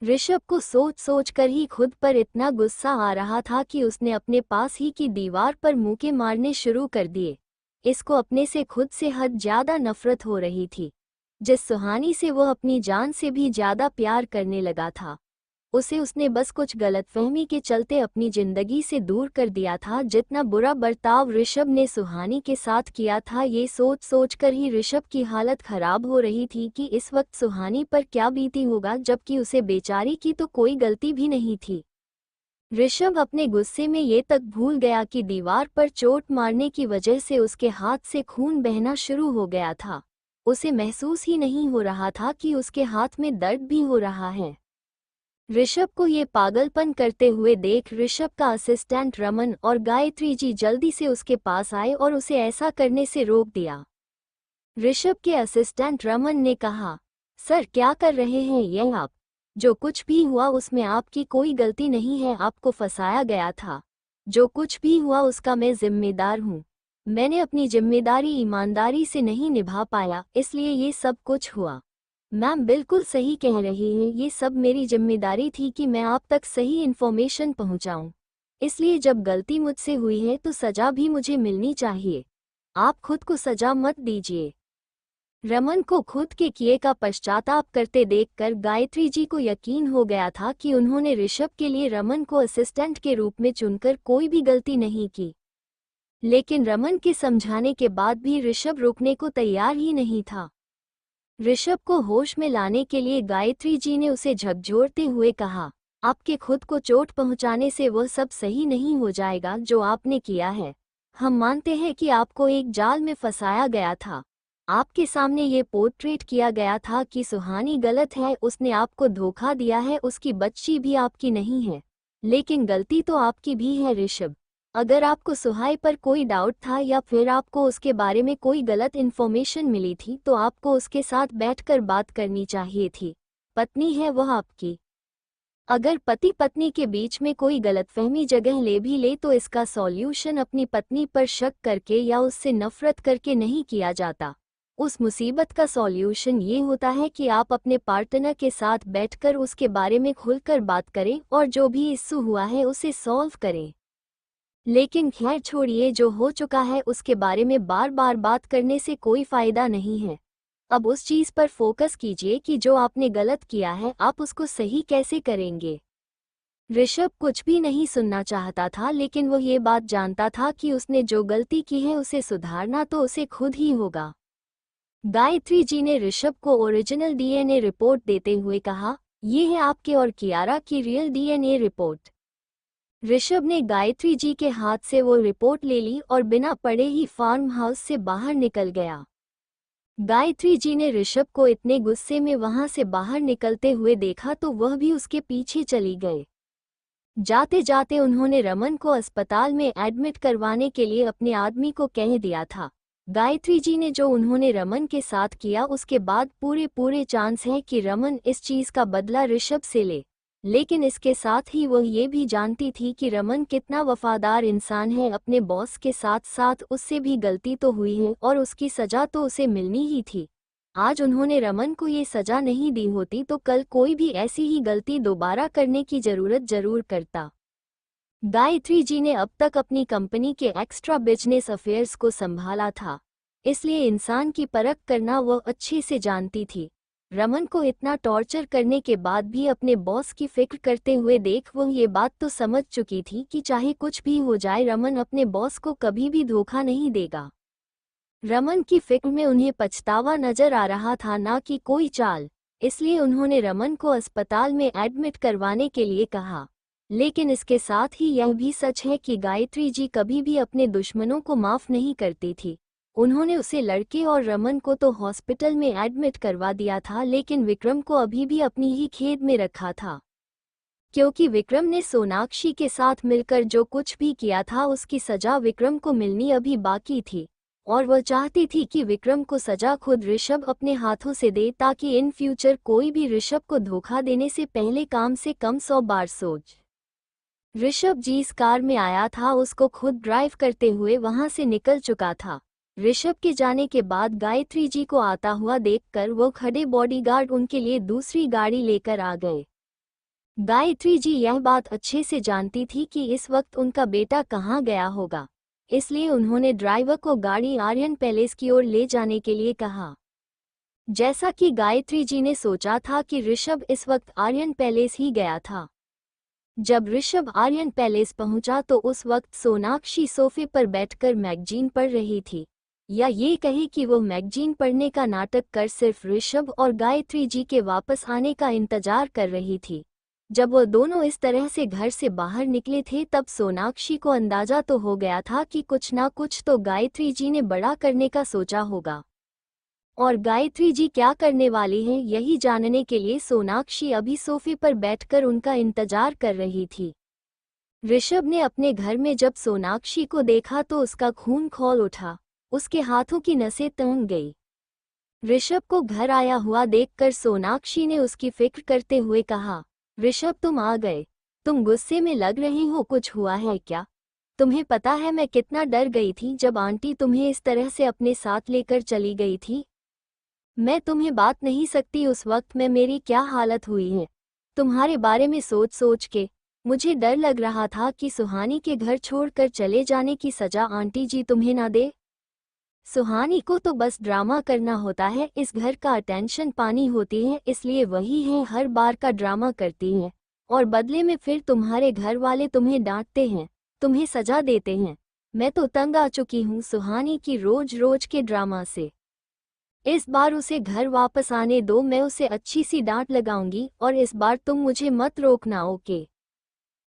ऋषभ को सोच सोच कर ही खुद पर इतना गुस्सा आ रहा था कि उसने अपने पास ही की दीवार पर मुक्के मारने शुरू कर दिए। इसको अपने से खुद से हद ज्यादा नफरत हो रही थी। जिस सुहानी से वह अपनी जान से भी ज्यादा प्यार करने लगा था, उसे उसने बस कुछ गलतफहमी के चलते अपनी जिंदगी से दूर कर दिया था। जितना बुरा बर्ताव ऋषभ ने सुहानी के साथ किया था, ये सोच सोच कर ही ऋषभ की हालत खराब हो रही थी कि इस वक्त सुहानी पर क्या बीती होगा, जबकि उसे बेचारी की तो कोई गलती भी नहीं थी। ऋषभ अपने गुस्से में ये तक भूल गया कि दीवार पर चोट मारने की वजह से उसके हाथ से खून बहना शुरू हो गया था। उसे महसूस ही नहीं हो रहा था कि उसके हाथ में दर्द भी हो रहा है। ऋषभ को ये पागलपन करते हुए देख ऋषभ का असिस्टेंट रमन और गायत्री जी जल्दी से उसके पास आए और उसे ऐसा करने से रोक दिया। ऋषभ के असिस्टेंट रमन ने कहा, सर क्या कर रहे हैं ये आप? जो कुछ भी हुआ उसमें आपकी कोई गलती नहीं है, आपको फंसाया गया था। जो कुछ भी हुआ उसका मैं जिम्मेदार हूँ। मैंने अपनी जिम्मेदारी ईमानदारी से नहीं निभा पाया, इसलिए ये सब कुछ हुआ। मैम बिल्कुल सही कह रही हैं, ये सब मेरी जिम्मेदारी थी कि मैं आप तक सही इन्फॉर्मेशन पहुंचाऊं। इसलिए जब गलती मुझसे हुई है तो सजा भी मुझे मिलनी चाहिए। आप खुद को सजा मत दीजिए। रमन को खुद के किए का पश्चाताप करते देखकर गायत्री जी को यकीन हो गया था कि उन्होंने ऋषभ के लिए रमन को असिस्टेंट के रूप में चुनकर कोई भी गलती नहीं की। लेकिन रमन के समझाने के बाद भी ऋषभ रुकने को तैयार ही नहीं था। ऋषभ को होश में लाने के लिए गायत्री जी ने उसे झकझोरते हुए कहा, आपके खुद को चोट पहुंचाने से वह सब सही नहीं हो जाएगा जो आपने किया है। हम मानते हैं कि आपको एक जाल में फंसाया गया था। आपके सामने ये पोर्ट्रेट किया गया था कि सुहानी गलत है, उसने आपको धोखा दिया है, उसकी बच्ची भी आपकी नहीं है। लेकिन गलती तो आपकी भी है ऋषभ। अगर आपको सुहाई पर कोई डाउट था या फिर आपको उसके बारे में कोई गलत इन्फॉर्मेशन मिली थी तो आपको उसके साथ बैठकर बात करनी चाहिए थी। पत्नी है वह आपकी। अगर पति पत्नी के बीच में कोई गलतफहमी जगह ले भी ले तो इसका सॉल्यूशन अपनी पत्नी पर शक करके या उससे नफरत करके नहीं किया जाता। उस मुसीबत का सॉल्यूशन ये होता है कि आप अपने पार्टनर के साथ बैठकर उसके बारे में खुलकर बात करें और जो भी इश्यू हुआ है उसे सॉल्व करें। लेकिन खैर छोड़िए, जो हो चुका है उसके बारे में बार बार बात करने से कोई फायदा नहीं है। अब उस चीज पर फोकस कीजिए कि जो आपने गलत किया है आप उसको सही कैसे करेंगे। ऋषभ कुछ भी नहीं सुनना चाहता था, लेकिन वो ये बात जानता था कि उसने जो गलती की है उसे सुधारना तो उसे खुद ही होगा। गायत्री जी ने ऋषभ को ओरिजिनल डीएनए रिपोर्ट देते हुए कहा, ये है आपके और कियारा की रियल डीएनए रिपोर्ट। ऋषभ ने गायत्री जी के हाथ से वो रिपोर्ट ले ली और बिना पढ़े ही फार्म हाउस से बाहर निकल गया। गायत्री जी ने ऋषभ को इतने गुस्से में वहां से बाहर निकलते हुए देखा तो वह भी उसके पीछे चली गए। जाते जाते उन्होंने रमन को अस्पताल में एडमिट करवाने के लिए अपने आदमी को कह दिया था। गायत्री जी ने जो उन्होंने रमन के साथ किया उसके बाद पूरे चांस है कि रमन इस चीज का बदला ऋषभ से ले। लेकिन इसके साथ ही वह ये भी जानती थी कि रमन कितना वफादार इंसान है अपने बॉस के साथ साथ उससे भी गलती तो हुई है और उसकी सजा तो उसे मिलनी ही थी। आज उन्होंने रमन को ये सजा नहीं दी होती तो कल कोई भी ऐसी ही गलती दोबारा करने की जरूरत जरूर करता। गायत्री जी ने अब तक अपनी कंपनी के एक्स्ट्रा बिजनेस अफेयर्स को संभाला था, इसलिए इंसान की परख करना वह अच्छे से जानती थी। रमन को इतना टॉर्चर करने के बाद भी अपने बॉस की फिक्र करते हुए देख वह ये बात तो समझ चुकी थी कि चाहे कुछ भी हो जाए रमन अपने बॉस को कभी भी धोखा नहीं देगा। रमन की फिक्र में उन्हें पछतावा नजर आ रहा था, ना कि कोई चाल। इसलिए उन्होंने रमन को अस्पताल में एडमिट करवाने के लिए कहा। लेकिन इसके साथ ही यह भी सच है कि गायत्री जी कभी भी अपने दुश्मनों को माफ नहीं करती थी। उन्होंने उसे लड़के और रमन को तो हॉस्पिटल में एडमिट करवा दिया था, लेकिन विक्रम को अभी भी अपनी ही खेद में रखा था। क्योंकि विक्रम ने सोनाक्षी के साथ मिलकर जो कुछ भी किया था उसकी सजा विक्रम को मिलनी अभी बाकी थी, और वह चाहती थी कि विक्रम को सजा खुद ऋषभ अपने हाथों से दे ताकि इन फ्यूचर कोई भी ऋषभ को धोखा देने से पहले कम से कम 100 बार सोच। ऋषभ जिस कार में आया था उसको खुद ड्राइव करते हुए वहां से निकल चुका था। ऋषभ के जाने के बाद गायत्री जी को आता हुआ देखकर वो खड़े बॉडीगार्ड उनके लिए दूसरी गाड़ी लेकर आ गए। गायत्री जी यह बात अच्छे से जानती थी कि इस वक्त उनका बेटा कहाँ गया होगा, इसलिए उन्होंने ड्राइवर को गाड़ी आर्यन पैलेस की ओर ले जाने के लिए कहा। जैसा कि गायत्री जी ने सोचा था कि ऋषभ इस वक्त आर्यन पैलेस ही गया था। जब ऋषभ आर्यन पैलेस पहुंचा तो उस वक्त सोनाक्षी सोफे पर बैठकर मैगजीन पढ़ रही थी, या ये कहे कि वो मैगजीन पढ़ने का नाटक कर सिर्फ ऋषभ और गायत्री जी के वापस आने का इंतजार कर रही थी। जब वो दोनों इस तरह से घर से बाहर निकले थे तब सोनाक्षी को अंदाजा तो हो गया था कि कुछ ना कुछ तो गायत्री जी ने बड़ा करने का सोचा होगा। और गायत्री जी क्या करने वाली हैं यही जानने के लिए सोनाक्षी अभी सोफे पर बैठकर उनका इंतजार कर रही थी। ऋषभ ने अपने घर में जब सोनाक्षी को देखा तो उसका खून खौल उठा, उसके हाथों की नसें तंग गई। ऋषभ को घर आया हुआ देखकर सोनाक्षी ने उसकी फिक्र करते हुए कहा, ऋषभ तुम आ गए, तुम गुस्से में लग रहे हो, कुछ हुआ है क्या? तुम्हें पता है मैं कितना डर गई थी जब आंटी तुम्हें इस तरह से अपने साथ लेकर चली गई थी। मैं तुम्हें बात नहीं सकती उस वक्त में मेरी क्या हालत हुई है। तुम्हारे बारे में सोच सोच के मुझे डर लग रहा था कि सुहानी के घर छोड़कर चले जाने की सजा आंटी जी तुम्हें ना दे। सुहानी को तो बस ड्रामा करना होता है, इस घर का अटेंशन पानी होती है, इसलिए वही है हर बार का ड्रामा करती है और बदले में फिर तुम्हारे घर वाले तुम्हें डांटते हैं, तुम्हें सजा देते हैं। मैं तो तंग आ चुकी हूँ सुहानी की रोज रोज के ड्रामा से। इस बार उसे घर वापस आने दो, मैं उसे अच्छी सी डांट लगाऊंगी और इस बार तुम मुझे मत रोकना, ओके?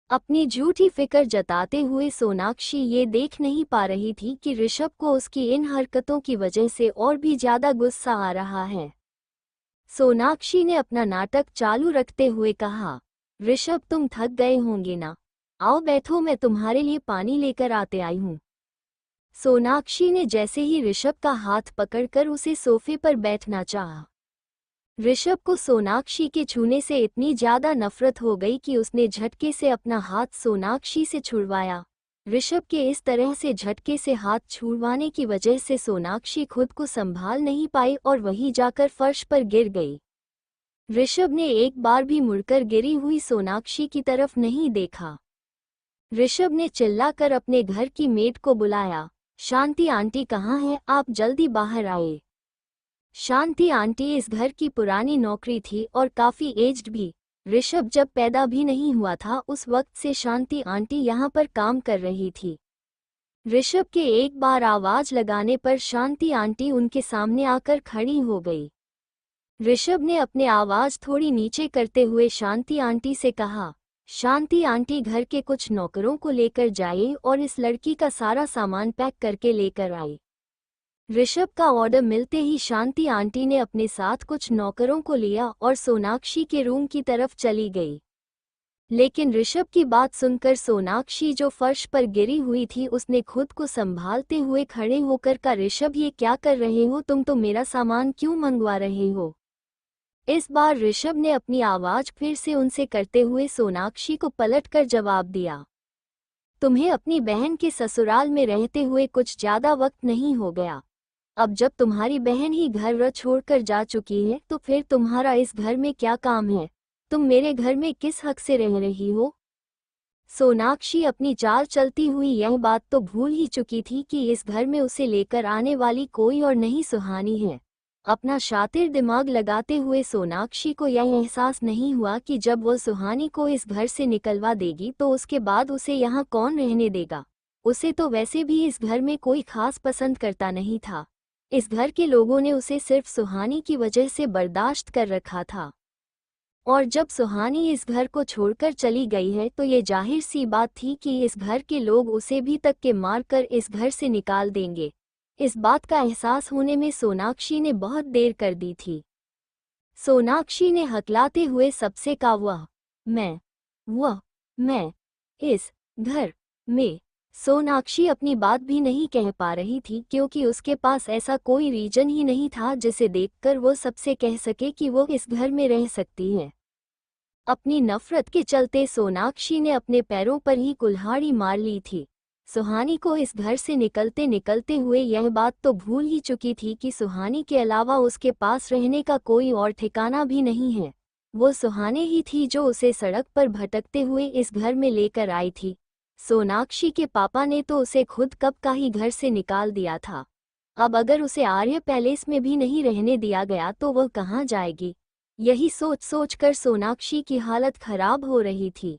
अपनी झूठी फिक्र जताते हुए सोनाक्षी ये देख नहीं पा रही थी कि ऋषभ को उसकी इन हरकतों की वजह से और भी ज्यादा गुस्सा आ रहा है। सोनाक्षी ने अपना नाटक चालू रखते हुए कहा, ऋषभ तुम थक गए होंगे ना, आओ बैठो, मैं तुम्हारे लिए पानी लेकर आते आई हूँ। सोनाक्षी ने जैसे ही ऋषभ का हाथ पकड़कर उसे सोफे पर बैठना चाहा। ऋषभ को सोनाक्षी के छूने से इतनी ज्यादा नफरत हो गई कि उसने झटके से अपना हाथ सोनाक्षी से छुड़वाया। ऋषभ के इस तरह से झटके से हाथ छुड़वाने की वजह से सोनाक्षी खुद को संभाल नहीं पाई और वहीं जाकर फर्श पर गिर गई। ऋषभ ने एक बार भी मुड़कर गिरी हुई सोनाक्षी की तरफ नहीं देखा। ऋषभ ने चिल्लाकर अपने घर की मेड को बुलाया, शांति आंटी कहाँ है, आप जल्दी बाहर आए। शांति आंटी इस घर की पुरानी नौकरी थी और काफी एज्ड भी। ऋषभ जब पैदा भी नहीं हुआ था उस वक्त से शांति आंटी यहाँ पर काम कर रही थी। ऋषभ के एक बार आवाज लगाने पर शांति आंटी उनके सामने आकर खड़ी हो गई। ऋषभ ने अपने आवाज थोड़ी नीचे करते हुए शांति आंटी से कहा, शांति आंटी घर के कुछ नौकरों को लेकर जाइए और इस लड़की का सारा सामान पैक करके लेकर आई। ऋषभ का ऑर्डर मिलते ही शांति आंटी ने अपने साथ कुछ नौकरों को लिया और सोनाक्षी के रूम की तरफ चली गई। लेकिन ऋषभ की बात सुनकर सोनाक्षी जो फर्श पर गिरी हुई थी उसने खुद को संभालते हुए खड़े होकर कहा, ऋषभ ये क्या कर रहे हो, तुम तो मेरा सामान क्यों मंगवा रहे हो? इस बार ऋषभ ने अपनी आवाज फिर से उनसे करते हुए सोनाक्षी को पलटकर जवाब दिया, तुम्हें अपनी बहन के ससुराल में रहते हुए कुछ ज्यादा वक्त नहीं हो गया। अब जब तुम्हारी बहन ही घर छोड़कर जा चुकी है तो फिर तुम्हारा इस घर में क्या काम है? तुम मेरे घर में किस हक से रह रही हो? सोनाक्षी अपनी चाल चलती हुई यह बात तो भूल ही चुकी थी कि इस घर में उसे लेकर आने वाली कोई और नहीं सुहानी है। अपना शातिर दिमाग लगाते हुए सोनाक्षी को यह एहसास नहीं हुआ कि जब वो सुहानी को इस घर से निकलवा देगी तो उसके बाद उसे यहाँ कौन रहने देगा। उसे तो वैसे भी इस घर में कोई खास पसंद करता नहीं था। इस घर के लोगों ने उसे सिर्फ सुहानी की वजह से बर्दाश्त कर रखा था और जब सुहानी इस घर को छोड़कर चली गई है तो ये जाहिर सी बात थी कि इस घर के लोग उसे भी तक के मारकर इस घर से निकाल देंगे। इस बात का एहसास होने में सोनाक्षी ने बहुत देर कर दी थी। सोनाक्षी ने हकलाते हुए सबसे कहा, मैं इस घर में। सोनाक्षी अपनी बात भी नहीं कह पा रही थी क्योंकि उसके पास ऐसा कोई रीजन ही नहीं था जिसे देखकर वो सबसे कह सके कि वो इस घर में रह सकती है। अपनी नफरत के चलते सोनाक्षी ने अपने पैरों पर ही कुल्हाड़ी मार ली थी। सुहानी को इस घर से निकलते निकलते हुए यह बात तो भूल ही चुकी थी कि सुहानी के अलावा उसके पास रहने का कोई और ठिकाना भी नहीं है। वो सुहानी ही थी जो उसे सड़क पर भटकते हुए इस घर में लेकर आई थी। सोनाक्षी के पापा ने तो उसे खुद कब का ही घर से निकाल दिया था। अब अगर उसे आर्य पैलेस में भी नहीं रहने दिया गया तो वह कहाँ जाएगी? यही सोच सोचकर सोनाक्षी की हालत खराब हो रही थी।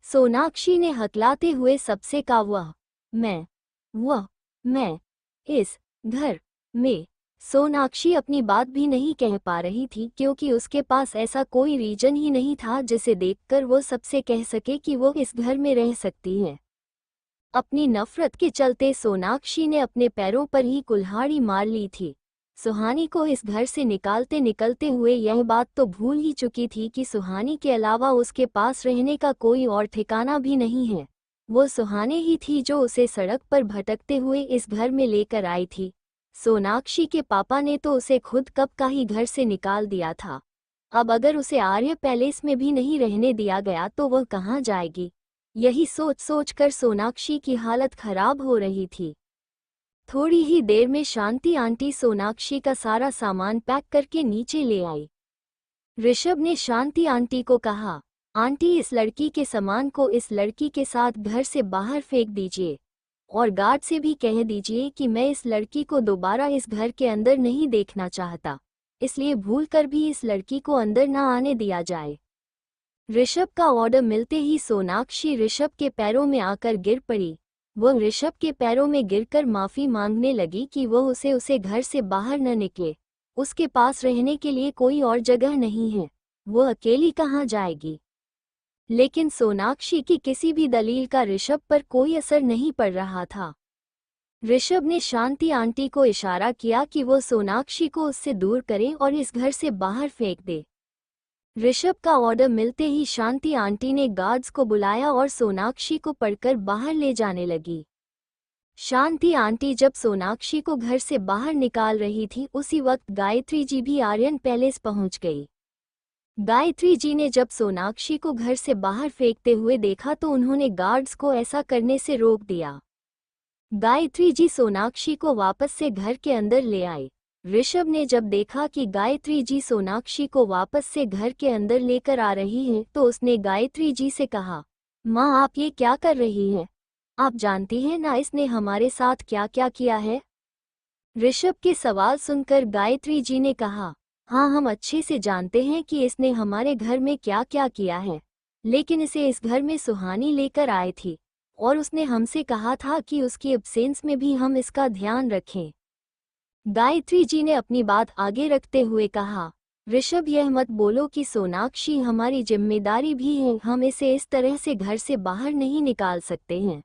सोनाक्षी ने हकलाते हुए सबसे कहा, मैं इस घर में। सोनाक्षी अपनी बात भी नहीं कह पा रही थी क्योंकि उसके पास ऐसा कोई रीजन ही नहीं था जिसे देखकर वो सबसे कह सके कि वो इस घर में रह सकती है। अपनी नफरत के चलते सोनाक्षी ने अपने पैरों पर ही कुल्हाड़ी मार ली थी। सुहानी को इस घर से निकालते निकलते हुए यह बात तो भूल ही चुकी थी कि सुहानी के अलावा उसके पास रहने का कोई और ठिकाना भी नहीं है। वो सुहानी ही थी जो उसे सड़क पर भटकते हुए इस घर में लेकर आई थी। सोनाक्षी के पापा ने तो उसे खुद कब का ही घर से निकाल दिया था। अब अगर उसे आर्य पैलेस में भी नहीं रहने दिया गया तो वह कहाँ जाएगी? यही सोच सोच कर सोनाक्षी की हालत खराब हो रही थी। थोड़ी ही देर में शांति आंटी सोनाक्षी का सारा सामान पैक करके नीचे ले आई। ऋषभ ने शांति आंटी को कहा, आंटी इस लड़की के सामान को इस लड़की के साथ घर से बाहर फेंक दीजिए और गार्ड से भी कह दीजिए कि मैं इस लड़की को दोबारा इस घर के अंदर नहीं देखना चाहता, इसलिए भूलकर भी इस लड़की को अंदर ना आने दिया जाए। ऋषभ का ऑर्डर मिलते ही सोनाक्षी ऋषभ के पैरों में आकर गिर पड़ी। वह ऋषभ के पैरों में गिरकर माफी मांगने लगी कि वह उसे घर से बाहर न निकले। उसके पास रहने के लिए कोई और जगह नहीं है, वह अकेली कहाँ जाएगी। लेकिन सोनाक्षी की किसी भी दलील का ऋषभ पर कोई असर नहीं पड़ रहा था। ऋषभ ने शांति आंटी को इशारा किया कि वो सोनाक्षी को उससे दूर करे और इस घर से बाहर फेंक दे। ऋषभ का ऑर्डर मिलते ही शांति आंटी ने गार्ड्स को बुलाया और सोनाक्षी को पकड़कर बाहर ले जाने लगी। शांति आंटी जब सोनाक्षी को घर से बाहर निकाल रही थी उसी वक्त गायत्री जी भी आर्यन पैलेस पहुंच गई। गायत्री जी ने जब सोनाक्षी को घर से बाहर फेंकते हुए देखा तो उन्होंने गार्ड्स को ऐसा करने से रोक दिया। गायत्री जी सोनाक्षी को वापस से घर के अंदर ले आए। ऋषभ ने जब देखा कि गायत्री जी सोनाक्षी को वापस से घर के अंदर लेकर आ रही हैं तो उसने गायत्री जी से कहा, माँ आप ये क्या कर रही हैं? आप जानती हैं ना इसने हमारे साथ क्या क्या किया है? ऋषभ के सवाल सुनकर गायत्री जी ने कहा, हाँ हम अच्छे से जानते हैं कि इसने हमारे घर में क्या क्या किया है, लेकिन इसे इस घर में सुहानी लेकर आई थी और उसने हमसे कहा था कि उसकी एब्सेंस में भी हम इसका ध्यान रखें। गायत्री जी ने अपनी बात आगे रखते हुए कहा, ऋषभ यह मत बोलो कि सोनाक्षी हमारी जिम्मेदारी भी है, हम इसे इस तरह से घर से बाहर नहीं निकाल सकते हैं,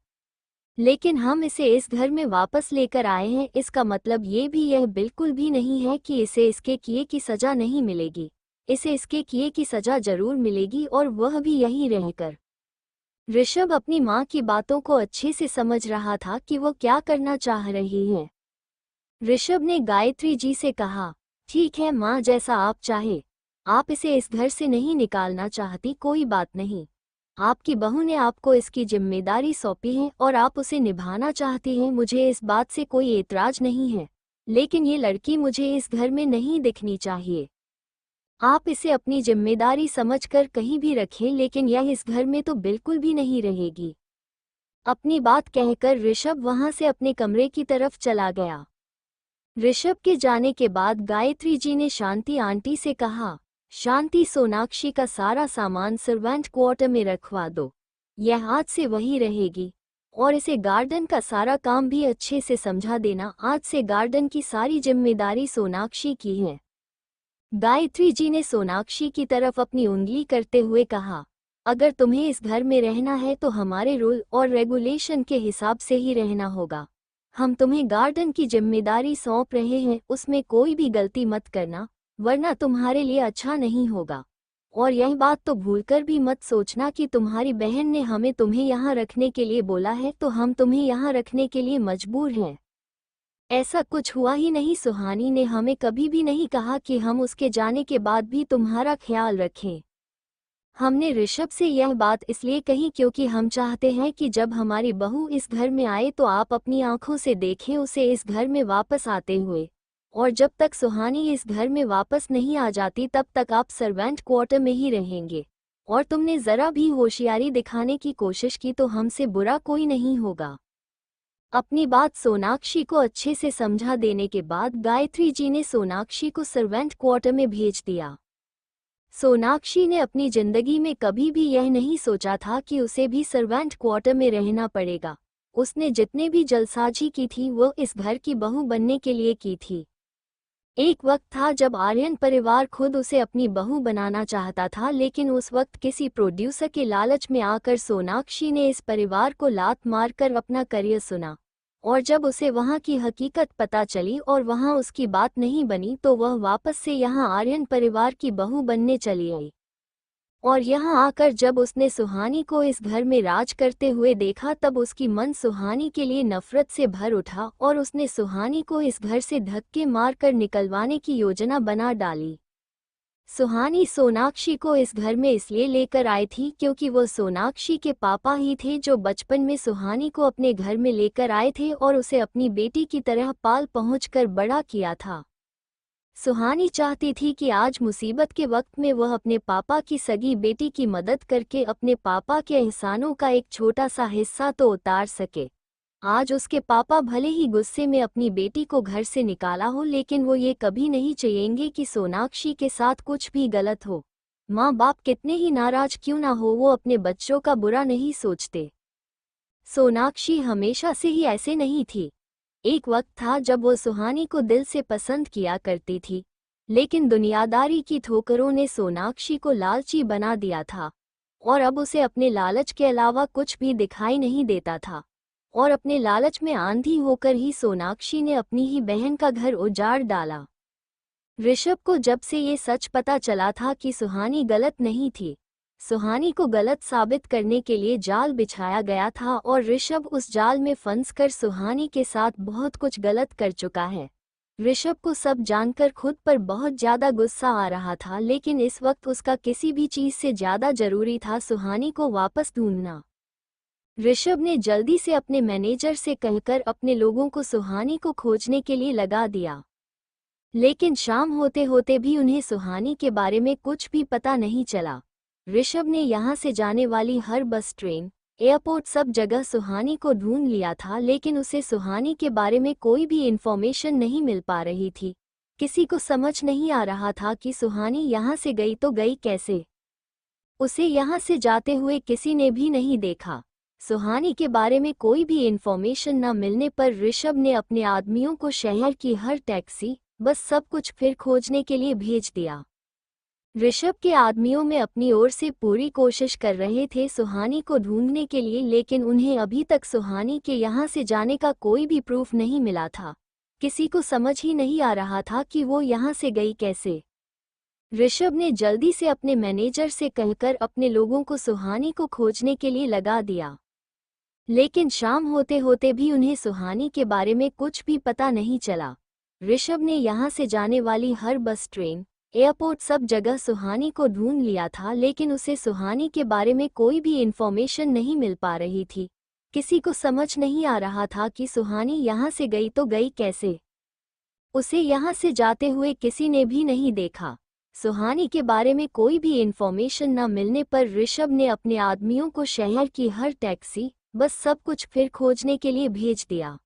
लेकिन हम इसे इस घर में वापस लेकर आए हैं, इसका मतलब ये भी यह बिल्कुल भी नहीं है कि इसे इसके किए की सजा नहीं मिलेगी। इसे इसके किए की सजा जरूर मिलेगी और वह भी यहीं रहकर। ऋषभ अपनी माँ की बातों को अच्छे से समझ रहा था कि वो क्या करना चाह रही हैं। ऋषभ ने गायत्री जी से कहा, ठीक है माँ जैसा आप चाहे, आप इसे इस घर से नहीं निकालना चाहती कोई बात नहीं, आपकी बहू ने आपको इसकी जिम्मेदारी सौंपी है और आप उसे निभाना चाहती हैं, मुझे इस बात से कोई एतराज नहीं है, लेकिन ये लड़की मुझे इस घर में नहीं दिखनी चाहिए। आप इसे अपनी जिम्मेदारी समझकर कहीं भी रखें, लेकिन यह इस घर में तो बिल्कुल भी नहीं रहेगी। अपनी बात कहकर ऋषभ वहां से अपने कमरे की तरफ चला गया। ऋषभ के जाने के बाद गायत्री जी ने शांति आंटी से कहा, शांति सोनाक्षी का सारा सामान सर्वेंट क्वार्टर में रखवा दो, यह आज से वही रहेगी, और इसे गार्डन का सारा काम भी अच्छे से समझा देना, आज से गार्डन की सारी जिम्मेदारी सोनाक्षी की है। गायत्री जी ने सोनाक्षी की तरफ अपनी उंगली करते हुए कहा, अगर तुम्हें इस घर में रहना है तो हमारे रूल और रेगुलेशन के हिसाब से ही रहना होगा। हम तुम्हें गार्डन की जिम्मेदारी सौंप रहे हैं, उसमें कोई भी गलती मत करना, वरना तुम्हारे लिए अच्छा नहीं होगा। और यह बात तो भूलकर भी मत सोचना कि तुम्हारी बहन ने हमें तुम्हें यहाँ रखने के लिए बोला है तो हम तुम्हें यहाँ रखने के लिए मजबूर हैं। ऐसा कुछ हुआ ही नहीं, सुहानी ने हमें कभी भी नहीं कहा कि हम उसके जाने के बाद भी तुम्हारा ख्याल रखें। हमने ऋषभ से यह बात इसलिए कही क्योंकि हम चाहते हैं कि जब हमारी बहू इस घर में आए तो आप अपनी आंखों से देखें उसे इस घर में वापस आते हुए, और जब तक सुहानी इस घर में वापस नहीं आ जाती तब तक आप सर्वेंट क्वार्टर में ही रहेंगे। और तुमने जरा भी होशियारी दिखाने की कोशिश की तो हमसे बुरा कोई नहीं होगा। अपनी बात सोनाक्षी को अच्छे से समझा देने के बाद गायत्री जी ने सोनाक्षी को सर्वेंट क्वार्टर में भेज दिया। सोनाक्षी ने अपनी जिंदगी में कभी भी यह नहीं सोचा था कि उसे भी सर्वेंट क्वार्टर में रहना पड़ेगा। उसने जितने भी जल्दसाजी की थी वो इस घर की बहू बनने के लिए की थी। एक वक्त था जब आर्यन परिवार खुद उसे अपनी बहू बनाना चाहता था, लेकिन उस वक्त किसी प्रोड्यूसर के लालच में आकर सोनाक्षी ने इस परिवार को लात मारकर अपना करियर सुना। और जब उसे वहां की हकीकत पता चली और वहां उसकी बात नहीं बनी, तो वह वापस से यहां आर्यन परिवार की बहू बनने चली आई। और यहाँ आकर जब उसने सुहानी को इस घर में राज करते हुए देखा, तब उसकी मन सुहानी के लिए नफरत से भर उठा और उसने सुहानी को इस घर से धक्के मारकर निकलवाने की योजना बना डाली। सुहानी सोनाक्षी को इस घर में इसलिए लेकर आई थी क्योंकि वो सोनाक्षी के पापा ही थे जो बचपन में सुहानी को अपने घर में लेकर आए थे और उसे अपनी बेटी की तरह पाल पहुँच कर बड़ा किया था। सुहानी चाहती थी कि आज मुसीबत के वक्त में वह अपने पापा की सगी बेटी की मदद करके अपने पापा के एहसानों का एक छोटा सा हिस्सा तो उतार सके। आज उसके पापा भले ही गुस्से में अपनी बेटी को घर से निकाला हो, लेकिन वो ये कभी नहीं चाहेंगे कि सोनाक्षी के साथ कुछ भी गलत हो। माँ बाप कितने ही नाराज क्यों ना हो, वो अपने बच्चों का बुरा नहीं सोचते। सोनाक्षी हमेशा से ही ऐसे नहीं थी। एक वक्त था जब वो सुहानी को दिल से पसंद किया करती थी, लेकिन दुनियादारी की ठोकरों ने सोनाक्षी को लालची बना दिया था और अब उसे अपने लालच के अलावा कुछ भी दिखाई नहीं देता था। और अपने लालच में आंधी होकर ही सोनाक्षी ने अपनी ही बहन का घर उजाड़ डाला। ऋषभ को जब से ये सच पता चला था कि सुहानी गलत नहीं थी, सुहानी को गलत साबित करने के लिए जाल बिछाया गया था और ऋषभ उस जाल में फंसकर सुहानी के साथ बहुत कुछ गलत कर चुका है। ऋषभ को सब जानकर खुद पर बहुत ज्यादा गुस्सा आ रहा था, लेकिन इस वक्त उसका किसी भी चीज से ज्यादा जरूरी था सुहानी को वापस ढूंढना। ऋषभ ने जल्दी से अपने मैनेजर से कहकर अपने लोगों को सुहानी को खोजने के लिए लगा दिया, लेकिन शाम होते होते भी उन्हें सुहानी के बारे में कुछ भी पता नहीं चला। ऋषभ ने यहाँ से जाने वाली हर बस, ट्रेन, एयरपोर्ट, सब जगह सुहानी को ढूंढ लिया था, लेकिन उसे सुहानी के बारे में कोई भी इन्फॉर्मेशन नहीं मिल पा रही थी। किसी को समझ नहीं आ रहा था कि सुहानी यहाँ से गई तो गई कैसे। उसे यहाँ से जाते हुए किसी ने भी नहीं देखा। सुहानी के बारे में कोई भी इन्फॉर्मेशन न मिलने पर ऋषभ ने अपने आदमियों को शहर की हर टैक्सी, बस सब कुछ फिर खोजने के लिए भेज दिया। ऋषभ के आदमियों में अपनी ओर से पूरी कोशिश कर रहे थे सुहानी को ढूंढने के लिए, लेकिन उन्हें अभी तक सुहानी के यहाँ से जाने का कोई भी प्रूफ नहीं मिला था। किसी को समझ ही नहीं आ रहा था कि वो यहाँ से गई कैसे। ऋषभ ने जल्दी से अपने मैनेजर से कहकर अपने लोगों को सुहानी को खोजने के लिए लगा दिया, लेकिन शाम होते होते भी उन्हें सुहानी के बारे में कुछ भी पता नहीं चला। ऋषभ ने यहाँ से जाने वाली हर बस, ट्रेन, एयरपोर्ट, सब जगह सुहानी को ढूंढ लिया था, लेकिन उसे सुहानी के बारे में कोई भी इन्फॉर्मेशन नहीं मिल पा रही थी। किसी को समझ नहीं आ रहा था कि सुहानी यहाँ से गई तो गई कैसे। उसे यहाँ से जाते हुए किसी ने भी नहीं देखा। सुहानी के बारे में कोई भी इन्फॉर्मेशन न मिलने पर ऋषभ ने अपने आदमियों को शहर की हर टैक्सी, बस सब कुछ फिर खोजने के लिए भेज दिया।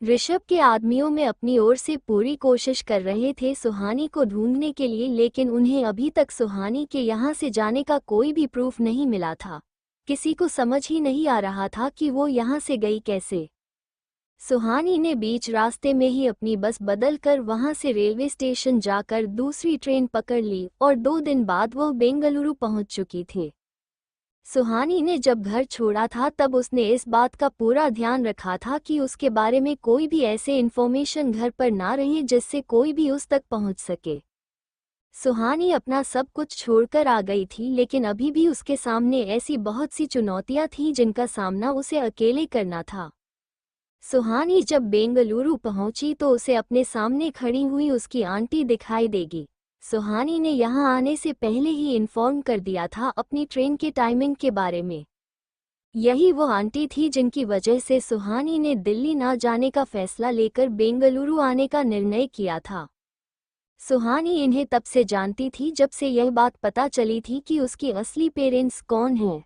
ऋषभ के आदमियों में अपनी ओर से पूरी कोशिश कर रहे थे सुहानी को ढूंढने के लिए, लेकिन उन्हें अभी तक सुहानी के यहाँ से जाने का कोई भी प्रूफ नहीं मिला था। किसी को समझ ही नहीं आ रहा था कि वो यहाँ से गई कैसे। सुहानी ने बीच रास्ते में ही अपनी बस बदलकर वहां से रेलवे स्टेशन जाकर दूसरी ट्रेन पकड़ ली और 2 दिन बाद वह बेंगलुरु पहुंच चुकी थी। सुहानी ने जब घर छोड़ा था तब उसने इस बात का पूरा ध्यान रखा था कि उसके बारे में कोई भी ऐसे इन्फॉर्मेशन घर पर ना रहे जिससे कोई भी उस तक पहुंच सके। सुहानी अपना सब कुछ छोड़कर आ गई थी, लेकिन अभी भी उसके सामने ऐसी बहुत सी चुनौतियां थीं जिनका सामना उसे अकेले करना था। सुहानी जब बेंगलुरु पहुंची तो उसे अपने सामने खड़ी हुई उसकी आंटी दिखाई देगी। सुहानी ने यहाँ आने से पहले ही इन्फॉर्म कर दिया था अपनी ट्रेन के टाइमिंग के बारे में। यही वो आंटी थी जिनकी वजह से सुहानी ने दिल्ली ना जाने का फैसला लेकर बेंगलुरु आने का निर्णय किया था। सुहानी इन्हें तब से जानती थी जब से यह बात पता चली थी कि उसकी असली पेरेंट्स कौन हैं।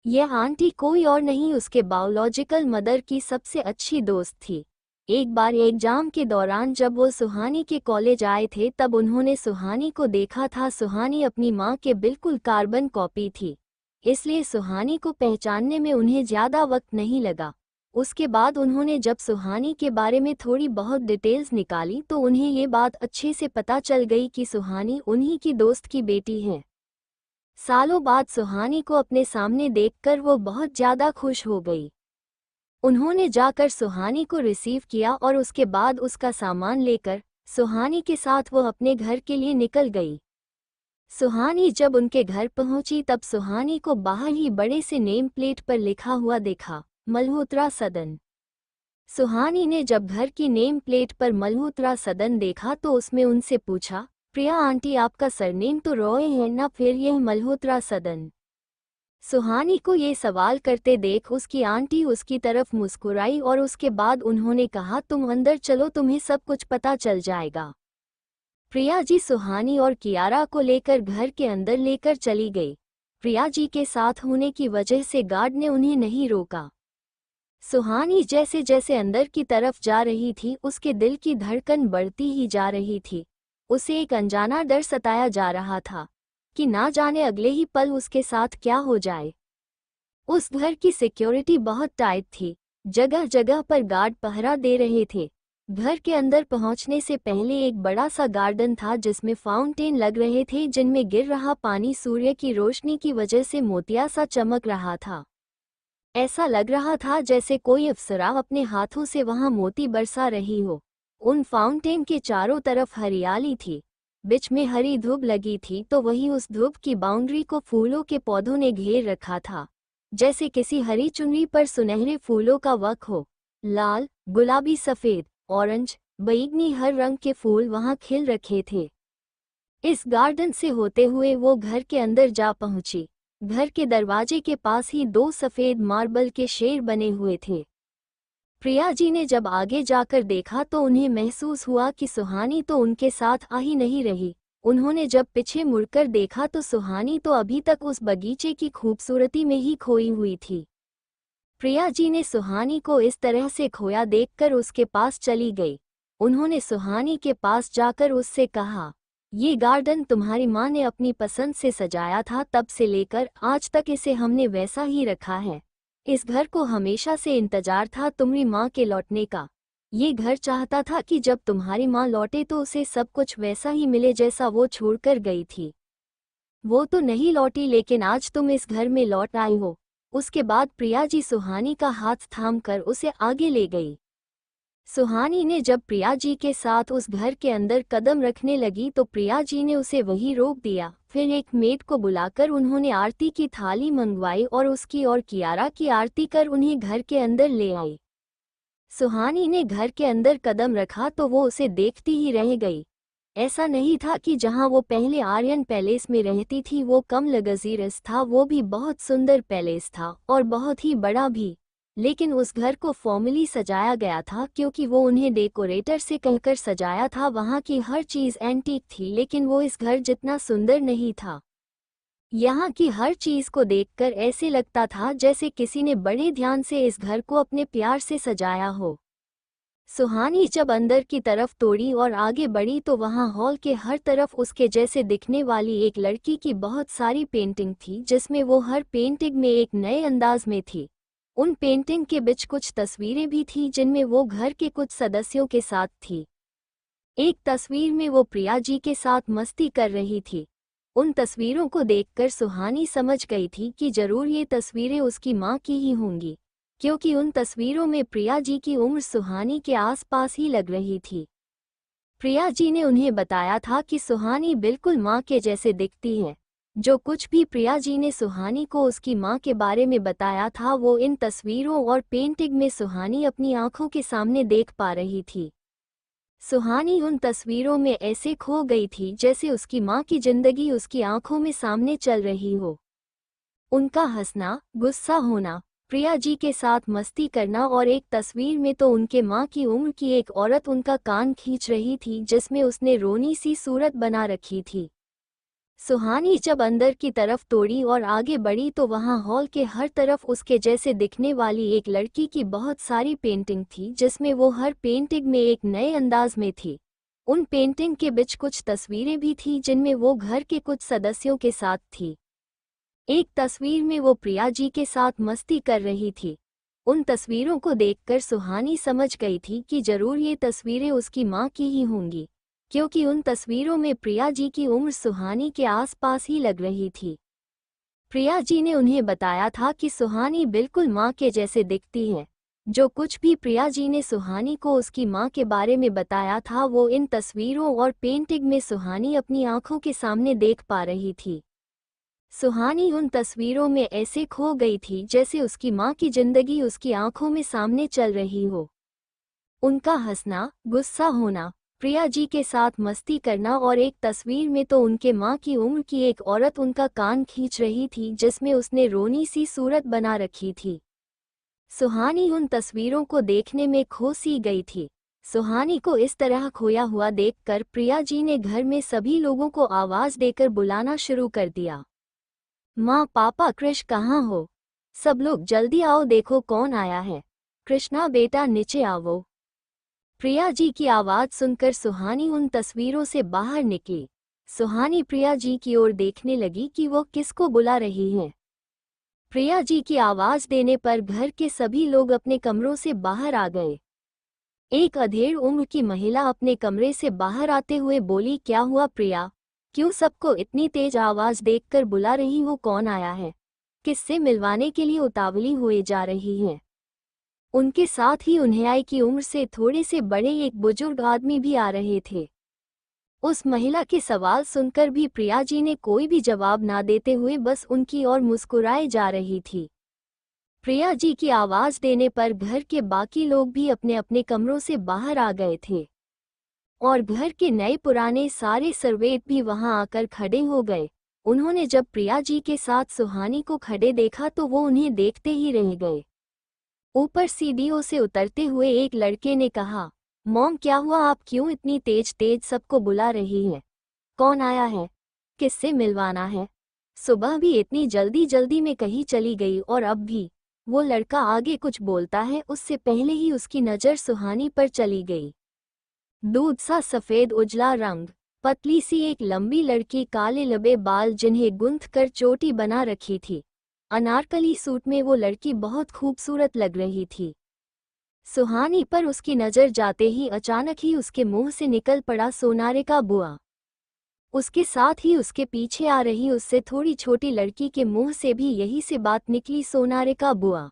यह आंटी कोई और नहीं, उसके बायोलॉजिकल मदर की सबसे अच्छी दोस्त थी। एक बार एग्जाम के दौरान जब वो सुहानी के कॉलेज आए थे तब उन्होंने सुहानी को देखा था। सुहानी अपनी माँ के बिल्कुल कार्बन कॉपी थी, इसलिए सुहानी को पहचानने में उन्हें ज़्यादा वक्त नहीं लगा। उसके बाद उन्होंने जब सुहानी के बारे में थोड़ी बहुत डिटेल्स निकाली तो उन्हें ये बात अच्छे से पता चल गई कि सुहानी उन्हीं की दोस्त की बेटी है। सालों बाद सुहानी को अपने सामने देखकर वो बहुत ज़्यादा खुश हो गई। उन्होंने जाकर सुहानी को रिसीव किया और उसके बाद उसका सामान लेकर सुहानी के साथ वो अपने घर के लिए निकल गई। सुहानी जब उनके घर पहुंची तब सुहानी को बाहर ही बड़े से नेम प्लेट पर लिखा हुआ देखा, मल्होत्रा सदन। सुहानी ने जब घर की नेम प्लेट पर मल्होत्रा सदन देखा तो उसमें उनसे पूछा, प्रिया आंटी आपका सरनेम तो रॉय है ना, फिर यह मल्होत्रा सदन? सुहानी को ये सवाल करते देख उसकी आंटी उसकी तरफ मुस्कुराई और उसके बाद उन्होंने कहा, तुम अंदर चलो, तुम्हें सब कुछ पता चल जाएगा। प्रिया जी सुहानी और कियारा को लेकर घर के अंदर लेकर चली गई। प्रिया जी के साथ होने की वजह से गार्ड ने उन्हें नहीं रोका। सुहानी जैसे जैसे अंदर की तरफ जा रही थी उसके दिल की धड़कन बढ़ती ही जा रही थी। उसे एक अनजाना डर सताया जा रहा था कि ना जाने अगले ही पल उसके साथ क्या हो जाए। उस घर की सिक्योरिटी बहुत टाइट थी, जगह जगह पर गार्ड पहरा दे रहे थे। घर के अंदर पहुंचने से पहले एक बड़ा सा गार्डन था जिसमें फाउंटेन लग रहे थे जिनमें गिर रहा पानी सूर्य की रोशनी की वजह से मोतिया सा चमक रहा था। ऐसा लग रहा था जैसे कोई अप्सरा अपने हाथों से वहां मोती बरसा रही हो। उन फाउंटेन के चारों तरफ हरियाली थी, बीच में हरी धूप लगी थी तो वहीं उस धूप की बाउंड्री को फूलों के पौधों ने घेर रखा था, जैसे किसी हरी चुनरी पर सुनहरे फूलों का वर्क हो। लाल, गुलाबी, सफेद, ऑरेंज, बैंगनी हर रंग के फूल वहां खिल रखे थे। इस गार्डन से होते हुए वो घर के अंदर जा पहुंची। घर के दरवाजे के पास ही दो सफेद मार्बल के शेर बने हुए थे। प्रिया जी ने जब आगे जाकर देखा तो उन्हें महसूस हुआ कि सुहानी तो उनके साथ आ ही नहीं रही। उन्होंने जब पीछे मुड़कर देखा तो सुहानी तो अभी तक उस बगीचे की खूबसूरती में ही खोई हुई थी। प्रिया जी ने सुहानी को इस तरह से खोया देखकर उसके पास चली गई। उन्होंने सुहानी के पास जाकर उससे कहा, ये गार्डन तुम्हारी माँ ने अपनी पसंद से सजाया था, तब से लेकर आज तक इसे हमने वैसा ही रखा है। इस घर को हमेशा से इंतजार था तुम्हारी माँ के लौटने का। ये घर चाहता था कि जब तुम्हारी माँ लौटे तो उसे सब कुछ वैसा ही मिले जैसा वो छोड़कर गई थी। वो तो नहीं लौटी, लेकिन आज तुम इस घर में लौट आई हो। उसके बाद प्रिया जी सुहानी का हाथ थामकर उसे आगे ले गई। सुहानी ने जब प्रिया जी के साथ उस घर के अंदर कदम रखने लगी तो प्रिया जी ने उसे वहीं रोक दिया। फिर एक मेड को बुलाकर उन्होंने आरती की थाली मंगवाई और उसकी और कियारा की आरती कर उन्हें घर के अंदर ले आई। सुहानी ने घर के अंदर कदम रखा तो वो उसे देखती ही रह गई। ऐसा नहीं था कि जहां वो पहले आर्यन पैलेस में रहती थी वो कम लग्जरियस था, वो भी बहुत सुंदर पैलेस था और बहुत ही बड़ा भी। लेकिन उस घर को फॉर्मली सजाया गया था क्योंकि वो उन्हें डेकोरेटर से कहकर सजाया था। वहाँ की हर चीज़ एंटीक थी, लेकिन वो इस घर जितना सुंदर नहीं था। यहाँ की हर चीज़ को देखकर ऐसे लगता था जैसे किसी ने बड़े ध्यान से इस घर को अपने प्यार से सजाया हो। सुहानी जब अंदर की तरफ तोड़ी और आगे बढ़ी तो वहाँ हॉल के हर तरफ उसके जैसे दिखने वाली एक लड़की की बहुत सारी पेंटिंग थी, जिसमें वो हर पेंटिंग में एक नए अंदाज में थी। उन पेंटिंग के बीच कुछ तस्वीरें भी थीं जिनमें वो घर के कुछ सदस्यों के साथ थी। एक तस्वीर में वो प्रिया जी के साथ मस्ती कर रही थी। उन तस्वीरों को देखकर सुहानी समझ गई थी कि जरूर ये तस्वीरें उसकी माँ की ही होंगी, क्योंकि उन तस्वीरों में प्रिया जी की उम्र सुहानी के आसपास ही लग रही थी। प्रिया जी ने उन्हें बताया था कि सुहानी बिल्कुल माँ के जैसे दिखती है। जो कुछ भी प्रिया जी ने सुहानी को उसकी माँ के बारे में बताया था वो इन तस्वीरों और पेंटिंग में सुहानी अपनी आंखों के सामने देख पा रही थी। सुहानी उन तस्वीरों में ऐसे खो गई थी जैसे उसकी माँ की जिंदगी उसकी आंखों में सामने चल रही हो। उनका हंसना, गुस्सा होना, प्रिया जी के साथ मस्ती करना और एक तस्वीर में तो उनके माँ की उम्र की एक औरत उनका कान खींच रही थी जिसमें उसने रोनी सी सूरत बना रखी थी। सुहानी जब अंदर की तरफ तोड़ी और आगे बढ़ी तो वहां हॉल के हर तरफ उसके जैसे दिखने वाली एक लड़की की बहुत सारी पेंटिंग थी, जिसमें वो हर पेंटिंग में एक नए अंदाज में थी। उन पेंटिंग के बीच कुछ तस्वीरें भी थीं जिनमें वो घर के कुछ सदस्यों के साथ थी। एक तस्वीर में वो प्रिया जी के साथ मस्ती कर रही थी। उन तस्वीरों को देखकर सुहानी समझ गई थी कि जरूर ये तस्वीरें उसकी माँ की ही होंगी, क्योंकि उन तस्वीरों में प्रिया जी की उम्र सुहानी के आसपास ही लग रही थी। प्रिया जी ने उन्हें बताया था कि सुहानी बिल्कुल माँ के जैसे दिखती है। जो कुछ भी प्रिया जी ने सुहानी को उसकी माँ के बारे में बताया था वो इन तस्वीरों और पेंटिंग में सुहानी अपनी आंखों के सामने देख पा रही थी। सुहानी उन तस्वीरों में ऐसे खो गई थी जैसे उसकी माँ की जिंदगी उसकी आंखों में सामने चल रही हो। उनका हंसना, गुस्सा होना, प्रिया जी के साथ मस्ती करना और एक तस्वीर में तो उनके माँ की उम्र की एक औरत उनका कान खींच रही थी जिसमें उसने रोनी सी सूरत बना रखी थी। सुहानी उन तस्वीरों को देखने में खो सी गई थी। सुहानी को इस तरह खोया हुआ देखकर प्रिया जी ने घर में सभी लोगों को आवाज देकर बुलाना शुरू कर दिया। माँ, पापा, कृष कहाँ हो? सब लोग जल्दी आओ, देखो कौन आया है। कृष्णा बेटा नीचे आओ। प्रिया जी की आवाज सुनकर सुहानी उन तस्वीरों से बाहर निकली। सुहानी प्रिया जी की ओर देखने लगी कि वो किसको बुला रही हैं। प्रिया जी की आवाज देने पर घर के सभी लोग अपने कमरों से बाहर आ गए। एक अधेड़ उम्र की महिला अपने कमरे से बाहर आते हुए बोली, क्या हुआ प्रिया? क्यों सबको इतनी तेज आवाज देखकर बुला रही हो? कौन आया है? किससे मिलवाने के लिए उतावली हुए जा रही हैं? उनके साथ ही उन्हें की उम्र से थोड़े से बड़े एक बुजुर्ग आदमी भी आ रहे थे। उस महिला के सवाल सुनकर भी प्रिया जी ने कोई भी जवाब ना देते हुए बस उनकी ओर मुस्कुराए जा रही थी। प्रिया जी की आवाज देने पर घर के बाकी लोग भी अपने अपने कमरों से बाहर आ गए थे और घर के नए पुराने सारे सर्वेंट भी वहां आकर खड़े हो गए। उन्होंने जब प्रिया जी के साथ सुहानी को खड़े देखा तो वो उन्हें देखते ही रह गए। ऊपर सीढ़ियों से उतरते हुए एक लड़के ने कहा, मॉम क्या हुआ? आप क्यों इतनी तेज तेज सबको बुला रही हैं? कौन आया है? किससे मिलवाना है? सुबह भी इतनी जल्दी जल्दी में कहीं चली गई और अब भी? वो लड़का आगे कुछ बोलता है उससे पहले ही उसकी नज़र सुहानी पर चली गई। दूध सा सफ़ेद उजला रंग, पतली सी एक लंबी लड़की, काले लंबे बाल जिन्हें गूंथ कर चोटी बना रखी थी। अनारकली सूट में वो लड़की बहुत खूबसूरत लग रही थी। सुहानी पर उसकी नज़र जाते ही अचानक ही उसके मुंह से निकल पड़ा, सोनारे का बुआ। उसके साथ ही उसके पीछे आ रही उससे थोड़ी छोटी लड़की के मुंह से भी यही से बात निकली, सोनारे का बुआ।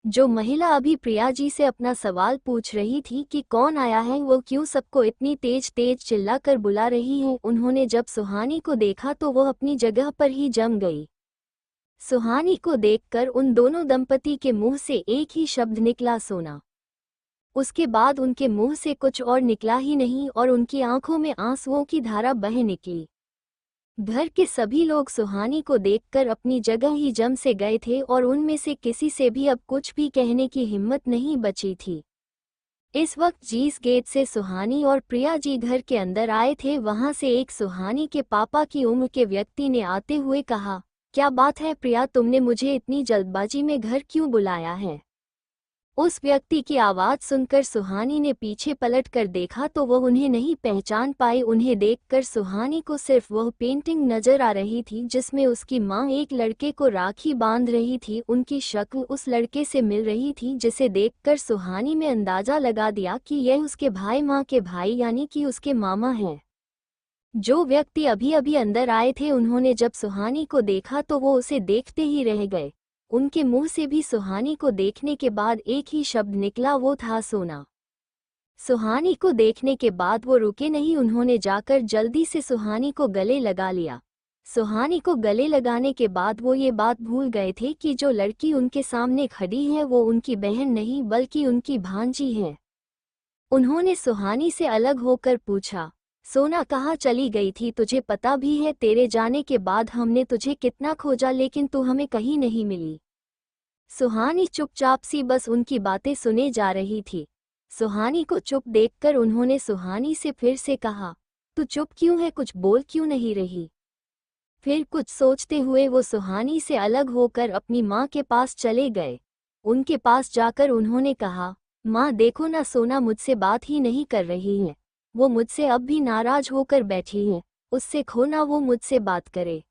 जो महिला अभी प्रिया जी से अपना सवाल पूछ रही थी कि कौन आया है, वो क्यों सबको इतनी तेज तेज चिल्लाकर बुला रही है, उन्होंने जब सुहानी को देखा तो वो अपनी जगह पर ही जम गई। सुहानी को देखकर उन दोनों दंपति के मुंह से एक ही शब्द निकला, सोना। उसके बाद उनके मुंह से कुछ और निकला ही नहीं और उनकी आंखों में आंसुओं की धारा बह निकली। घर के सभी लोग सुहानी को देखकर अपनी जगह ही जम से गए थे और उनमें से किसी से भी अब कुछ भी कहने की हिम्मत नहीं बची थी। इस वक्त जिस गेट से सुहानी और प्रिया जी घर के अंदर आए थे वहां से एक सुहानी के पापा की उम्र के व्यक्ति ने आते हुए कहा, क्या बात है प्रिया, तुमने मुझे इतनी जल्दबाजी में घर क्यों बुलाया है? उस व्यक्ति की आवाज़ सुनकर सुहानी ने पीछे पलट कर देखा तो वह उन्हें नहीं पहचान पाई। उन्हें देखकर सुहानी को सिर्फ वह पेंटिंग नजर आ रही थी जिसमें उसकी माँ एक लड़के को राखी बांध रही थी। उनकी शक्ल उस लड़के से मिल रही थी जिसे देखकर सुहानी ने अंदाजा लगा दिया कि यह उसके भाई माँ के भाई यानी कि उसके मामा हैं। जो व्यक्ति अभी अभी अंदर आए थे उन्होंने जब सुहानी को देखा तो वो उसे देखते ही रह गए। उनके मुंह से भी सुहानी को देखने के बाद एक ही शब्द निकला, वो था सोना। सुहानी को देखने के बाद वो रुके नहीं, उन्होंने जाकर जल्दी से सुहानी को गले लगा लिया। सुहानी को गले लगाने के बाद वो ये बात भूल गए थे कि जो लड़की उनके सामने खड़ी है वो उनकी बहन नहीं बल्कि उनकी भांजी है। उन्होंने सुहानी से अलग होकर पूछा, सोना कहाँ चली गई थी? तुझे पता भी है तेरे जाने के बाद हमने तुझे कितना खोजा लेकिन तू हमें कहीं नहीं मिली। सुहानी चुपचाप सी बस उनकी बातें सुने जा रही थी। सुहानी को चुप देखकर उन्होंने सुहानी से फिर से कहा, तू चुप क्यों है, कुछ बोल क्यों नहीं रही? फिर कुछ सोचते हुए वो सुहानी से अलग होकर अपनी माँ के पास चले गए। उनके पास जाकर उन्होंने कहा, माँ देखो ना, सोना मुझसे बात ही नहीं कर रही है। वो मुझसे अब भी नाराज होकर बैठी है, उससे खो ना वो मुझसे बात करे।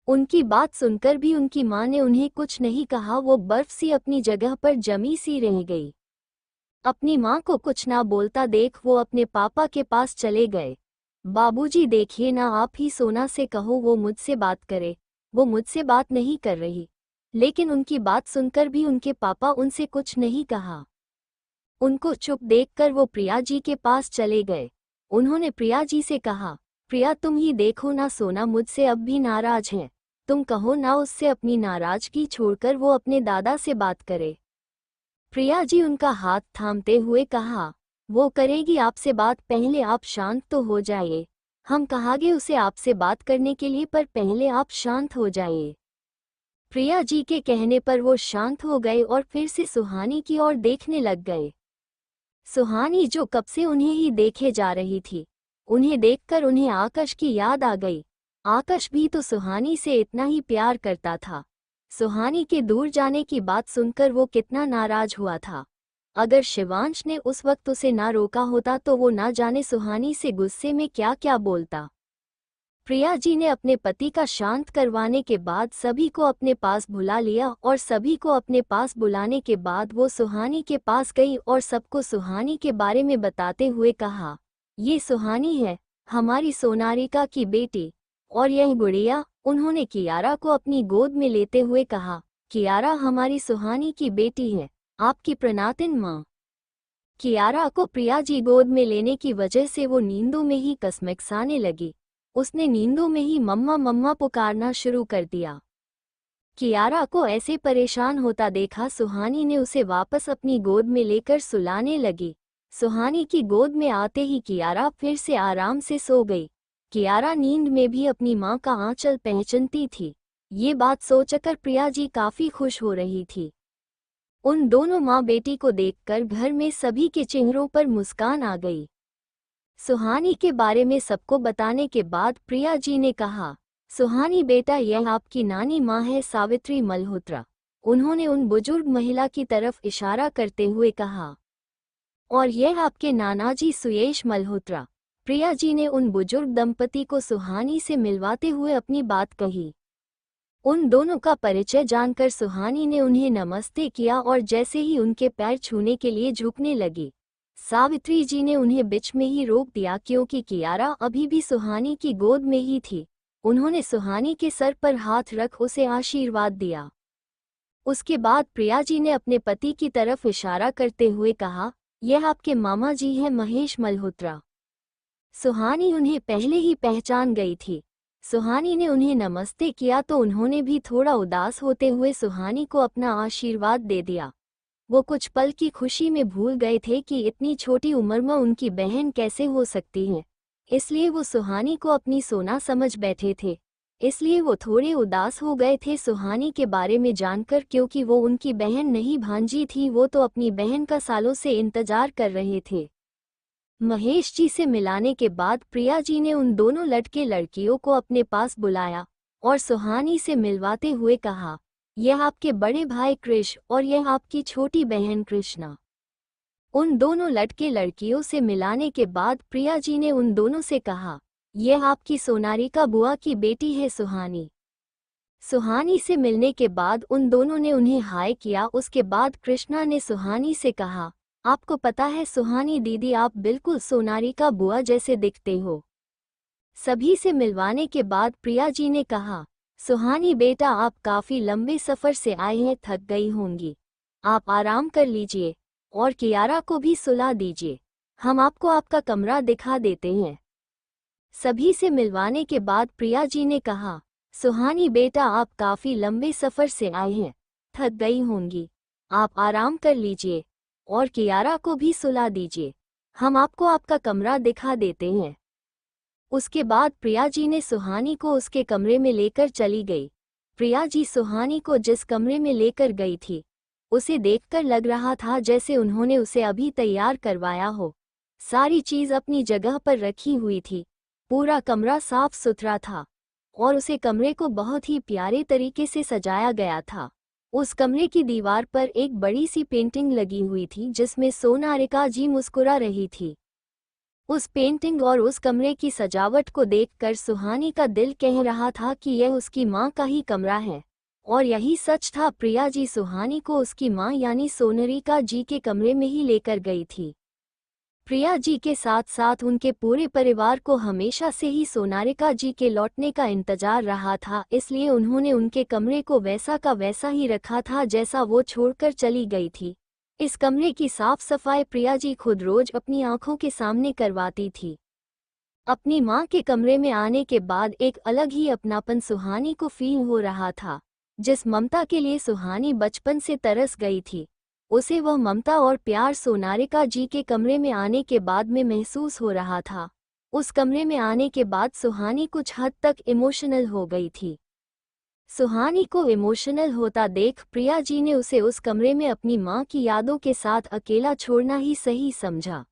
उनकी बात सुनकर भी उनकी माँ ने उन्हें कुछ नहीं कहा। वो बर्फ सी अपनी जगह पर जमी सी रह गई। अपनी माँ को कुछ ना बोलता देख वो अपने पापा के पास चले गए। बाबूजी देखिए ना, आप ही सोना से कहो वो मुझसे बात करे। वो मुझसे बात नहीं कर रही। लेकिन उनकी बात सुनकर भी उनके पापा उनसे कुछ नहीं कहा। उनको चुप देखकर वो प्रिया जी के पास चले गए। उन्होंने प्रिया जी से कहा, प्रिया तुम ही देखो ना, सोना मुझसे अब भी नाराज है। तुम कहो ना उससे अपनी नाराजगी छोड़कर वो अपने दादा से बात करे। प्रिया जी उनका हाथ थामते हुए कहा, वो करेगी आपसे बात, पहले आप शांत तो हो जाइए। हम कहागे उसे आपसे बात करने के लिए, पर पहले आप शांत हो जाइए। प्रिया जी के कहने पर वो शांत हो गए और फिर से सुहानी की ओर देखने लग गए। सुहानी जो कब से उन्हें ही देखे जा रही थी, उन्हें देखकर उन्हें आकाश की याद आ गई। आकाश भी तो सुहानी से इतना ही प्यार करता था। सुहानी के दूर जाने की बात सुनकर वो कितना नाराज हुआ था। अगर शिवांश ने उस वक्त उसे ना रोका होता तो वो ना जाने सुहानी से गुस्से में क्या क्या बोलता। प्रिया जी ने अपने पति का शांत करवाने के बाद सभी को अपने पास बुला लिया और सभी को अपने पास बुलाने के बाद वो सुहानी के पास गई और सबको सुहानी के बारे में बताते हुए कहा, ये सुहानी है, हमारी सोनारिका की बेटी। और यह गुड़िया, उन्होंने कियारा को अपनी गोद में लेते हुए कहा, कियारा हमारी सुहानी की बेटी है, आपकी प्रणातिन माँ। कियारा को प्रिया जी गोद में लेने की वजह से वो नींदों में ही कसमकसाने लगी। उसने नींदों में ही मम्मा मम्मा पुकारना शुरू कर दिया। कियारा को ऐसे परेशान होता देखा सुहानी ने उसे वापस अपनी गोद में लेकर सुलाने लगी। सुहानी की गोद में आते ही कियारा फिर से आराम से सो गई। कियारा नींद में भी अपनी माँ का आंचल पहचानती थी। ये बात सोचकर प्रिया जी काफी खुश हो रही थी। उन दोनों माँ बेटी को देखकर घर में सभी के चेहरों पर मुस्कान आ गई। सुहानी के बारे में सबको बताने के बाद प्रिया जी ने कहा, सुहानी बेटा यह आपकी नानी माँ है सावित्री मल्होत्रा। उन्होंने उन बुजुर्ग महिला की तरफ इशारा करते हुए कहा, और यह आपके नाना जी सुयेश मल्होत्रा। प्रिया जी ने उन बुजुर्ग दंपति को सुहानी से मिलवाते हुए अपनी बात कही। उन दोनों का परिचय जानकर सुहानी ने उन्हें नमस्ते किया और जैसे ही उनके पैर छूने के लिए झुकने लगी, सावित्री जी ने उन्हें बीच में ही रोक दिया क्योंकि कियारा अभी भी सुहानी की गोद में ही थी। उन्होंने सुहानी के सर पर हाथ रख उसे आशीर्वाद दिया। उसके बाद प्रिया जी ने अपने पति की तरफ इशारा करते हुए कहा, यह आपके मामा जी हैं महेश मल्होत्रा। सुहानी उन्हें पहले ही पहचान गई थी। सुहानी ने उन्हें नमस्ते किया तो उन्होंने भी थोड़ा उदास होते हुए सुहानी को अपना आशीर्वाद दे दिया। वो कुछ पल की खुशी में भूल गए थे कि इतनी छोटी उम्र में उनकी बहन कैसे हो सकती है, इसलिए वो सुहानी को अपनी सोना समझ बैठे थे। इसलिए वो थोड़े उदास हो गए थे सुहानी के बारे में जानकर, क्योंकि वो उनकी बहन नहीं भांजी थी। वो तो अपनी बहन का सालों से इंतजार कर रहे थे। महेश जी से मिलाने के बाद प्रिया जी ने उन दोनों लड़के लड़कियों को अपने पास बुलाया और सुहानी से मिलवाते हुए कहा, यह आपके बड़े भाई कृष और यह आपकी छोटी बहन कृष्णा। उन दोनों लड़के लड़कियों से मिलाने के बाद प्रिया जी ने उन दोनों से कहा, यह आपकी सोनारिका बुआ की बेटी है सुहानी। सुहानी से मिलने के बाद उन दोनों ने उन्हें हाय किया। उसके बाद कृष्णा ने सुहानी से कहा, आपको पता है सुहानी दीदी, आप बिल्कुल सोनारिका बुआ जैसे दिखते हो। सभी से मिलवाने के बाद प्रिया जी ने कहा, सुहानी बेटा आप काफी लंबे सफर से आए हैं, थक गई होंगी, आप आराम कर लीजिए और कियारा को भी सुला दीजिए, हम आपको आपका कमरा दिखा देते हैं। सभी से मिलवाने के बाद प्रिया जी ने कहा, सुहानी बेटा आप काफी लंबे सफर से आए हैं, थक गई होंगी, आप आराम कर लीजिए और कियारा को भी सुला दीजिए, हम आपको आपका कमरा दिखा देते हैं। उसके बाद प्रिया जी ने सुहानी को उसके कमरे में लेकर चली गई। प्रिया जी सुहानी को जिस कमरे में लेकर गई थी, उसे देखकर लग रहा था जैसे उन्होंने उसे अभी तैयार करवाया हो। सारी चीज अपनी जगह पर रखी हुई थी, पूरा कमरा साफ सुथरा था और उसे कमरे को बहुत ही प्यारे तरीके से सजाया गया था। उस कमरे की दीवार पर एक बड़ी सी पेंटिंग लगी हुई थी जिसमें सोनारिका जी मुस्कुरा रही थी। उस पेंटिंग और उस कमरे की सजावट को देखकर सुहानी का दिल कह रहा था कि यह उसकी माँ का ही कमरा है। और यही सच था। प्रिया जी सुहानी को उसकी माँ यानी सोनरिका जी के कमरे में ही लेकर गई थी। प्रिया जी के साथ साथ उनके पूरे परिवार को हमेशा से ही सोनारिका जी के लौटने का इंतजार रहा था, इसलिए उन्होंने उनके कमरे को वैसा का वैसा ही रखा था जैसा वो छोड़कर चली गई थी। इस कमरे की साफ सफाई प्रिया जी खुद रोज अपनी आंखों के सामने करवाती थी। अपनी माँ के कमरे में आने के बाद एक अलग ही अपनापन सुहानी को फील हो रहा था। जिस ममता के लिए सुहानी बचपन से तरस गई थी, उसे वह ममता और प्यार सोनारिका जी के कमरे में आने के बाद में महसूस हो रहा था। उस कमरे में आने के बाद सुहानी कुछ हद तक इमोशनल हो गई थी। सुहानी को इमोशनल होता देख प्रिया जी ने उसे उस कमरे में अपनी माँ की यादों के साथ अकेला छोड़ना ही सही समझा।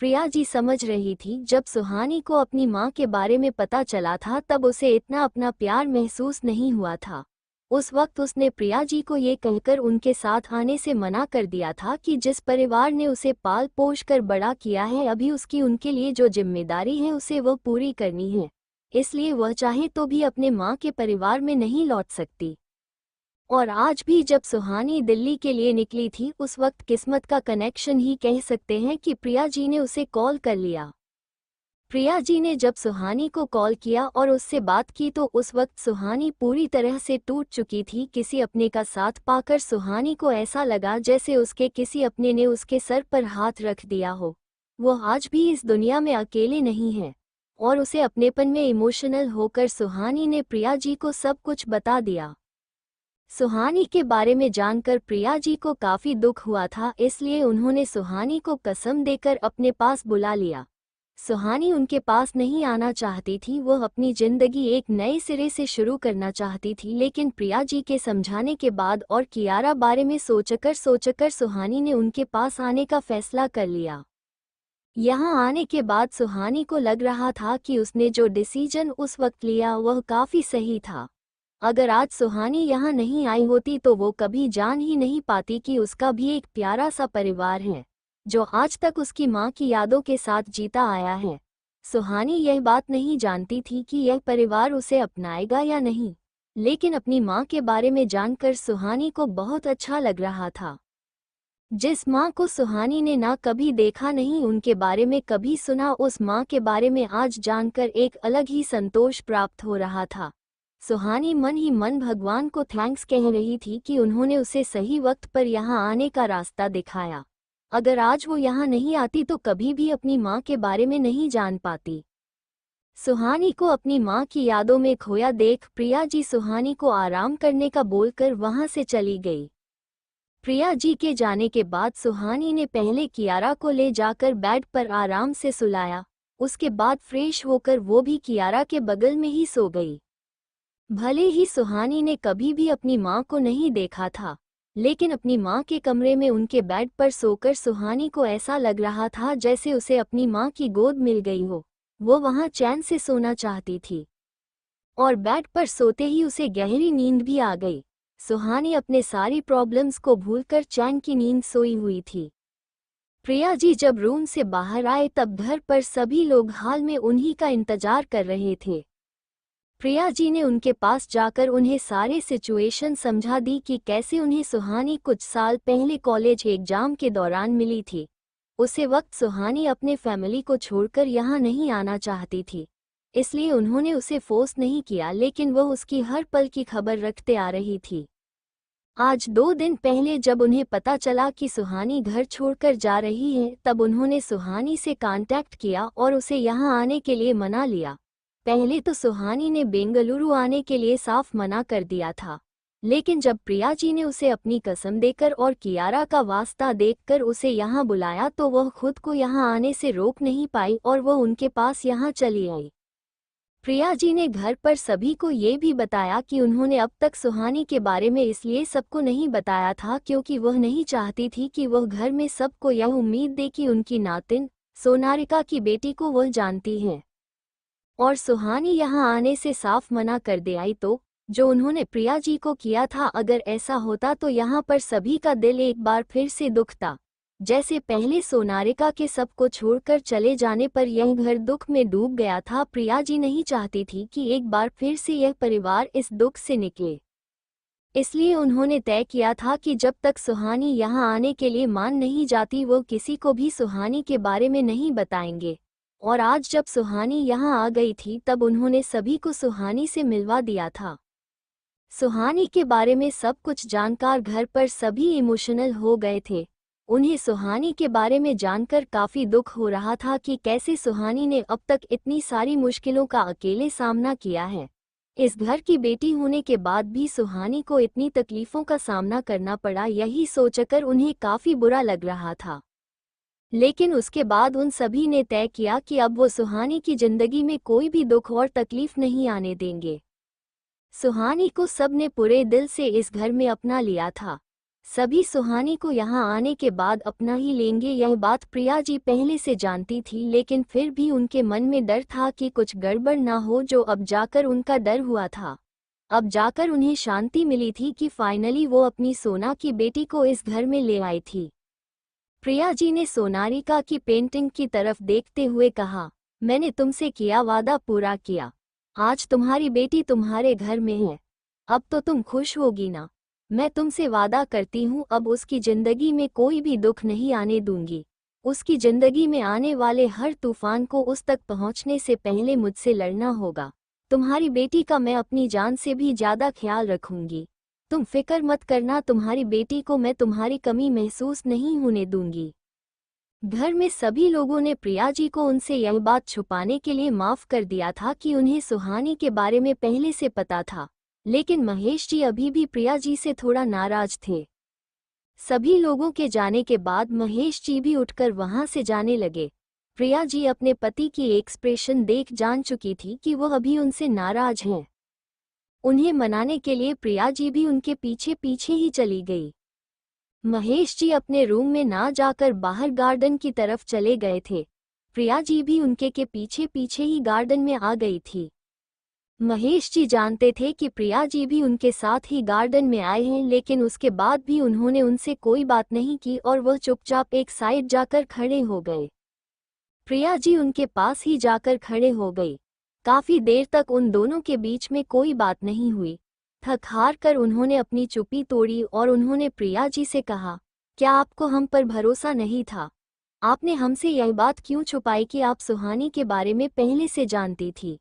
प्रिया जी समझ रही थी जब सुहानी को अपनी माँ के बारे में पता चला था तब उसे इतना अपना प्यार महसूस नहीं हुआ था। उस वक्त उसने प्रिया जी को ये कहकर उनके साथ आने से मना कर दिया था कि जिस परिवार ने उसे पाल पोष कर बड़ा किया है, अभी उसकी उनके लिए जो जिम्मेदारी है उसे वह पूरी करनी है, इसलिए वह चाहे तो भी अपने माँ के परिवार में नहीं लौट सकती। और आज भी जब सुहानी दिल्ली के लिए निकली थी, उस वक्त किस्मत का कनेक्शन ही कह सकते हैं कि प्रिया जी ने उसे कॉल कर लिया। प्रिया जी ने जब सुहानी को कॉल किया और उससे बात की तो उस वक्त सुहानी पूरी तरह से टूट चुकी थी। किसी अपने का साथ पाकर सुहानी को ऐसा लगा जैसे उसके किसी अपने ने उसके सर पर हाथ रख दिया हो। वो आज भी इस दुनिया में अकेले नहीं है। और उसे अपनेपन में इमोशनल होकर सुहानी ने प्रिया जी को सब कुछ बता दिया। सुहानी के बारे में जानकर प्रिया जी को काफी दुख हुआ था, इसलिए उन्होंने सुहानी को कसम देकर अपने पास बुला लिया। सुहानी उनके पास नहीं आना चाहती थी, वह अपनी जिंदगी एक नए सिरे से शुरू करना चाहती थी, लेकिन प्रिया जी के समझाने के बाद और कियारा बारे में सोचकर सुहानी ने उनके पास आने का फैसला कर लिया। यहाँ आने के बाद सुहानी को लग रहा था कि उसने जो डिसीजन उस वक्त लिया वह काफी सही था। अगर आज सुहानी यहाँ नहीं आई होती तो वो कभी जान ही नहीं पाती कि उसका भी एक प्यारा सा परिवार है जो आज तक उसकी माँ की यादों के साथ जीता आया है। सुहानी यह बात नहीं जानती थी कि यह परिवार उसे अपनाएगा या नहीं, लेकिन अपनी माँ के बारे में जानकर सुहानी को बहुत अच्छा लग रहा था। जिस माँ को सुहानी ने ना कभी देखा नहीं, उनके बारे में कभी सुना, उस माँ के बारे में आज जानकर एक अलग ही संतोष प्राप्त हो रहा था। सुहानी मन ही मन भगवान को थैंक्स कह रही थी कि उन्होंने उसे सही वक्त पर यहाँ आने का रास्ता दिखाया। अगर आज वो यहाँ नहीं आती तो कभी भी अपनी माँ के बारे में नहीं जान पाती। सुहानी को अपनी माँ की यादों में खोया देख प्रिया जी सुहानी को आराम करने का बोलकर वहाँ से चली गई। प्रिया जी के जाने के बाद सुहानी ने पहले कियारा को ले जाकर बेड पर आराम से सुलाया। उसके बाद फ्रेश होकर वो भी कियारा के बगल में ही सो गई। भले ही सुहानी ने कभी भी अपनी माँ को नहीं देखा था, लेकिन अपनी माँ के कमरे में उनके बेड पर सोकर सुहानी को ऐसा लग रहा था जैसे उसे अपनी माँ की गोद मिल गई हो। वो वहाँ चैन से सोना चाहती थी और बेड पर सोते ही उसे गहरी नींद भी आ गई। सुहानी अपने सारी प्रॉब्लम्स को भूलकर चैन की नींद सोई हुई थी। प्रिया जी जब रूम से बाहर आए तब घर पर सभी लोग हाल में उन्हीं का इंतजार कर रहे थे। प्रिया जी ने उनके पास जाकर उन्हें सारे सिचुएशन समझा दी कि कैसे उन्हें सुहानी कुछ साल पहले कॉलेज एग्जाम के दौरान मिली थी। उसे वक्त सुहानी अपने फैमिली को छोड़कर यहाँ नहीं आना चाहती थी, इसलिए उन्होंने उसे फोर्स नहीं किया, लेकिन वह उसकी हर पल की खबर रखते आ रही थी। आज 2 दिन पहले जब उन्हें पता चला कि सुहानी घर छोड़कर जा रही है, तब उन्होंने सुहानी से कांटेक्ट किया और उसे यहाँ आने के लिए मना लिया। पहले तो सुहानी ने बेंगलुरु आने के लिए साफ मना कर दिया था, लेकिन जब प्रिया जी ने उसे अपनी कसम देकर और कियारा का वास्ता देखकर उसे यहाँ बुलाया तो वह खुद को यहाँ आने से रोक नहीं पाई और वह उनके पास यहाँ चली आई। प्रिया जी ने घर पर सभी को ये भी बताया कि उन्होंने अब तक सुहानी के बारे में इसलिए सबको नहीं बताया था क्योंकि वह नहीं चाहती थी कि वह घर में सबको यह उम्मीद दे कि उनकी नातिन सोनारिका की बेटी को वह जानती है और सुहानी यहाँ आने से साफ मना कर दे आई तो जो उन्होंने प्रिया जी को किया था, अगर ऐसा होता तो यहाँ पर सभी का दिल एक बार फिर से दुखता। जैसे पहले सोनारिका के सबको छोड़कर चले जाने पर यह घर दुख में डूब गया था, प्रिया जी नहीं चाहती थी कि एक बार फिर से यह परिवार इस दुख से निकले। इसलिए उन्होंने तय किया था कि जब तक सुहानी यहाँ आने के लिए मान नहीं जाती वो किसी को भी सुहानी के बारे में नहीं बताएंगे। और आज जब सुहानी यहाँ आ गई थी तब उन्होंने सभी को सुहानी से मिलवा दिया था। सुहानी के बारे में सब कुछ जानकर घर पर सभी इमोशनल हो गए थे। उन्हें सुहानी के बारे में जानकर काफी दुख हो रहा था कि कैसे सुहानी ने अब तक इतनी सारी मुश्किलों का अकेले सामना किया है। इस घर की बेटी होने के बाद भी सुहानी को इतनी तकलीफों का सामना करना पड़ा, यही सोचकर उन्हें काफी बुरा लग रहा था। लेकिन उसके बाद उन सभी ने तय किया कि अब वो सुहानी की जिंदगी में कोई भी दुख और तकलीफ नहीं आने देंगे। सुहानी को सबने पूरे दिल से इस घर में अपना लिया था। सभी सुहानी को यहाँ आने के बाद अपना ही लेंगे, यह बात प्रिया जी पहले से जानती थी, लेकिन फिर भी उनके मन में डर था कि कुछ गड़बड़ ना हो, जो अब जाकर उनका डर हुआ था। अब जाकर उन्हें शांति मिली थी कि फाइनली वो अपनी सोना की बेटी को इस घर में ले आई थी। प्रिया जी ने सोनारिका की पेंटिंग की तरफ देखते हुए कहा, मैंने तुमसे किया वादा पूरा किया। आज तुम्हारी बेटी तुम्हारे घर में है, अब तो तुम खुश होगी ना। मैं तुमसे वादा करती हूँ अब उसकी जिंदगी में कोई भी दुख नहीं आने दूंगी। उसकी जिंदगी में आने वाले हर तूफान को उस तक पहुँचने से पहले मुझसे लड़ना होगा। तुम्हारी बेटी का मैं अपनी जान से भी ज्यादा ख्याल रखूंगी। तुम फिक्र मत करना, तुम्हारी बेटी को मैं तुम्हारी कमी महसूस नहीं होने दूंगी। घर में सभी लोगों ने प्रिया जी को उनसे यह बात छुपाने के लिए माफ कर दिया था कि उन्हें सुहानी के बारे में पहले से पता था, लेकिन महेश जी अभी भी प्रिया जी से थोड़ा नाराज थे। सभी लोगों के जाने के बाद महेश जी भी उठकर वहां से जाने लगे। प्रिया जी अपने पति की एक्सप्रेशन देख जान चुकी थी कि वह अभी उनसे नाराज हैं। उन्हें मनाने के लिए प्रिया जी भी उनके पीछे पीछे ही चली गई। महेश जी अपने रूम में ना जाकर बाहर गार्डन की तरफ चले गए थे। प्रिया जी भी उनके के पीछे पीछे ही गार्डन में आ गई थी। महेश जी जानते थे कि प्रिया जी भी उनके साथ ही गार्डन में आए हैं, लेकिन उसके बाद भी उन्होंने उनसे कोई बात नहीं की और वह चुपचाप एक साइड जाकर खड़े हो गए। प्रिया जी उनके पास ही जाकर खड़े हो गई। काफी देर तक उन दोनों के बीच में कोई बात नहीं हुई। थक हार कर उन्होंने अपनी चुप्पी तोड़ी और उन्होंने प्रिया जी से कहा, क्या आपको हम पर भरोसा नहीं था? आपने हमसे यह बात क्यों छुपाई कि आप सुहानी के बारे में पहले से जानती थी?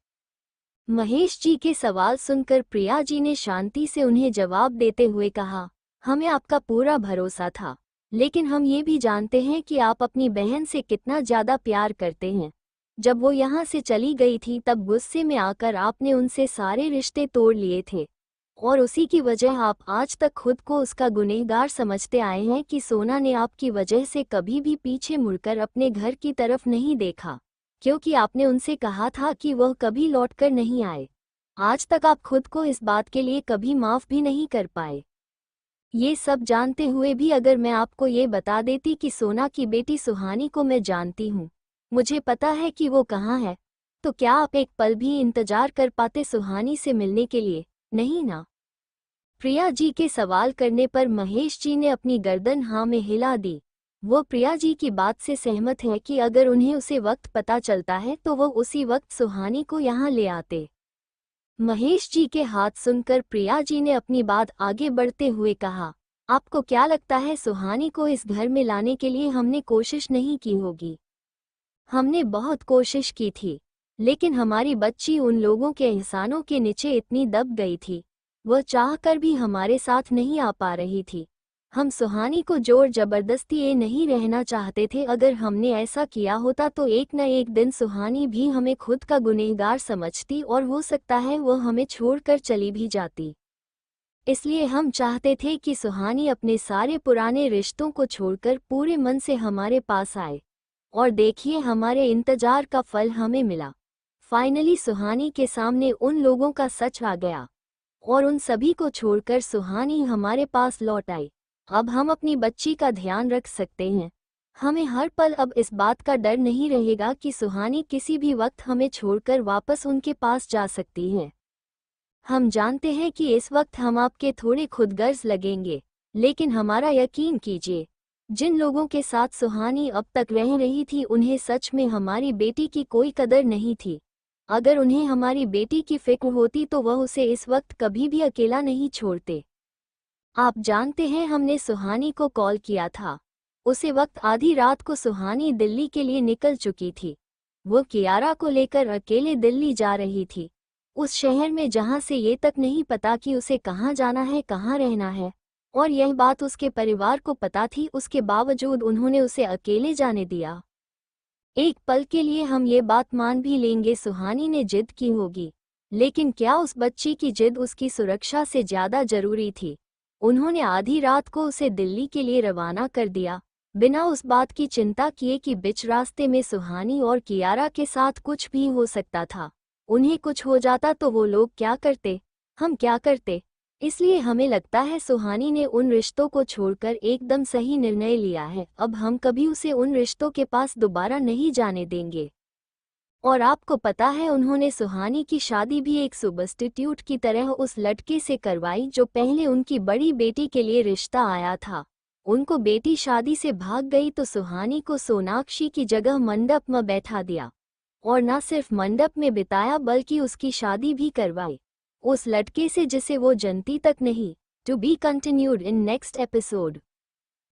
महेश जी के सवाल सुनकर प्रिया जी ने शांति से उन्हें जवाब देते हुए कहा, हमें आपका पूरा भरोसा था, लेकिन हम ये भी जानते हैं कि आप अपनी बहन से कितना ज्यादा प्यार करते हैं। जब वो यहाँ से चली गई थी तब गुस्से में आकर आपने उनसे सारे रिश्ते तोड़ लिए थे, और उसी की वजह आप आज तक खुद को उसका गुनहगार समझते आए हैं कि सोना ने आपकी वजह से कभी भी पीछे मुड़कर अपने घर की तरफ नहीं देखा, क्योंकि आपने उनसे कहा था कि वह कभी लौटकर नहीं आए। आज तक आप खुद को इस बात के लिए कभी माफ भी नहीं कर पाए। ये सब जानते हुए भी अगर मैं आपको ये बता देती कि सोना की बेटी सुहानी को मैं जानती हूँ, मुझे पता है कि वो कहाँ है, तो क्या आप एक पल भी इंतजार कर पाते सुहानी से मिलने के लिए? नहीं ना। प्रिया जी के सवाल करने पर महेश जी ने अपनी गर्दन हाँ में हिला दी। वो प्रिया जी की बात से सहमत है कि अगर उन्हें उसे वक्त पता चलता है तो वो उसी वक्त सुहानी को यहाँ ले आते। महेश जी के हाथ सुनकर प्रिया जी ने अपनी बात आगे बढ़ते हुए कहा, आपको क्या लगता है सुहानी को इस घर में लाने के लिए हमने कोशिश नहीं की होगी? हमने बहुत कोशिश की थी, लेकिन हमारी बच्ची उन लोगों के एहसानों के नीचे इतनी दब गई थी, वह चाहकर भी हमारे साथ नहीं आ पा रही थी। हम सुहानी को जोर जबरदस्ती ये नहीं रहना चाहते थे। अगर हमने ऐसा किया होता तो एक न एक दिन सुहानी भी हमें खुद का गुनहगार समझती और हो सकता है वह हमें छोड़कर चली भी जाती। इसलिए हम चाहते थे कि सुहानी अपने सारे पुराने रिश्तों को छोड़कर पूरे मन से हमारे पास आए। और देखिए, हमारे इंतजार का फल हमें मिला। फाइनली सुहानी के सामने उन लोगों का सच आ गया और उन सभी को छोड़कर सुहानी हमारे पास लौट आई। अब हम अपनी बच्ची का ध्यान रख सकते हैं। हमें हर पल अब इस बात का डर नहीं रहेगा कि सुहानी किसी भी वक्त हमें छोड़कर वापस उनके पास जा सकती है। हम जानते हैं कि इस वक्त हम आपके थोड़े खुदगर्ज लगेंगे, लेकिन हमारा यकीन कीजिए, जिन लोगों के साथ सुहानी अब तक रह रही थी उन्हें सच में हमारी बेटी की कोई कदर नहीं थी। अगर उन्हें हमारी बेटी की फिक्र होती तो वह उसे इस वक्त कभी भी अकेला नहीं छोड़ते। आप जानते हैं हमने सुहानी को कॉल किया था। उसे वक्त आधी रात को सुहानी दिल्ली के लिए निकल चुकी थी। वो कियारा को लेकर अकेले दिल्ली जा रही थी, उस शहर में जहां से ये तक नहीं पता कि उसे कहाँ जाना है, कहाँ रहना है। और यह बात उसके परिवार को पता थी, उसके बावजूद उन्होंने उसे अकेले जाने दिया। एक पल के लिए हम ये बात मान भी लेंगे सुहानी ने जिद की होगी, लेकिन क्या उस बच्ची की जिद उसकी सुरक्षा से ज्यादा जरूरी थी? उन्होंने आधी रात को उसे दिल्ली के लिए रवाना कर दिया, बिना उस बात की चिंता किए कि बीच रास्ते में सुहानी और कियारा के साथ कुछ भी हो सकता था। उन्हें कुछ हो जाता तो वो लोग क्या करते, हम क्या करते? इसलिए हमें लगता है सुहानी ने उन रिश्तों को छोड़कर एकदम सही निर्णय लिया है। अब हम कभी उसे उन रिश्तों के पास दोबारा नहीं जाने देंगे। और आपको पता है उन्होंने सुहानी की शादी भी एक सुबस्टिट्यूट की तरह उस लड़के से करवाई जो पहले उनकी बड़ी बेटी के लिए रिश्ता आया था। उनको बेटी शादी से भाग गई तो सुहानी को सोनाक्षी की जगह मंडप में बैठा दिया, और न सिर्फ मंडप में बिताया बल्कि उसकी शादी भी करवाई उस लड़के से जिसे वो जनती तक नहीं। To be continued in next episode.